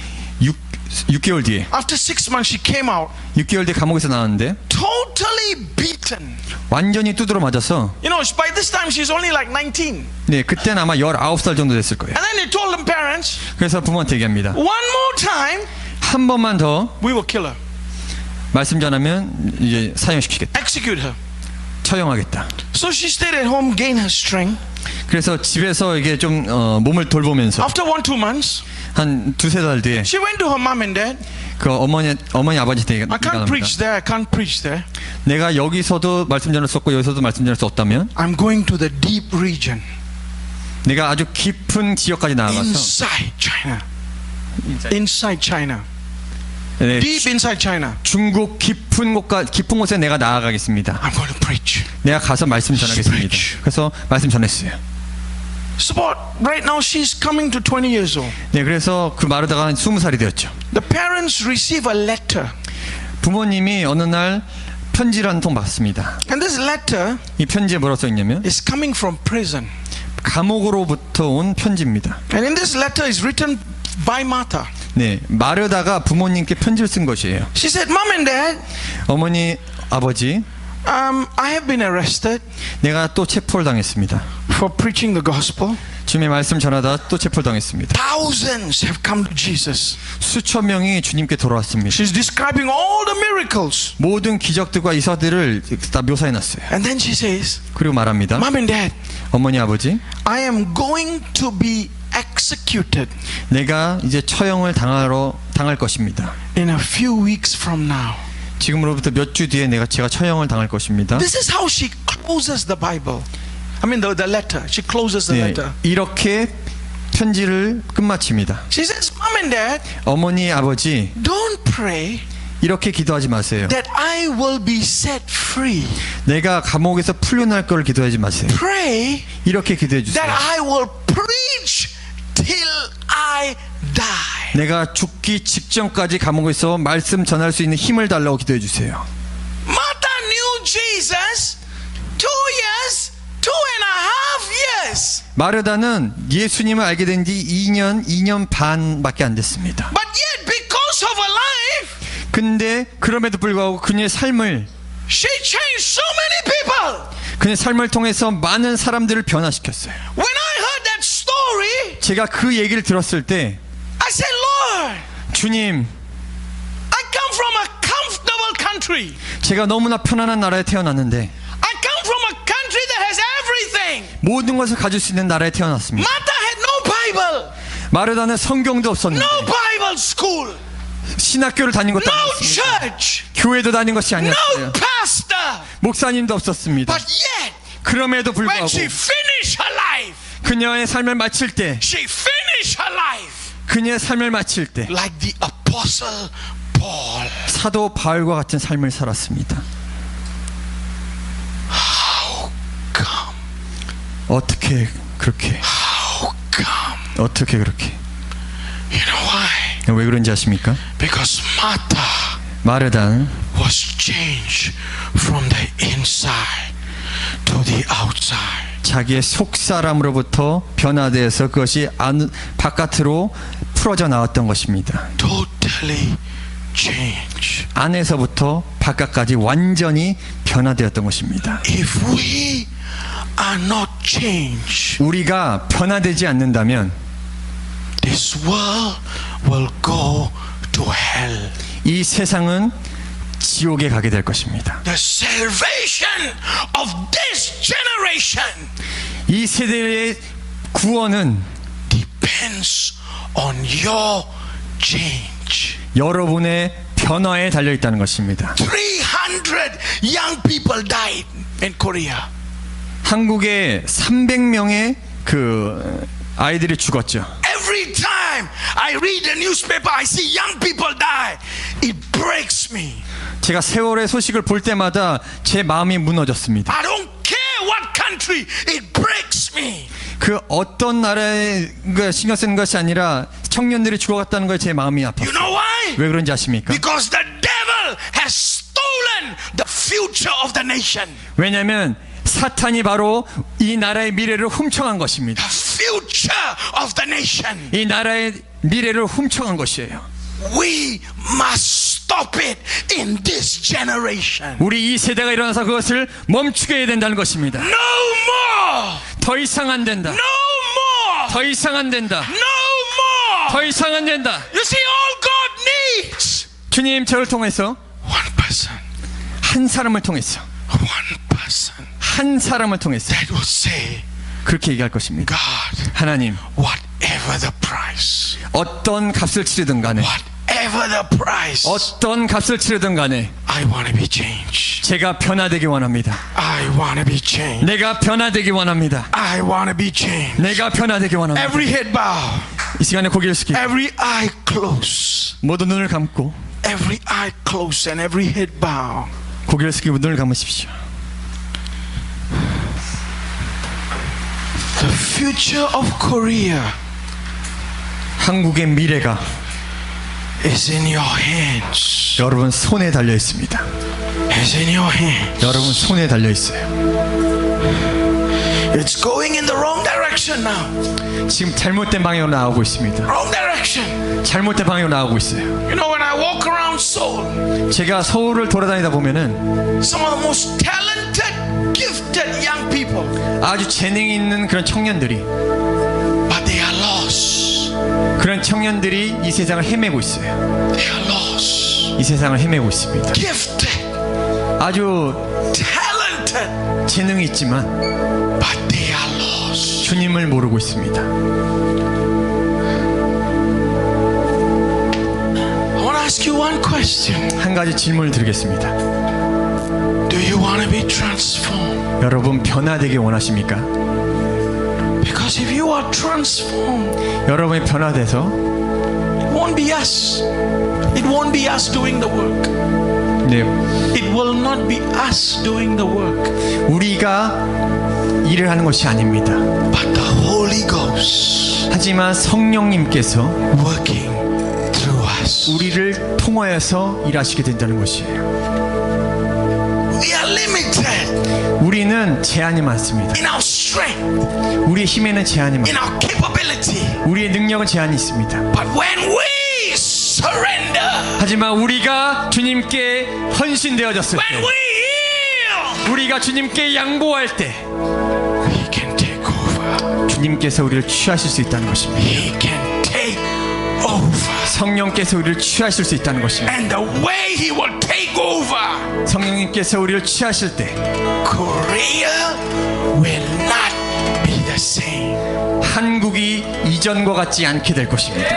B: 6개월 뒤에
A: After 6 months, she came out,
B: 6개월 뒤에 감옥에서 나왔는데
A: totally beaten.
B: 완전히 두드러 맞아서
A: You know, by this time she's only like 19.
B: 네, 그때는 아마 19살 정도 됐을 거예요.
A: And then they told them parents,
B: 그래서 부모한테 얘기합니다.
A: one more time,
B: 한 번만 더
A: we will kill her,
B: 말씀 전하면 이제 사형시키겠다.
A: execute her.
B: 처형하겠다.
A: So she stayed at home, gained her strength.
B: 그래서 집에서 이게 좀 몸을 돌보면서
A: After 1-2 months,
B: 한 2~3달 뒤에
A: she went to her mom and dad.
B: 그 어머니 아버지한테
A: I can't
B: 얘기합니다.
A: preach there, I can't preach there.
B: 내가 여기서도 말씀 전할 수 없고 여기서도 말씀 전할 수 없다면
A: I'm going to the deep region,
B: 내가 아주 깊은 지역까지 나아가서
A: inside China. Inside China.
B: 네,
A: Deep inside China.
B: 중국 깊은 곳에 내가 나아가겠습니다.
A: I'm going to preach.
B: 내가 가서 말씀 전하겠습니다. 그래서 말씀 전했어요.
A: So right now she's coming to 20 years old.
B: 네, 그래서 그 마르다가 한 20살이 되었죠.
A: The parents receive a letter.
B: 부모님이 어느 날 편지를 한 통 받습니다.
A: And this letter
B: 이 편지에 뭐라고 써 있냐면
A: is coming from prison.
B: 감옥으로부터 온 편지입니다.
A: And in this letter is written by Martha.
B: 네, 마르다가 부모님께 편지를 쓴 것이에요.
A: She said, Mom and Dad,
B: 어머니, 아버지,
A: I have been arrested
B: 내가 또 체포를 당했습니다.
A: for preaching the gospel.
B: 주님의 말씀 전하다 또 체포를 당했습니다.
A: Thousands have come to Jesus.
B: 수천 명이 주님께 돌아왔습니다.
A: She's describing all the miracles.
B: 모든 기적들과 이사들을 다 묘사해놨어요.
A: And then she says,
B: 그리고 말합니다.
A: Mom and Dad,
B: 어머니, 아버지,
A: I am going to be executed
B: 내가 이제 처형을 당할 것입니다.
A: in a few weeks from now.
B: 지금으로부터 몇 주 뒤에 제가 처형을 당할 것입니다.
A: This is how she closes the Bible. I mean the letter. She closes the
B: 네,
A: letter.
B: 이렇게 편지를 끝마칩니다.
A: She says, Mom and Dad,
B: 어머니, 아버지,
A: don't pray
B: 이렇게 기도하지 마세요.
A: that I will be set free.
B: 내가 감옥에서 풀려날 걸 기도하지 마세요.
A: Pray
B: 이렇게 기도해 주세요.
A: that I will preach till I die.
B: 내가 죽기 직전까지 감옥에서 말씀 전할 수 있는 힘을 달라고 기도해 주세요.
A: Martha knew Jesus 2 years, 2.5 years.
B: 마르다는 예수님을 알게 된 지 2년 반밖에 안 됐습니다.
A: But yet because of her life,
B: 근데 그럼에도 불구하고 그녀의 삶을
A: she changed so many people.
B: 그녀의 삶을 통해서 많은 사람들을 변화시켰어요.
A: When I heard that story,
B: 제가 그 얘기를 들었을 때
A: I said, Lord,
B: 주님,
A: I come from a comfortable country.
B: 제가 너무나 편안한 나라에 태어났는데
A: I come from a country that has everything.
B: 모든 것을 가질 수 있는 나라에 태어났습니다.
A: Martha had no Bible,
B: 마르다는 성경도 없었는데
A: no Bible school,
B: 신학교를 다닌 것도
A: no
B: 아니었습니다.
A: church,
B: 교회도 다닌 것이
A: no
B: 아니었어요.
A: pastor.
B: 목사님도 없었습니다.
A: But yet,
B: 그럼에도
A: when
B: 불구하고
A: she finished her life,
B: 그녀의 삶을 마칠 때
A: she finished her life
B: 그녀의 삶을 마칠 때
A: like the apostle Paul.
B: 사도 바울과 같은 삶을 살았습니다.
A: How come?
B: 어떻게 그렇게
A: How come?
B: 어떻게 그렇게
A: You know why?
B: 왜 그런지 아십니까?
A: Because Martha
B: 마르다는
A: was changed from the inside to the outside.
B: 자기의 속 사람으로부터 변화되어서 그것이 바깥으로 풀어져 나왔던 것입니다.
A: Totally changed.
B: 안에서부터 바깥까지 완전히 변화되었던 것입니다.
A: If we are not changed,
B: 우리가 변화되지 않는다면
A: this world will go to hell.
B: 이 세상은 지옥에 가게 될 것입니다.
A: The salvation of this generation
B: 이 세대의 구원은
A: depends on your change.
B: 여러분의 변화에 달려 있다는 것입니다.
A: 300 young people died in Korea.
B: 한국에 300명의 그 아이들이 죽었죠.
A: Every time I read the newspaper, I see young people die. It breaks me.
B: 제가 세월의 소식을 볼 때마다 제 마음이 무너졌습니다.
A: I don't care what country, it breaks me.
B: 그 어떤 나라에 신경 쓰는 것이 아니라 청년들이 죽어갔다는 거에 제 마음이 아팠어요.
A: You know why?
B: 왜 그런지 아십니까?
A: Because the devil has stolen the future of the nation.
B: 왜냐하면 사탄이 바로 이 나라의 미래를 훔쳐간 것입니다.
A: The future of the nation.
B: 이 나라의 미래를 훔쳐간 것이에요.
A: We must stop it in this generation.
B: 우리 이 세대가 일어나서 그것을 멈추게 해야 된다는 것입니다.
A: No more.
B: 더 이상 안 된다.
A: No more.
B: 더 이상 안 된다.
A: No more.
B: 더 이상 안 된다.
A: You see, all God needs
B: 주님, 저를 통해서
A: one person.
B: 한 사람을 통해서
A: One person
B: 한 사람을 통해서
A: that will say,
B: 그렇게 얘기할 것입니다.
A: God,
B: 하나님,
A: whatever the price,
B: 어떤 값을 치르든 간에
A: whatever the price,
B: 어떤 값을 치르든 간에
A: I want to be changed.
B: 제가 변화되기 원합니다.
A: I want to be changed.
B: 내가 변화되기 원합니다.
A: I want to be changed.
B: 내가 변화되기 원합니다.
A: Every head bow,
B: 이 시간에 고개를 숙이고
A: every eye close,
B: 모두 눈을 감고
A: every eye close and every head bow.
B: 고개를 숙이고 눈을 감으십시오.
A: The future of Korea
B: 한국의 미래가
A: is in your hands.
B: 여러분 손에 달려 있습니다.
A: It's in your hands.
B: 여러분 손에 달려 있어요.
A: It's going in the wrong direction now.
B: 지금 잘못된 방향으로 나오고 있습니다.
A: Wrong direction.
B: 잘못된 방향으로 나오고 있어요.
A: You know, when I walk around Seoul,
B: 제가 서울을 돌아다니다 보면은
A: some of the most talented, gifted young people,
B: 아주 재능이 있는 그런 청년들이,
A: but they are lost.
B: 그런 청년들이 이 세상을 헤매고 있어요.
A: They are lost.
B: 이 세상을 헤매고 있습니다.
A: Gifted,
B: 아주
A: talented,
B: 재능이 있지만
A: but they are lost.
B: 주님을 모르고 있습니다.
A: I want to ask you one question.
B: 한 가지 질문을 드리겠습니다.
A: Do you want to be transformed?
B: 여러분 변화되기 원하십니까?
A: Because if you are transformed,
B: 여러분이 변화돼서
A: it won't be us. It won't be us doing the work.
B: 네,
A: It will not be us doing the work,
B: 우리가 일을 하는 것이 아닙니다.
A: but the Holy Ghost
B: 하지만 성령님께서
A: working through us.
B: 우리를 통하여서 일하시게 된다는 것이에요.
A: We are limited
B: 우리는 제한이 많습니다.
A: in our strength,
B: 우리의 힘에는 제한이
A: in
B: 많습니다.
A: our capability.
B: 우리의 능력은 제한이 있습니다.
A: But when we surrender,
B: 하지만 우리가 주님께 헌신되어졌을
A: when
B: 때,
A: we yield,
B: 우리가 주님께 양보할 때
A: He can take over.
B: 주님께서 우리를 취하실 수 있다는 것입니다.
A: He can take over.
B: 성령께서 우리를 취하실 수 있다는 것입니다.
A: And the way He will take over,
B: 성령님께서 우리를 취하실 때
A: Korea will not be the same.
B: 한국이 이전과 같지 않게 될 것입니다.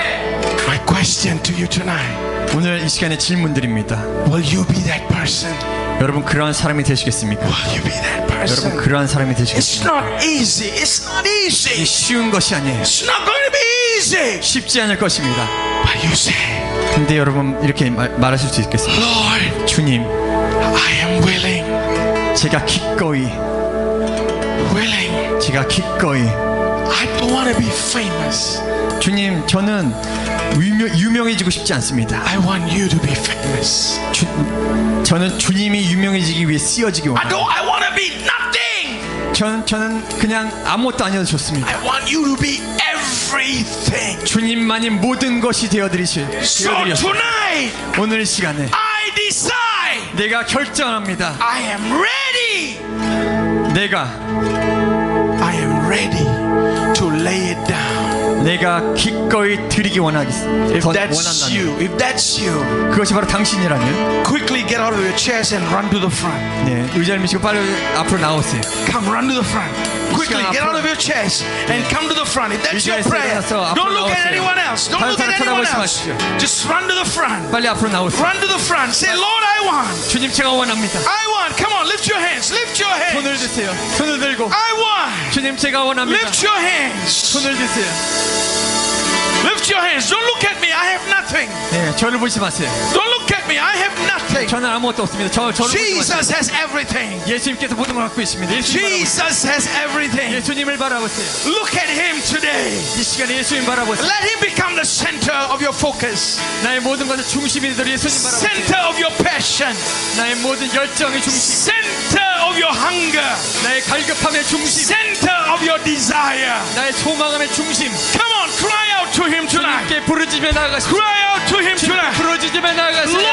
A: My question to you tonight,
B: 오늘 이 시간에 질문드립니다.
A: will you be that person?
B: 여러분 그러한 사람이 되시겠습니까?
A: Will you be that person?
B: 여러분 그러한 사람이
A: It's
B: 되시겠습니까?
A: not easy. It's not easy.
B: 쉬운 것이 아니에요.
A: It's not going to be easy.
B: 쉽지 않을 것입니다.
A: But you say,
B: 근데 여러분 이렇게 말하실 수 있겠습니다.
A: Lord,
B: 주님,
A: I am willing.
B: 제가 기꺼이
A: I don't want to be famous.
B: 주님, 저는 유명해지고 싶지 않습니다.
A: I want you to be famous.
B: 저는 주님이 유명해지기 위해 쓰여지기 원합니다.
A: I want to be nothing.
B: 저는 그냥 아무것도 아니어도 좋습니다.
A: I want you to be everything. everything.
B: 주님만이 모든 것이
A: So
B: 되어드리셨어요.
A: tonight,
B: 오늘 이 시간에
A: I decide
B: 내가 결정합니다.
A: I am ready.
B: 내가
A: To lay it down.
B: 내가 기꺼이 드리기
A: If
B: 원한다면
A: that's you,
B: 그것이 바로 당신이라면
A: quickly get out of your chairs and run to the front.
B: 네, 의자를 미시고 빨리 앞으로 나오세요.
A: Come, run to the front. Quickly get out of your chairs and come to the front. If that's your prayer, don't look at anyone else. Don't look at anyone else. Just run to the front.
B: 빨리 앞으로 나오세요.
A: Run to the front. Say, Lord, I want.
B: 주님 제가 원합니다.
A: I want. Come on, lift your hands. Lift your
B: 손을
A: hands.
B: 드세요. 손을 들고
A: I want.
B: 주님 제가 원합니다.
A: Lift your hands.
B: 손을 드세요.
A: Lift your hands. Don't look at me. I have nothing.
B: 네, 저를 보지 마세요.
A: Don't look at me. I have nothing.
B: 저는 아무것도 없습니다. 저를 보지 마세요.
A: Jesus has everything.
B: 예수님께서 모든 걸 갖고 있습니다.
A: Jesus has everything.
B: 예수님을 바라보세요.
A: Look at him today.
B: 이 시간에 예수님 바라보세요.
A: Let him become the center of your focus,
B: 나의 모든 것의 중심이 되도록 예수님 바라보세요.
A: center of your passion,
B: 나의 모든 열정의 중심,
A: center of your hunger,
B: 나의 갈급함의 중심,
A: center of your desire.
B: 나의 소망함의 중심.
A: Come on, cry out to him tonight.
B: 주님께 부르짖며 나아가시오.
A: Cry out to him tonight.
B: 부르짖으며 나아가시오.